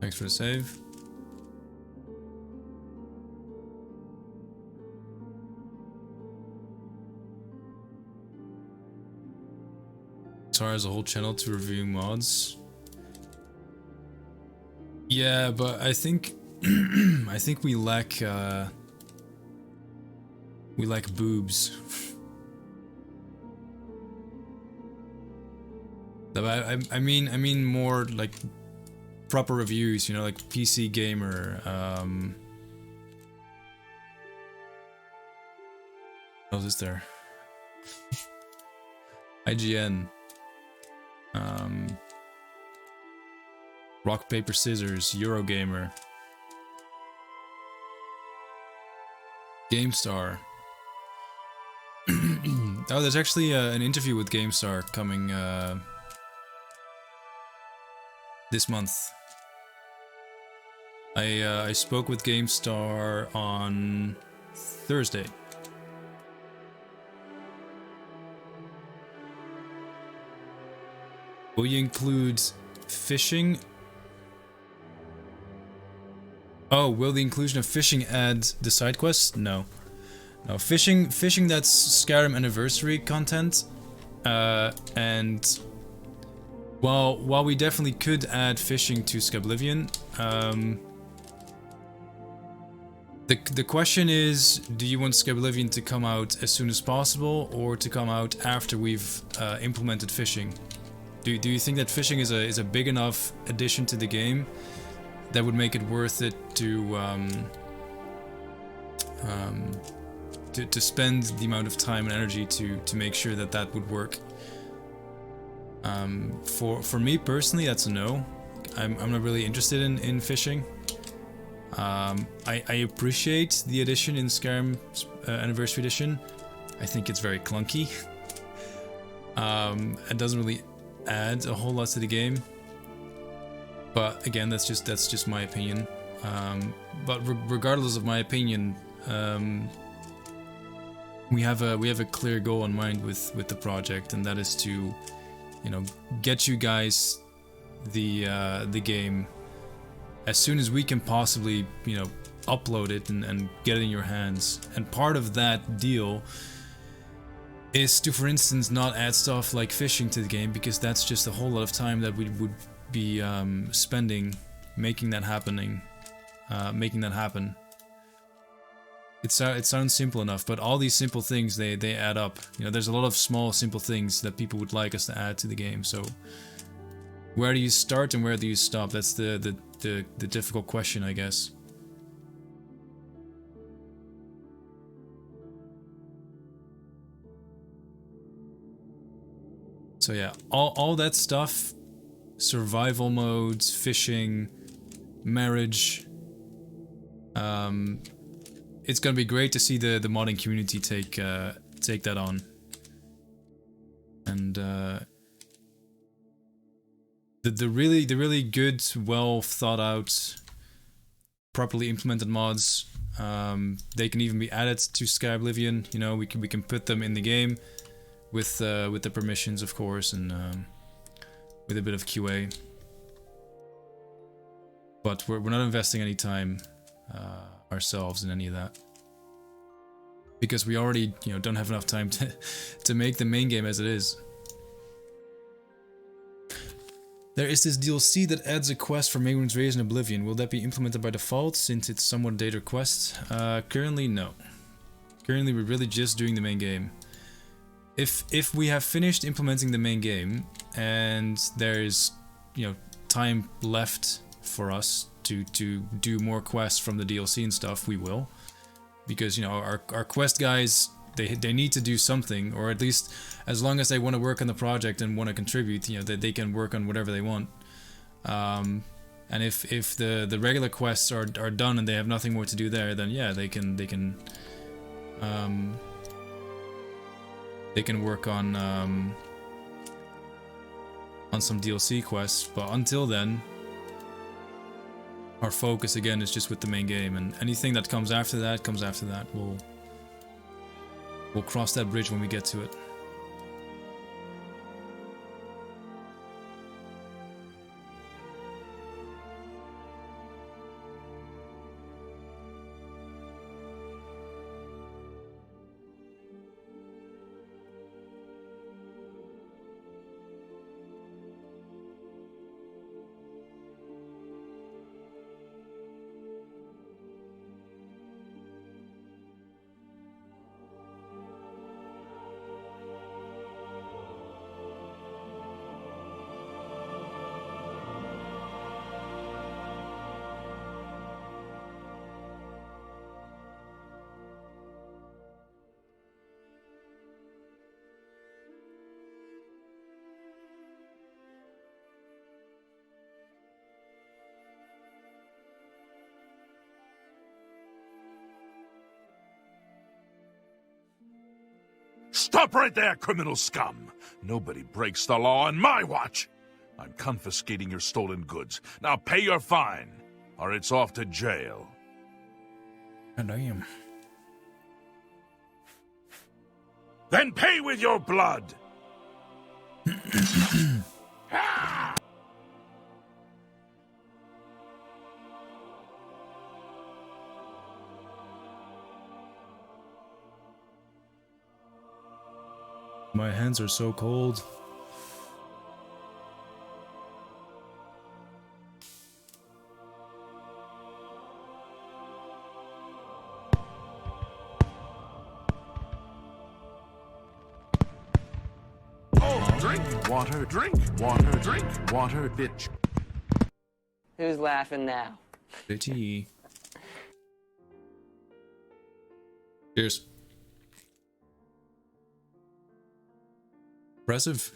Thanks for the save. Tara has a whole channel to review mods. Yeah, but I think I think we lack boobs. I mean more like proper reviews, you know, like PC Gamer, what else is there? IGN, Rock Paper Scissors, Eurogamer, GameStar. Oh, there's actually an interview with GameStar coming this month. I spoke with GameStar on Thursday. Will you include fishing? Oh, will the inclusion of fishing add the side quests? No. No, fishing that's Skyrim anniversary content. And while we definitely could add fishing to Skyblivion, the question is, do you want Skyblivion to come out as soon as possible, or to come out after we've implemented fishing? Do you think that fishing is a big enough addition to the game that would make it worth it to spend the amount of time and energy to make sure that that would work? For me personally, that's a no. I'm not really interested in fishing. I appreciate the addition in Skyrim Anniversary Edition. I think it's very clunky. It doesn't really add a whole lot to the game. But again, that's just my opinion. But regardless of my opinion, we have a clear goal in mind with the project, and that is to, you know, get you guys the game as soon as we can possibly, you know, upload it and get it in your hands. And part of that deal is to, for instance, not add stuff like fishing to the game, because that's just a whole lot of time that we would be spending making that happen. It sounds simple enough, but all these simple things, they add up. You know, there's a lot of small simple things that people would like us to add to the game. So where do you start and where do you stop? That's the difficult question, I guess. So yeah, all that stuff, survival modes, fishing, marriage, it's gonna be great to see the modding community take that on. And the really good, well thought out, properly implemented mods, they can even be added to Skyblivion. You know, we can put them in the game with the permissions, of course, and with a bit of QA. But we're not investing any time ourselves in any of that, because we already, you know, don't have enough time to make the main game as it is. There is this DLC that adds a quest for Maegwyn's Raise in Oblivion. Will that be implemented by default, since it's somewhat a data quest? Currently, no. Currently, we're really just doing the main game. if we have finished implementing the main game and there's, you know, time left for us to do more quests from the DLC and stuff, we will, because, you know, our quest guys, they need to do something, or at least as long as they want to work on the project and want to contribute, you know, that they can work on whatever they want. And if the regular quests are done and they have nothing more to do there, then yeah, they can work on some DLC quests. But until then, our focus again is just with the main game, and anything that comes after that comes after that. We'll cross that bridge when we get to it. Stop right there, criminal scum! Nobody breaks the law on my watch! I'm confiscating your stolen goods. Now pay your fine, or it's off to jail. And I am. Then pay with your blood! My hands are so cold. Oh, drink water, drink water, drink water, bitch. Who's laughing now? Bitchy. Cheers. Impressive.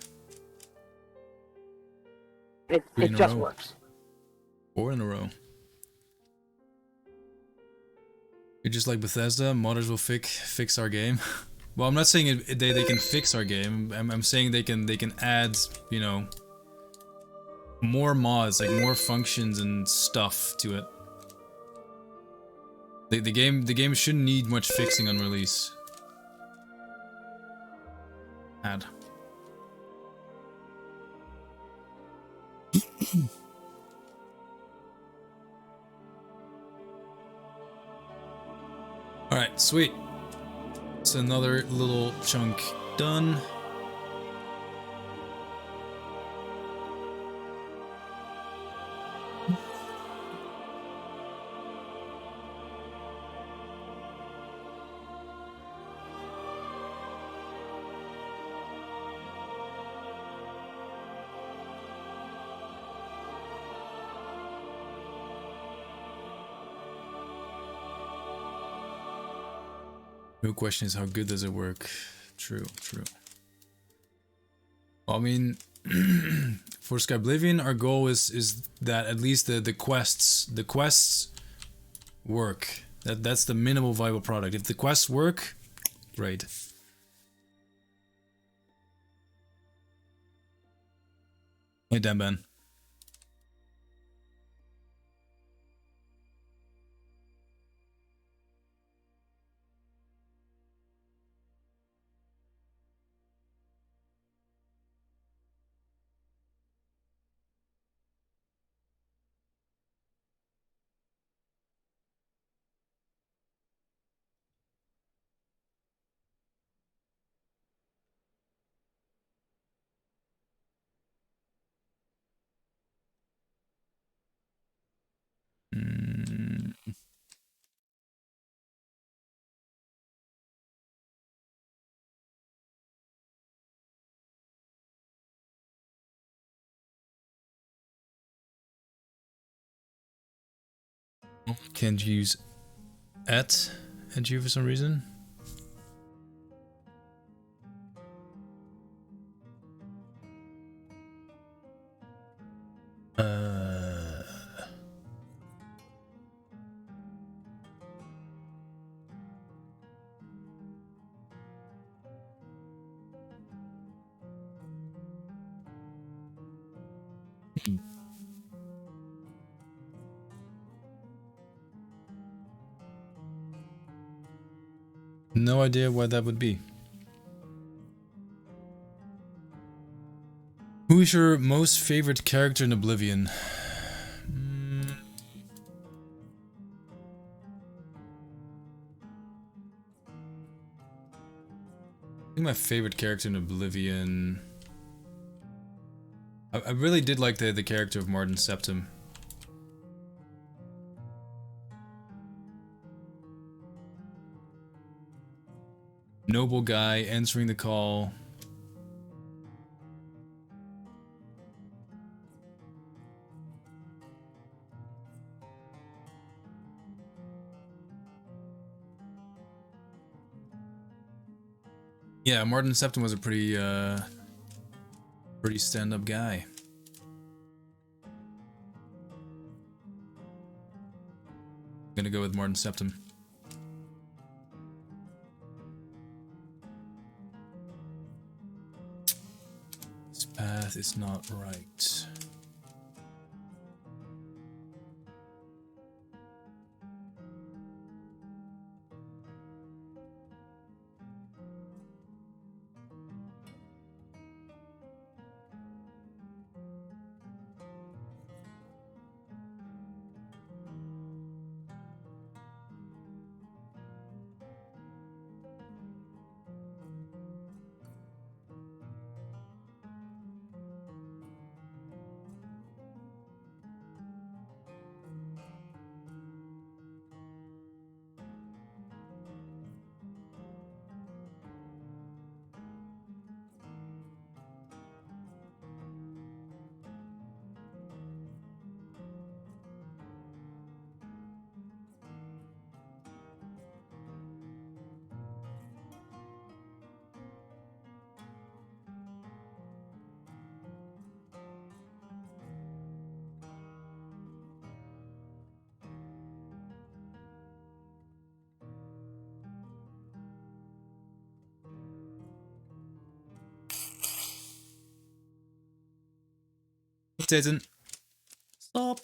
It in a just row. works. 4 in a row. You're just like Bethesda, modders will fix our game. Well, I'm not saying they can fix our game. I'm saying they can add, you know, more mods, like more functions and stuff to it. The game shouldn't need much fixing on release. Add. Alright, sweet. It's another little chunk done. No question is how good does it work. True, true. Well, I mean, for Skyblivion, our goal is that at least the quests work. That's the minimal viable product. If the quests work, great. Hey, Dan Ben. Can't use at you for some reason. No idea why that would be. Who is your most favorite character in Oblivion? I think my favorite character in Oblivion... I really did like the character of Martin Septim. Noble guy, answering the call. Yeah, Martin Septim was a pretty stand-up guy. I'm gonna go with Martin Septim. This path is not right. It didn't. Stop.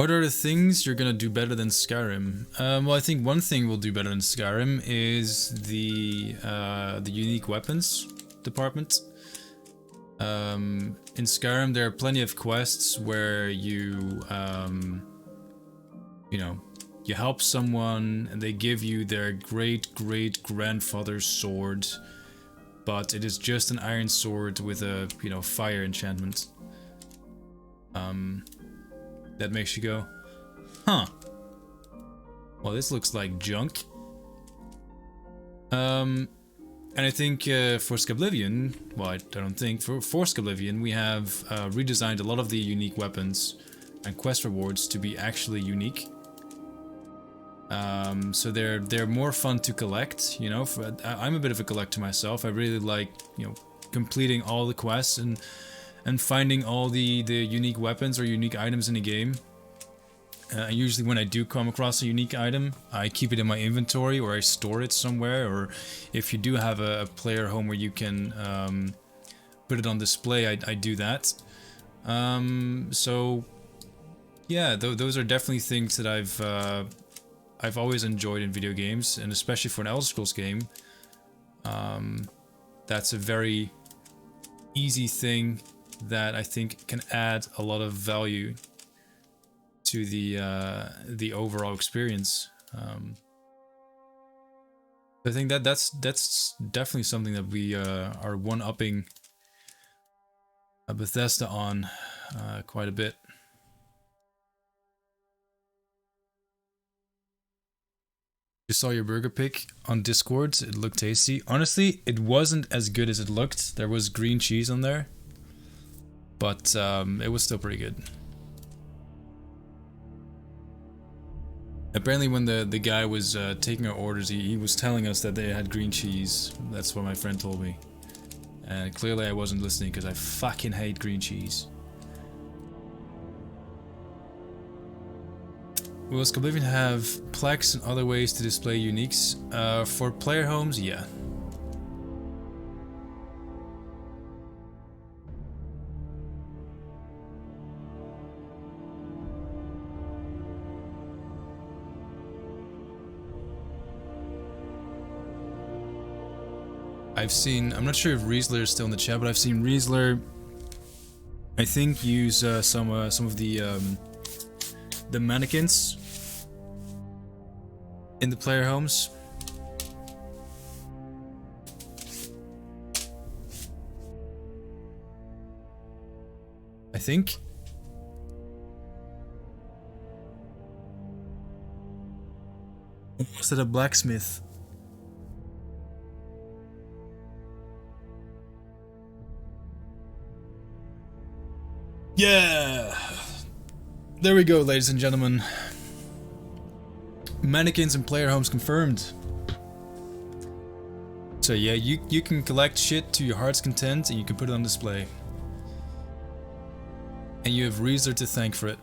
What are the things you're gonna do better than Skyrim? Well, I think one thing we'll do better than Skyrim is the unique weapons department. In Skyrim, there are plenty of quests where you know, you help someone and they give you their great-great-grandfather's sword, but it is just an iron sword with a, you know, fire enchantment. That makes you go, huh. Well, this looks like junk. And I think for Skyblivion, well, I don't think, for Skyblivion, we have redesigned a lot of the unique weapons and quest rewards to be actually unique. So they're more fun to collect, you know. I'm a bit of a collector myself. I really like, you know, completing all the quests and finding all the unique weapons or unique items in the game. Usually when I do come across a unique item, I keep it in my inventory or I store it somewhere, or if you do have a player home where you can put it on display, I do that. So yeah, those are definitely things that I've always enjoyed in video games, and especially for an Elder Scrolls game. That's a very easy thing that I think can add a lot of value to the overall experience. I think that's definitely something that we are one-upping Bethesda on quite a bit. Just saw your burger pic on Discord. It looked tasty. Honestly, it wasn't as good as it looked. There was green cheese on there, but it was still pretty good. Apparently when the guy was taking our orders, he was telling us that they had green cheese. That's what my friend told me. And clearly I wasn't listening because I fucking hate green cheese. Will Skyblivion have plaques and other ways to display uniques? For player homes, yeah. I've seen, I'm not sure if Riesler is still in the chat, but I've seen Riesler, I think, use some of the mannequins in the player homes. I think. Was it a blacksmith? Yeah! There we go, ladies and gentlemen. Mannequins and player homes confirmed. So yeah, you can collect shit to your heart's content and you can put it on display. And you have Riesler to thank for it.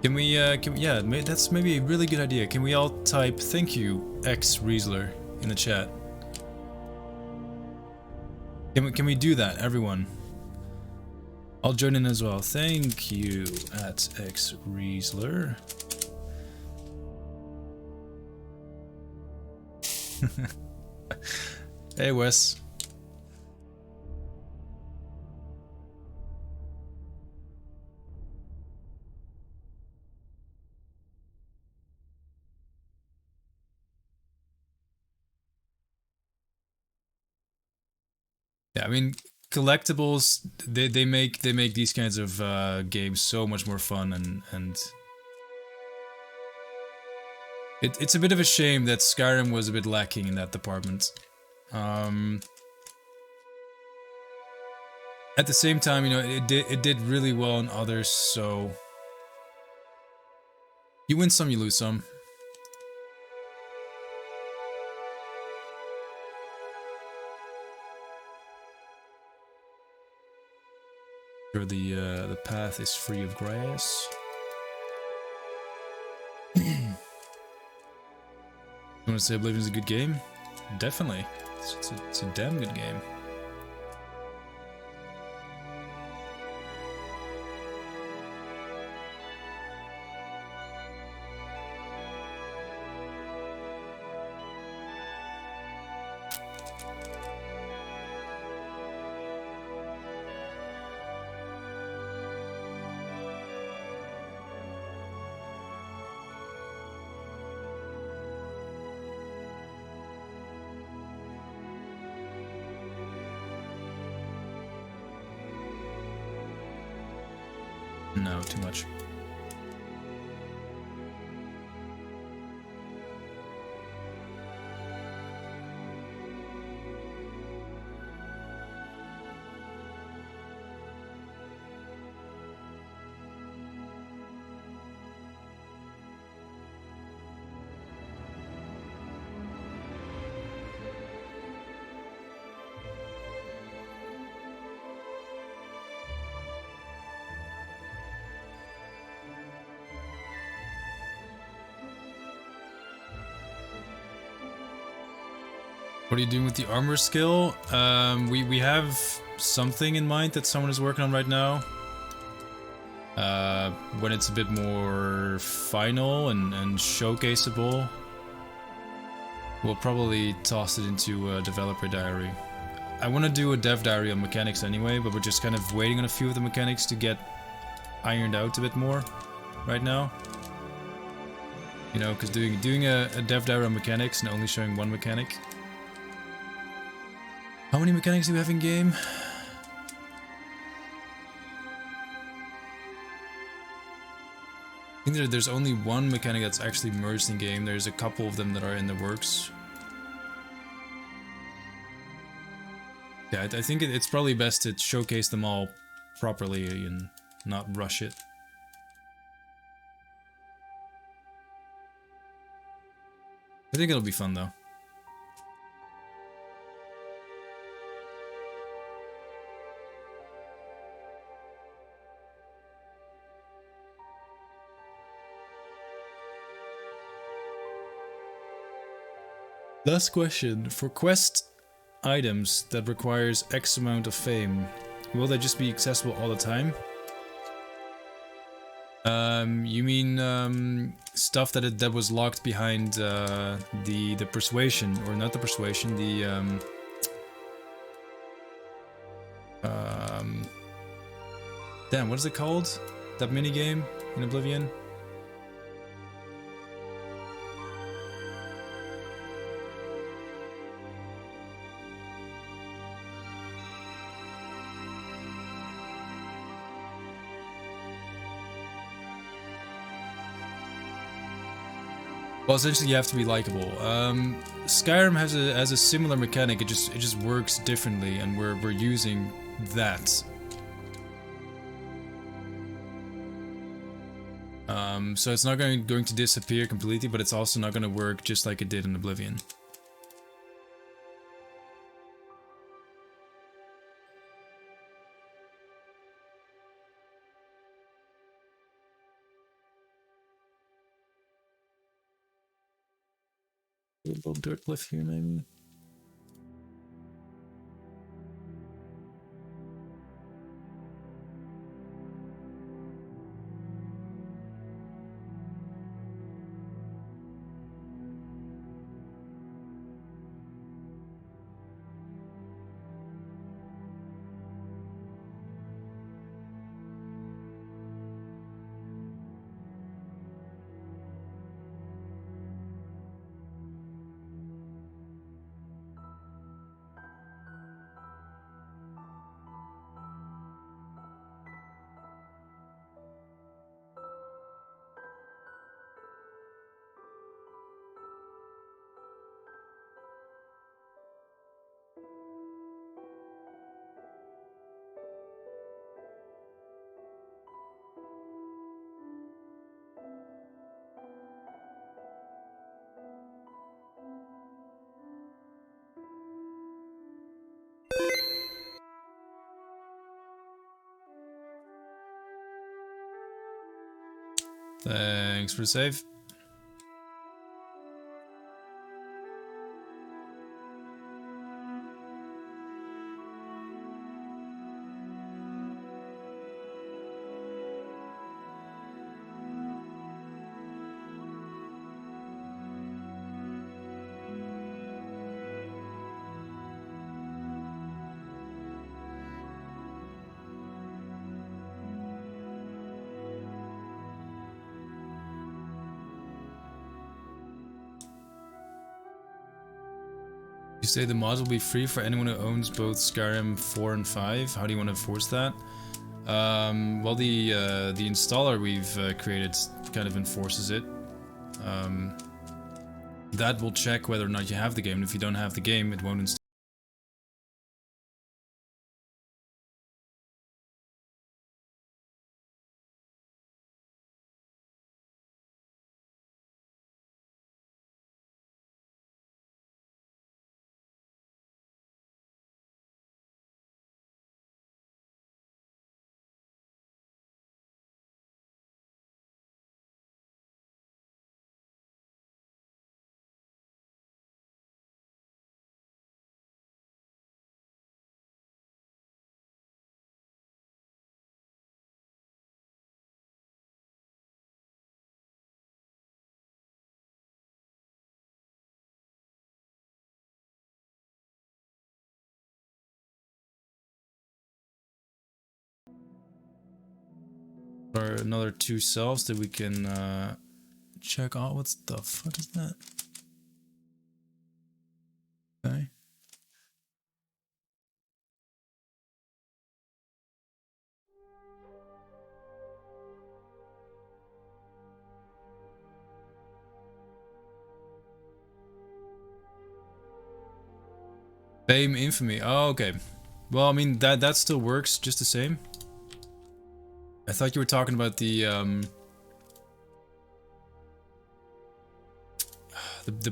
Can we, yeah, that's maybe a really good idea. Can we all type thank you, X Riesler, in the chat? Can we do that, everyone? I'll join in as well. Thank you, at X Riesler. Hey, Wes. Yeah, I mean, collectibles, they make these kinds of games so much more fun, and it's a bit of a shame that Skyrim was a bit lacking in that department. At the same time, you know, it did really well in others, so you win some, you lose some. Sure, the path is free of grass. You want to say Oblivion's a good game? Definitely. It's a damn good game. No, too much. What are you doing with the armor skill? We have something in mind that someone is working on right now. When it's a bit more final and showcaseable, we'll probably toss it into a developer diary. I want to do a dev diary on mechanics anyway, but we're just kind of waiting on a few of the mechanics to get ironed out a bit more right now. You know, because doing a dev diary on mechanics and only showing one mechanic. How many mechanics do we have in game? I think there's only one mechanic that's actually merged in game. There's a couple of them that are in the works. Yeah, I think it's probably best to showcase them all properly and not rush it. I think it'll be fun though. Last question. For quest items that requires X amount of fame, will they just be accessible all the time? You mean stuff that was locked behind the persuasion, or not the persuasion, the damn, what is it called? That mini game in Oblivion? Well, essentially, you have to be likable. Skyrim has a similar mechanic. It just works differently, and we're using that. So it's not going to disappear completely, but it's also not going to work just like it did in Oblivion. A little dirt cliff here, maybe. Thanks for the save. You say the mods will be free for anyone who owns both Skyrim 4 and 5. How do you want to enforce that? Well, the installer we've created kind of enforces it. That will check whether or not you have the game. If you don't have the game, it won't install. Or another 2 cells that we can check out. What the fuck is that? Okay. Fame infamy. Oh, okay. Well, I mean that still works just the same. I thought you were talking about the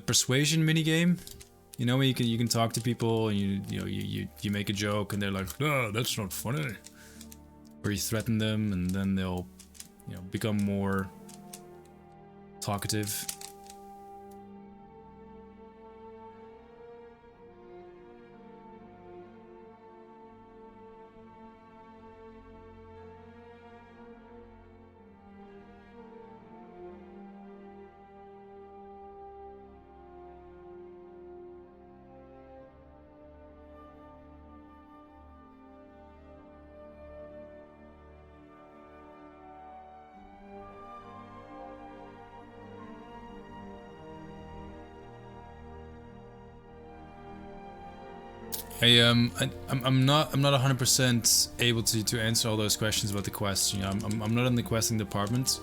persuasion minigame. You know, when you can talk to people and you make a joke and they're like, "No, that's not funny." Or you threaten them and then they'll become more talkative. I'm not 100% able to answer all those questions about the quest. I'm not in the questing department.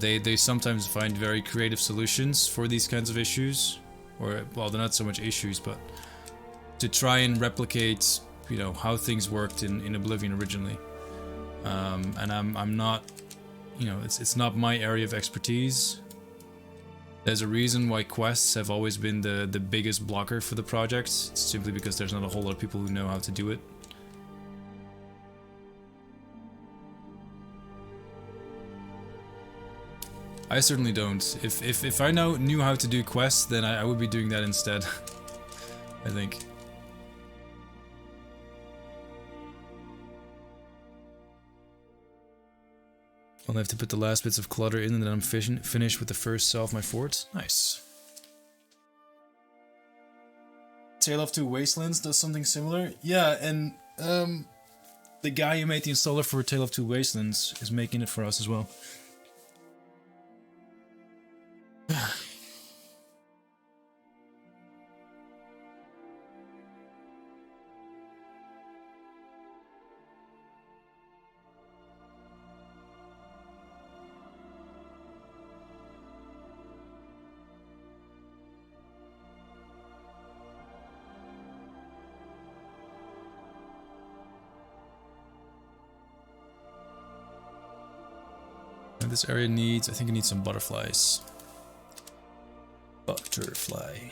They sometimes find very creative solutions for these kinds of issues, or well, they're not so much issues, but to try and replicate how things worked in Oblivion originally. And I'm not, it's not my area of expertise. There's a reason why quests have always been the biggest blocker for the project. It's simply because there's not a whole lot of people who know how to do it. I certainly don't. If I knew how to do quests, then I would be doing that instead. I think. I'll have to put the last bits of clutter in and then I'm finished with the first cell of my fort. Nice. Tale of Two Wastelands does something similar. Yeah, and the guy who made the installer for Tale of Two Wastelands is making it for us as well. This area needs, I think it needs some butterflies. Butterfly.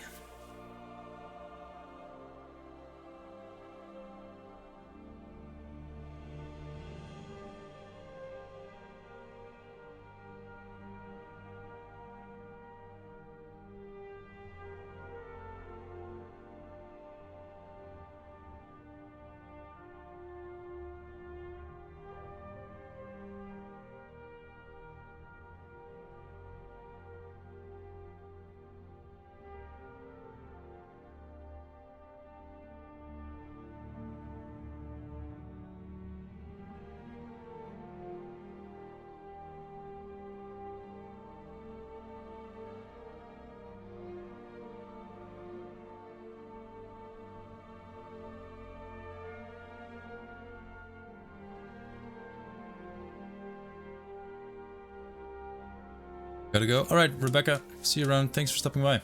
Gotta go. All right, Rebecca. See you around. Thanks for stopping by.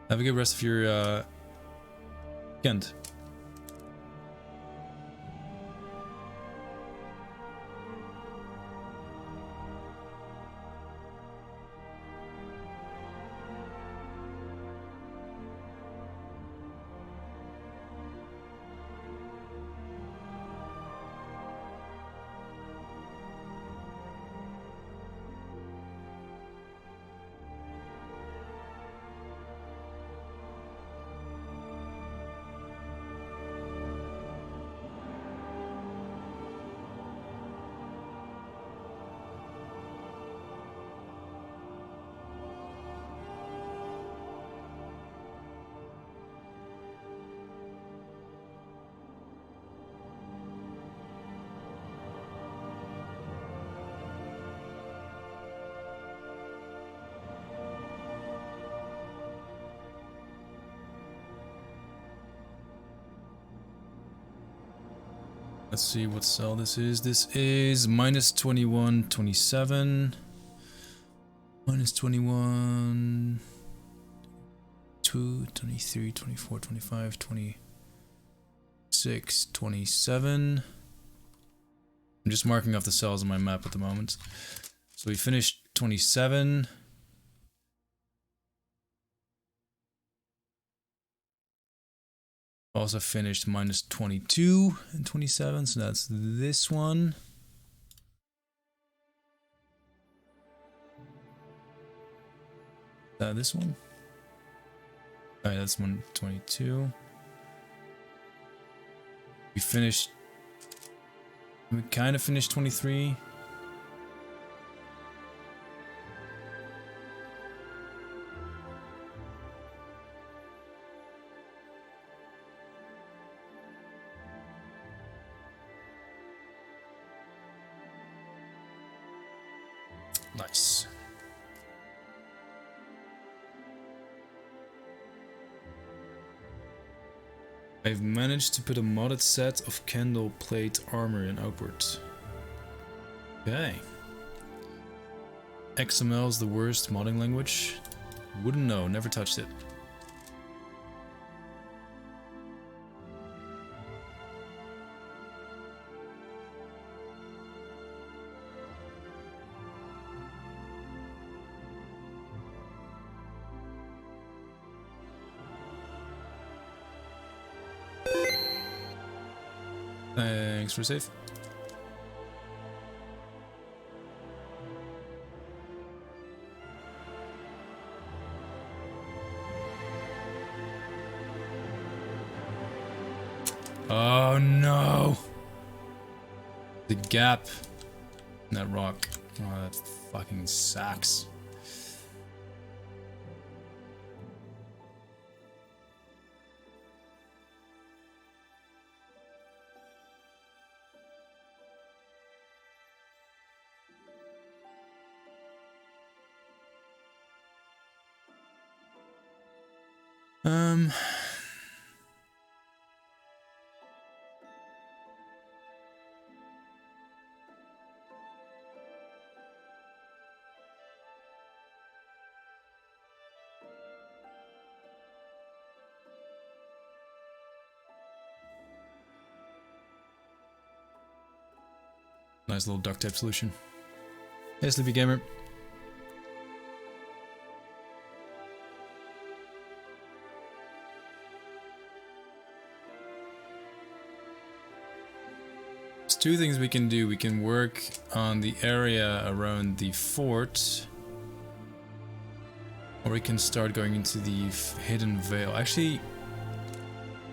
Have a good rest of your weekend. Let's see what cell this is. This is minus 21, 27. Minus 21. 2, 23, 24, 25, 26, 27. I'm just marking off the cells on my map at the moment. So we finished 27. Also finished minus 22 and 27, so that's this one. This one? Alright, that's 122. We finished... We kind of finished 23. Nice. I've managed to put a modded set of candle plate armor in Outward. Okay. XML is the worst modding language? Wouldn't know, never touched it. Thanks for save. Oh no! The gap in that rock. Oh, that fucking sucks. Nice little duct tape solution. Hey, Sleepy Gamer. There's two things we can do. We can work on the area around the fort, or we can start going into the hidden veil. Actually,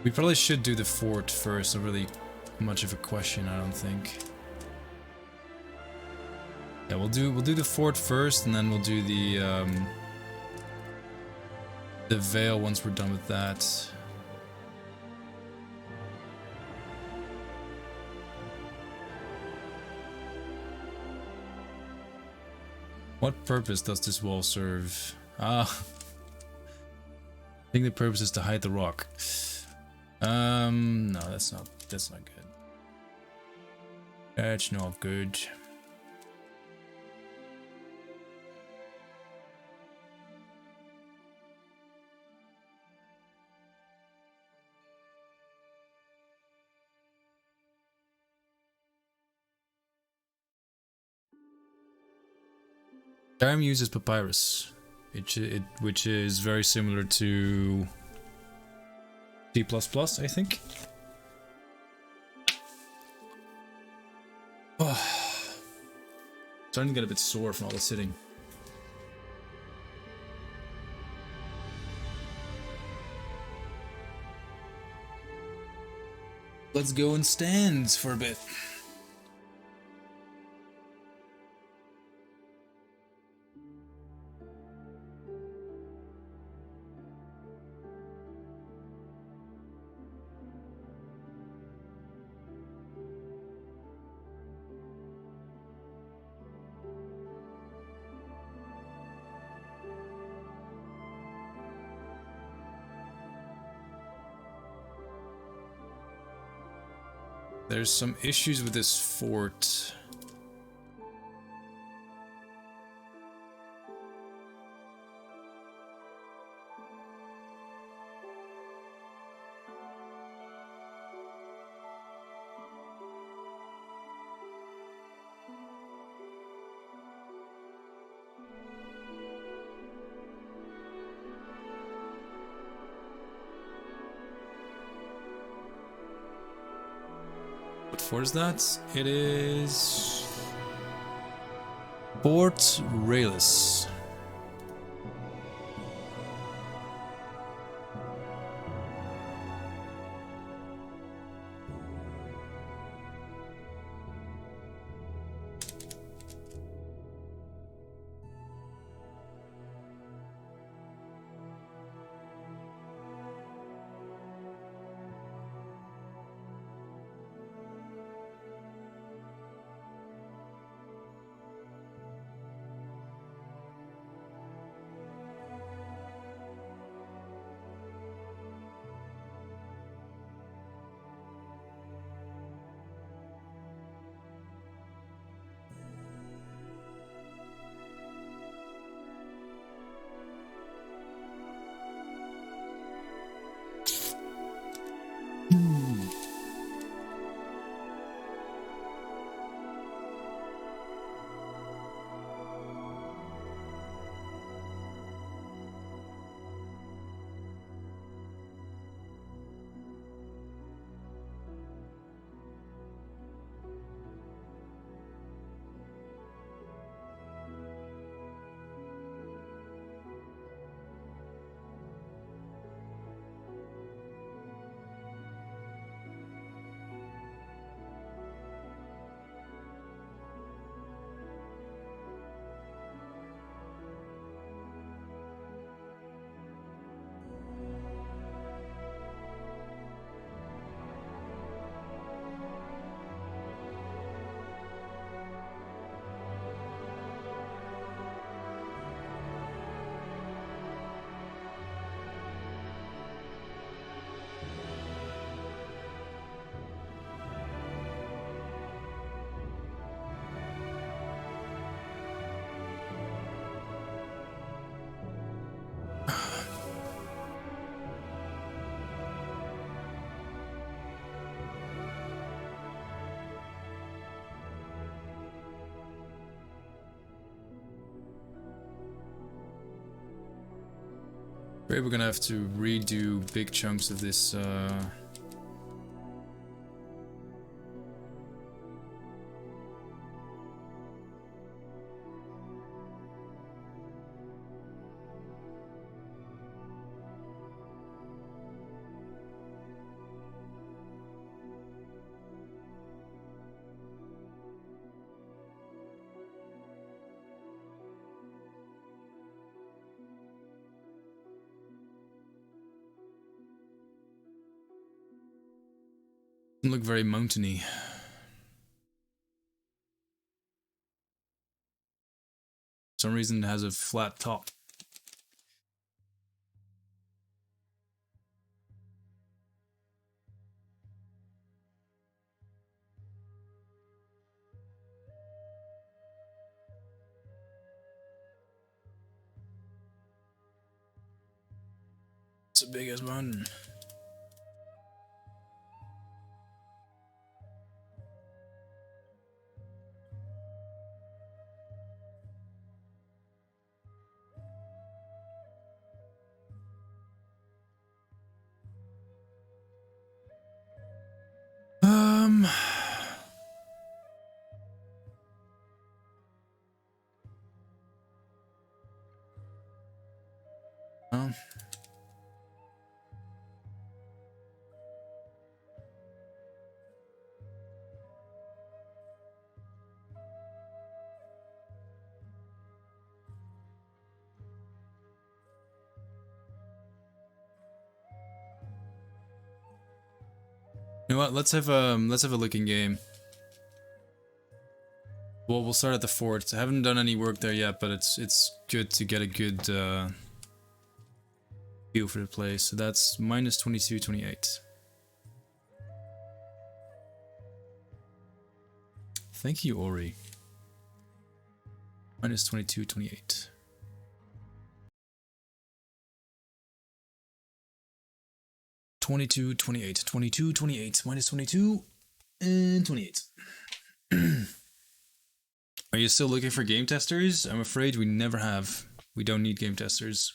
we probably should do the fort first. Not really much of a question, I don't think. Yeah, we'll do the fort first, and then we'll do the veil once we're done with that. What purpose does this wall serve? Ah, I think the purpose is to hide the rock. No, that's not good. That's not good. Skyrim uses papyrus, which is very similar to C++, I think. Starting to get a bit sore from all the sitting. Let's go in stands for a bit. There's some issues with this fort. What fort is that? It is Fort Raelis. Maybe we're gonna have to redo big chunks of this. Doesn't look very mountainy. For some reason it has a flat top. It's a big as mountain. Oh. You know what? Let's have a looking game. Well, we'll start at the fort. I haven't done any work there yet, but it's good to get a good feel for the place. So that's minus 22, 28. Thank you, Ori. Minus 22, 28. -22, 28, 22, 28, minus 22, and 28. Are you still looking for game testers? I'm afraid we never have. We don't need game testers.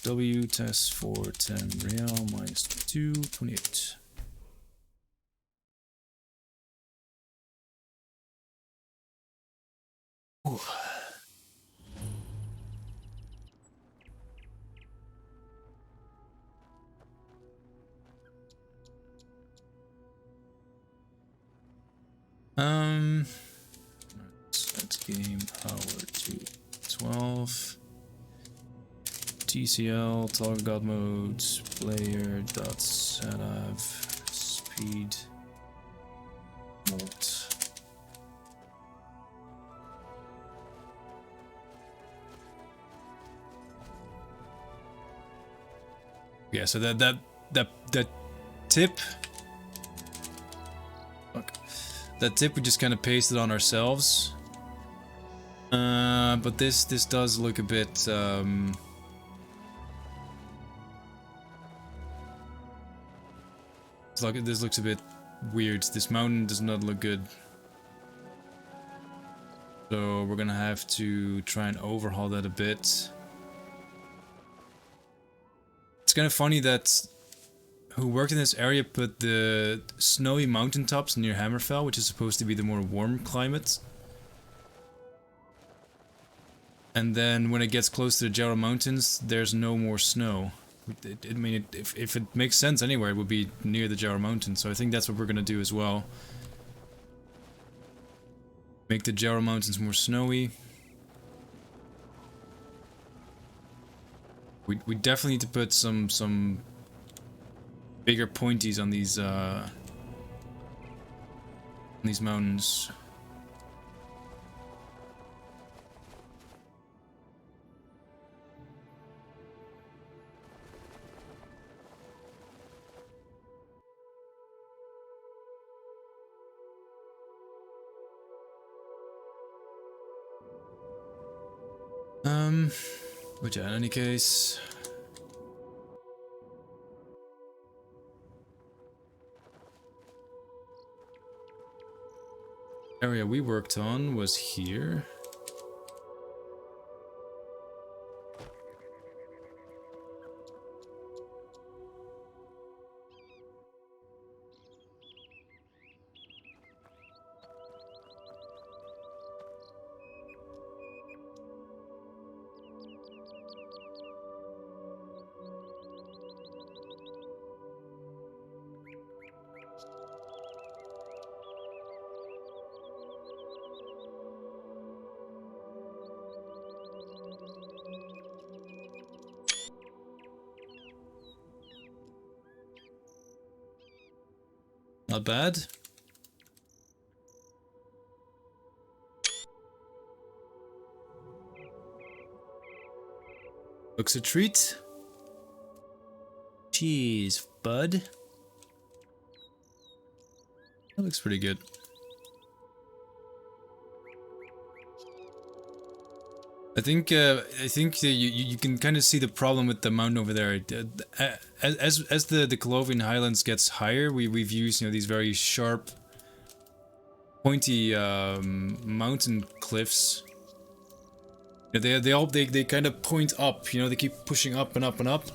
W test for 10 real minus 22, 28. Ooh. Set game power to 12. TCL, toggle god modes, player dot setup, speed, mode. Yeah, so that tip. Fuck. That tip we just kind of pasted on ourselves. But this does look a bit this looks a bit weird. This mountain does not look good. So we're gonna have to try and overhaul that a bit. It's kind of funny that who worked in this area put the snowy mountaintops near Hammerfell, which is supposed to be the more warm climate. And then when it gets close to the Jarrow Mountains, there's no more snow. I mean, if it makes sense anywhere, it would be near the Jarrow Mountains. So I think that's what we're gonna do as well. Make the Jarrow Mountains more snowy. We definitely need to put some bigger pointies on these mountains. But yeah, in any case. Area we worked on was here. Not bad. Looks a treat. Cheese, bud. That looks pretty good. I think you can kind of see the problem with the mountain over there. As the Colovian Highlands gets higher, we've used these very sharp, pointy mountain cliffs They kind of point up, you know, they keep pushing up and up and up.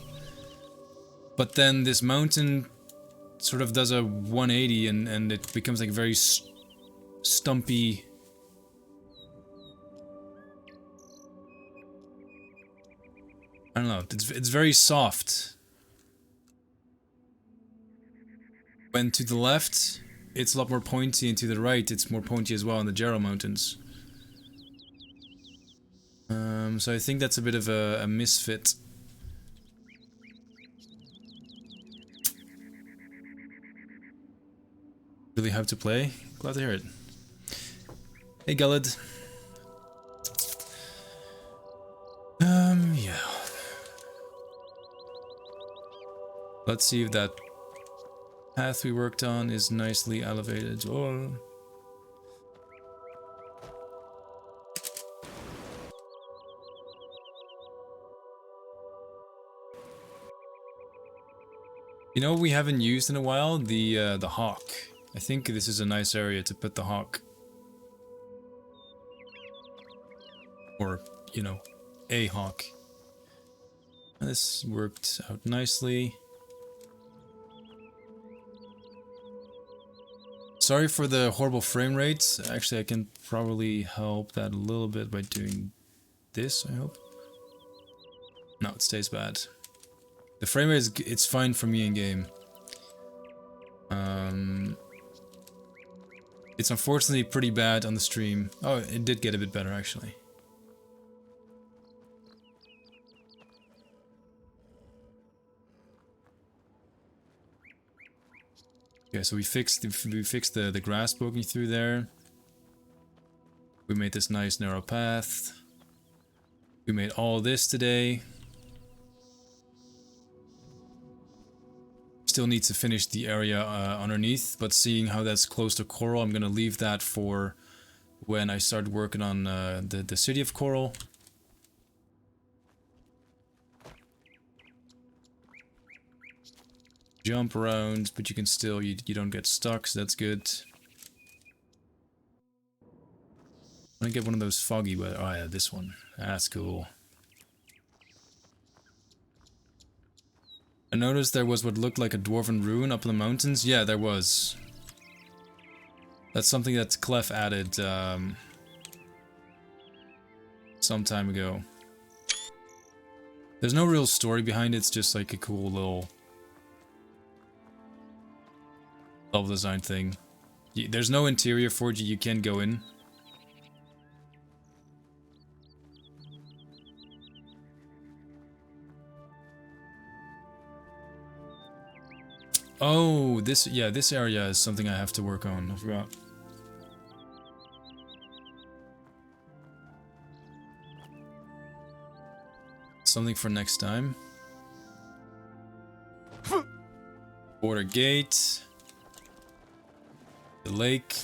But then this mountain sort of does a 180 and it becomes like very stumpy. I don't know, it's very soft. When to the left, it's a lot more pointy, and to the right, it's more pointy as well in the Jarrow Mountains. So I think that's a bit of a misfit. Really have to play? Glad to hear it. Hey, Gullid. Yeah. Let's see if that path we worked on is nicely elevated or... You know what we haven't used in a while? The hawk. I think this is a nice area to put the hawk. Or, you know, a hawk. This worked out nicely. Sorry for the horrible frame rates. Actually, I can probably help that a little bit by doing this, I hope. No, it stays bad. The frame rate it's fine for me in game. It's unfortunately pretty bad on the stream. Oh, it did get a bit better actually. Okay, so we fixed the grass poking through there. We made this nice narrow path. We made all this today. Still need to finish the area underneath, but seeing how that's close to Coral, I'm gonna leave that for when I start working on the city of Coral. Jump around, but you can still, you don't get stuck, so that's good. I'm gonna get one of those foggy weather. Oh yeah, this one. That's cool. I noticed there was what looked like a dwarven ruin up in the mountains. Yeah, there was. That's something that Clef added some time ago. There's no real story behind it, it's just like a cool little level design thing. There's no interior for it, you can go in. Oh, this area is something I have to work on. I forgot. Something for next time. Border gate. The lake.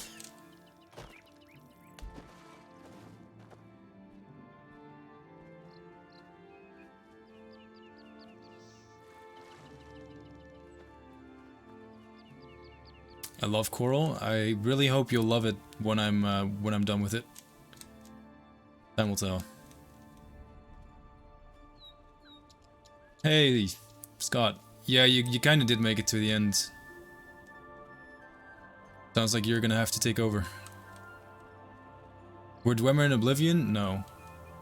I love Coral. I really hope you'll love it when I'm done with it. Time will tell. Hey, Scott. Yeah, you kind of did make it to the end. Sounds like you're gonna have to take over. Were Dwemer in Oblivion? No.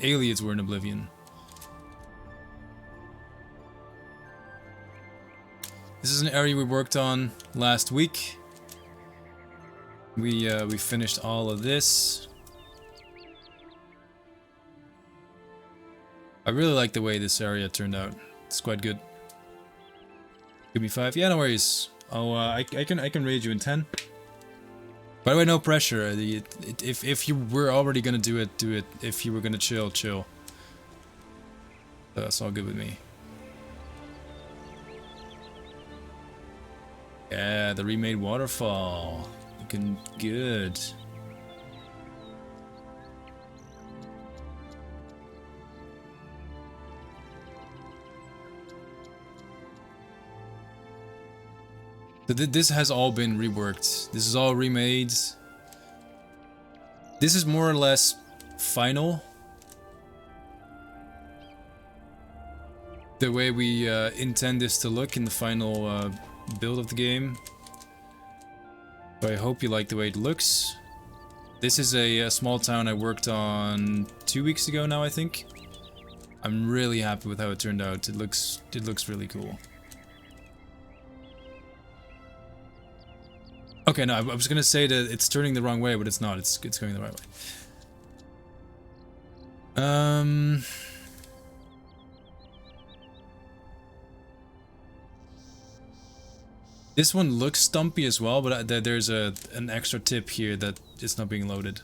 Aliens were in Oblivion. This is an area we worked on last week. We finished all of this. I really like the way this area turned out. It's quite good. Give me 5. Yeah, no worries. Oh, I can raid you in 10. By the way, no pressure. If you were already gonna do it, do it. If you were gonna chill, chill. That's all good with me. Yeah, the remade waterfall. Looking good. So this has all been reworked. This is all remade. This is more or less final. the way we intend this to look in the final build of the game. So I hope you like the way it looks. This is a small town I worked on 2 weeks ago now, I think. I'm really happy with how it turned out. It looks really cool. Okay, no, I was gonna say that it's turning the wrong way, but it's not. It's going the right way. This one looks stumpy as well, but there's an extra tip here that it's not being loaded.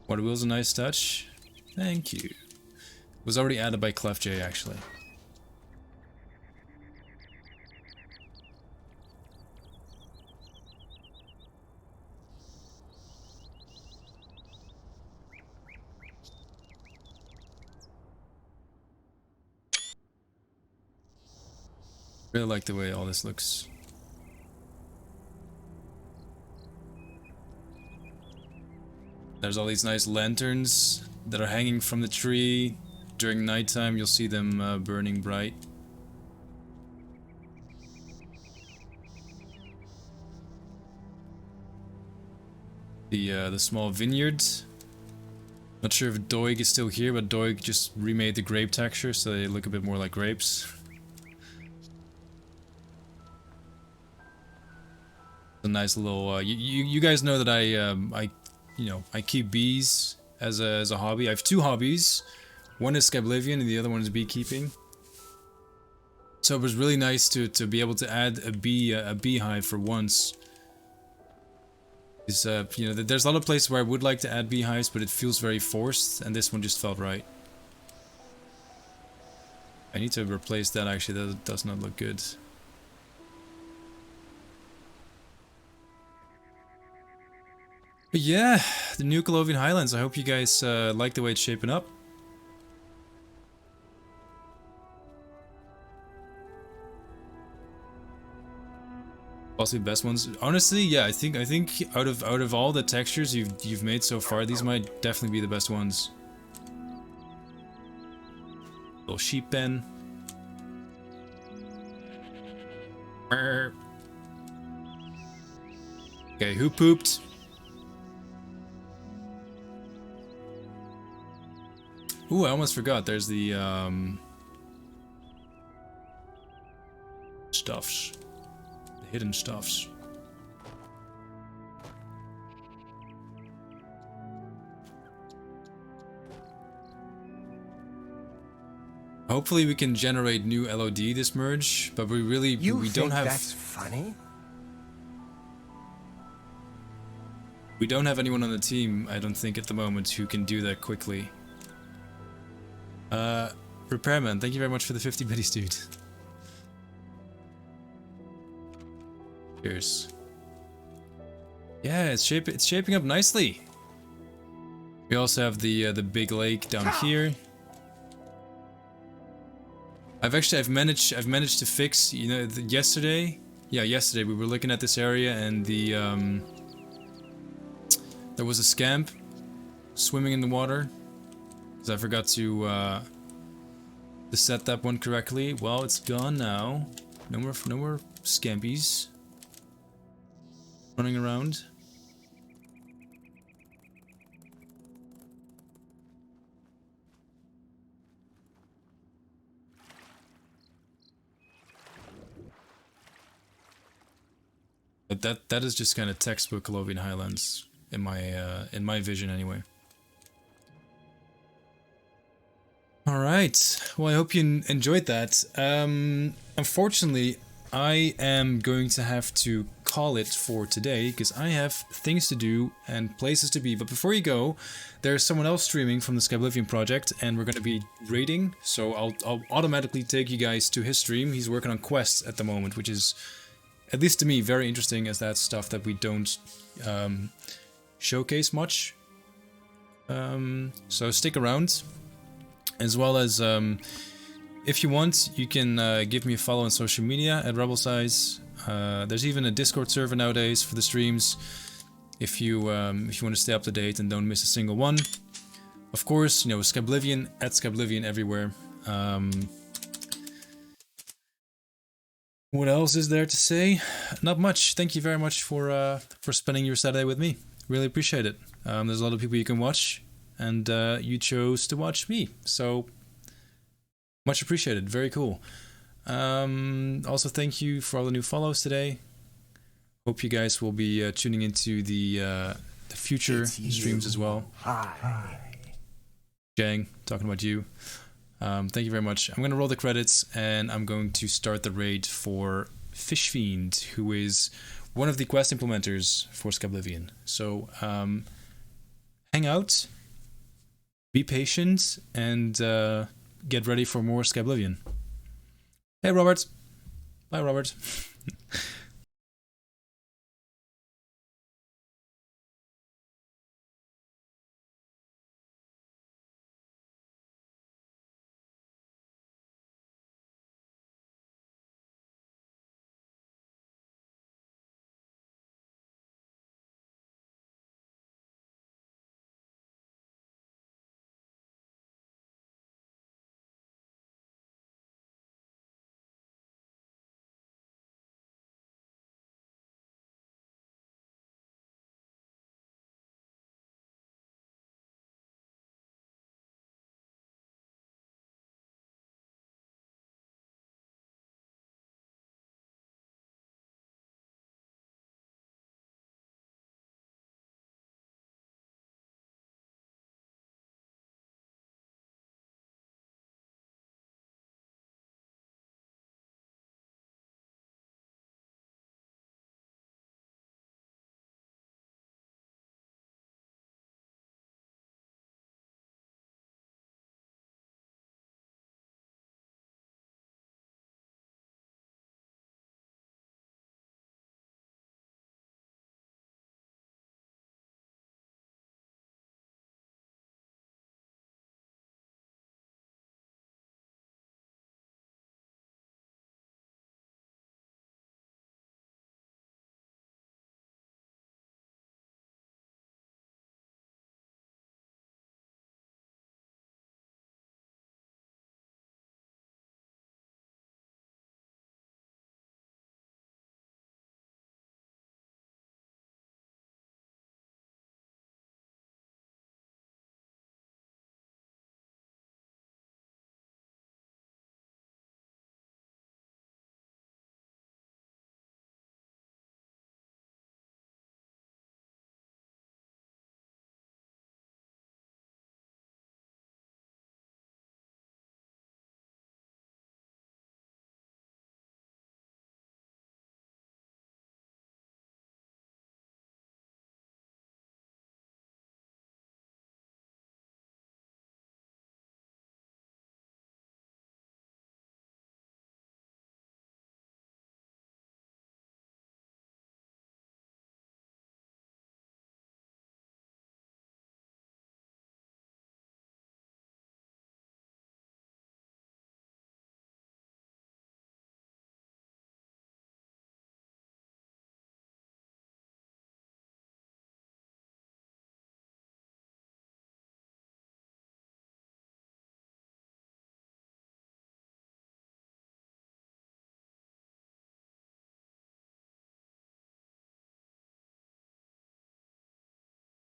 Water wheel's a nice touch. Thank you. It was already added by Clef J, actually. Really like the way all this looks. There's all these nice lanterns that are hanging from the tree. During nighttime, you'll see them burning bright. The small vineyard. Not sure if Doig is still here, but Doig just remade the grape texture so they look a bit more like grapes. A nice little. You guys know that I keep bees as a hobby. I have 2 hobbies. One is Skyblivion and the other one is beekeeping. So it was really nice to be able to add a beehive for once. Is there's a lot of places where I would like to add beehives, but it feels very forced, and this one just felt right. I need to replace that. Actually, that does not look good. But yeah, the new Colovian Highlands. I hope you guys like the way it's shaping up. Possibly the best ones. Honestly, yeah, I think out of all the textures you've made so far, these might definitely be the best ones. Little sheep pen. Okay, who pooped? Ooh, I almost forgot. There's the stuffs, the hidden stuffs. Hopefully, we can generate new LOD this merge, but we don't have. That's funny? We don't have anyone on the team, I don't think, at the moment who can do that quickly. Repairman, thank you very much for the 50 biddies, dude. Cheers. Yeah, it's shaping up nicely. We also have the big lake down here. I've managed to fix, yesterday. Yeah, yesterday we were looking at this area and there was a scamp swimming in the water. Because I forgot to set that one correctly. Well, it's gone now. No more scampies running around. But that is just kind of textbook Colovian Highlands in my vision anyway. All right. Well, I hope you enjoyed that. Unfortunately, I am going to have to call it for today because I have things to do and places to be. But before you go, there's someone else streaming from the Skyblivion Project, and we're going to be raiding. So I'll automatically take you guys to his stream. He's working on quests at the moment, which is, at least to me, very interesting, as that's stuff that we don't showcase much. So stick around. As well as, if you want, you can give me a follow on social media at RebelSize. There's even a Discord server nowadays for the streams, if you want to stay up to date and don't miss a single one. Of course, Skyblivion, at Skyblivion everywhere. What else is there to say? Not much. Thank you very much for spending your Saturday with me. Really appreciate it. There's a lot of people you can watch, and you chose to watch me. So much appreciated. Very cool. Also, thank you for all the new follows today. Hope you guys will be tuning into the future streams as well. Hi. Jang, talking about you. Thank you very much. I'm going to roll the credits, and I'm going to start the raid for Fish Fiend, who is one of the quest implementers for Skyblivion. So, hang out, be patient, and get ready for more Skyblivion. Hey, Robert. Bye, Robert.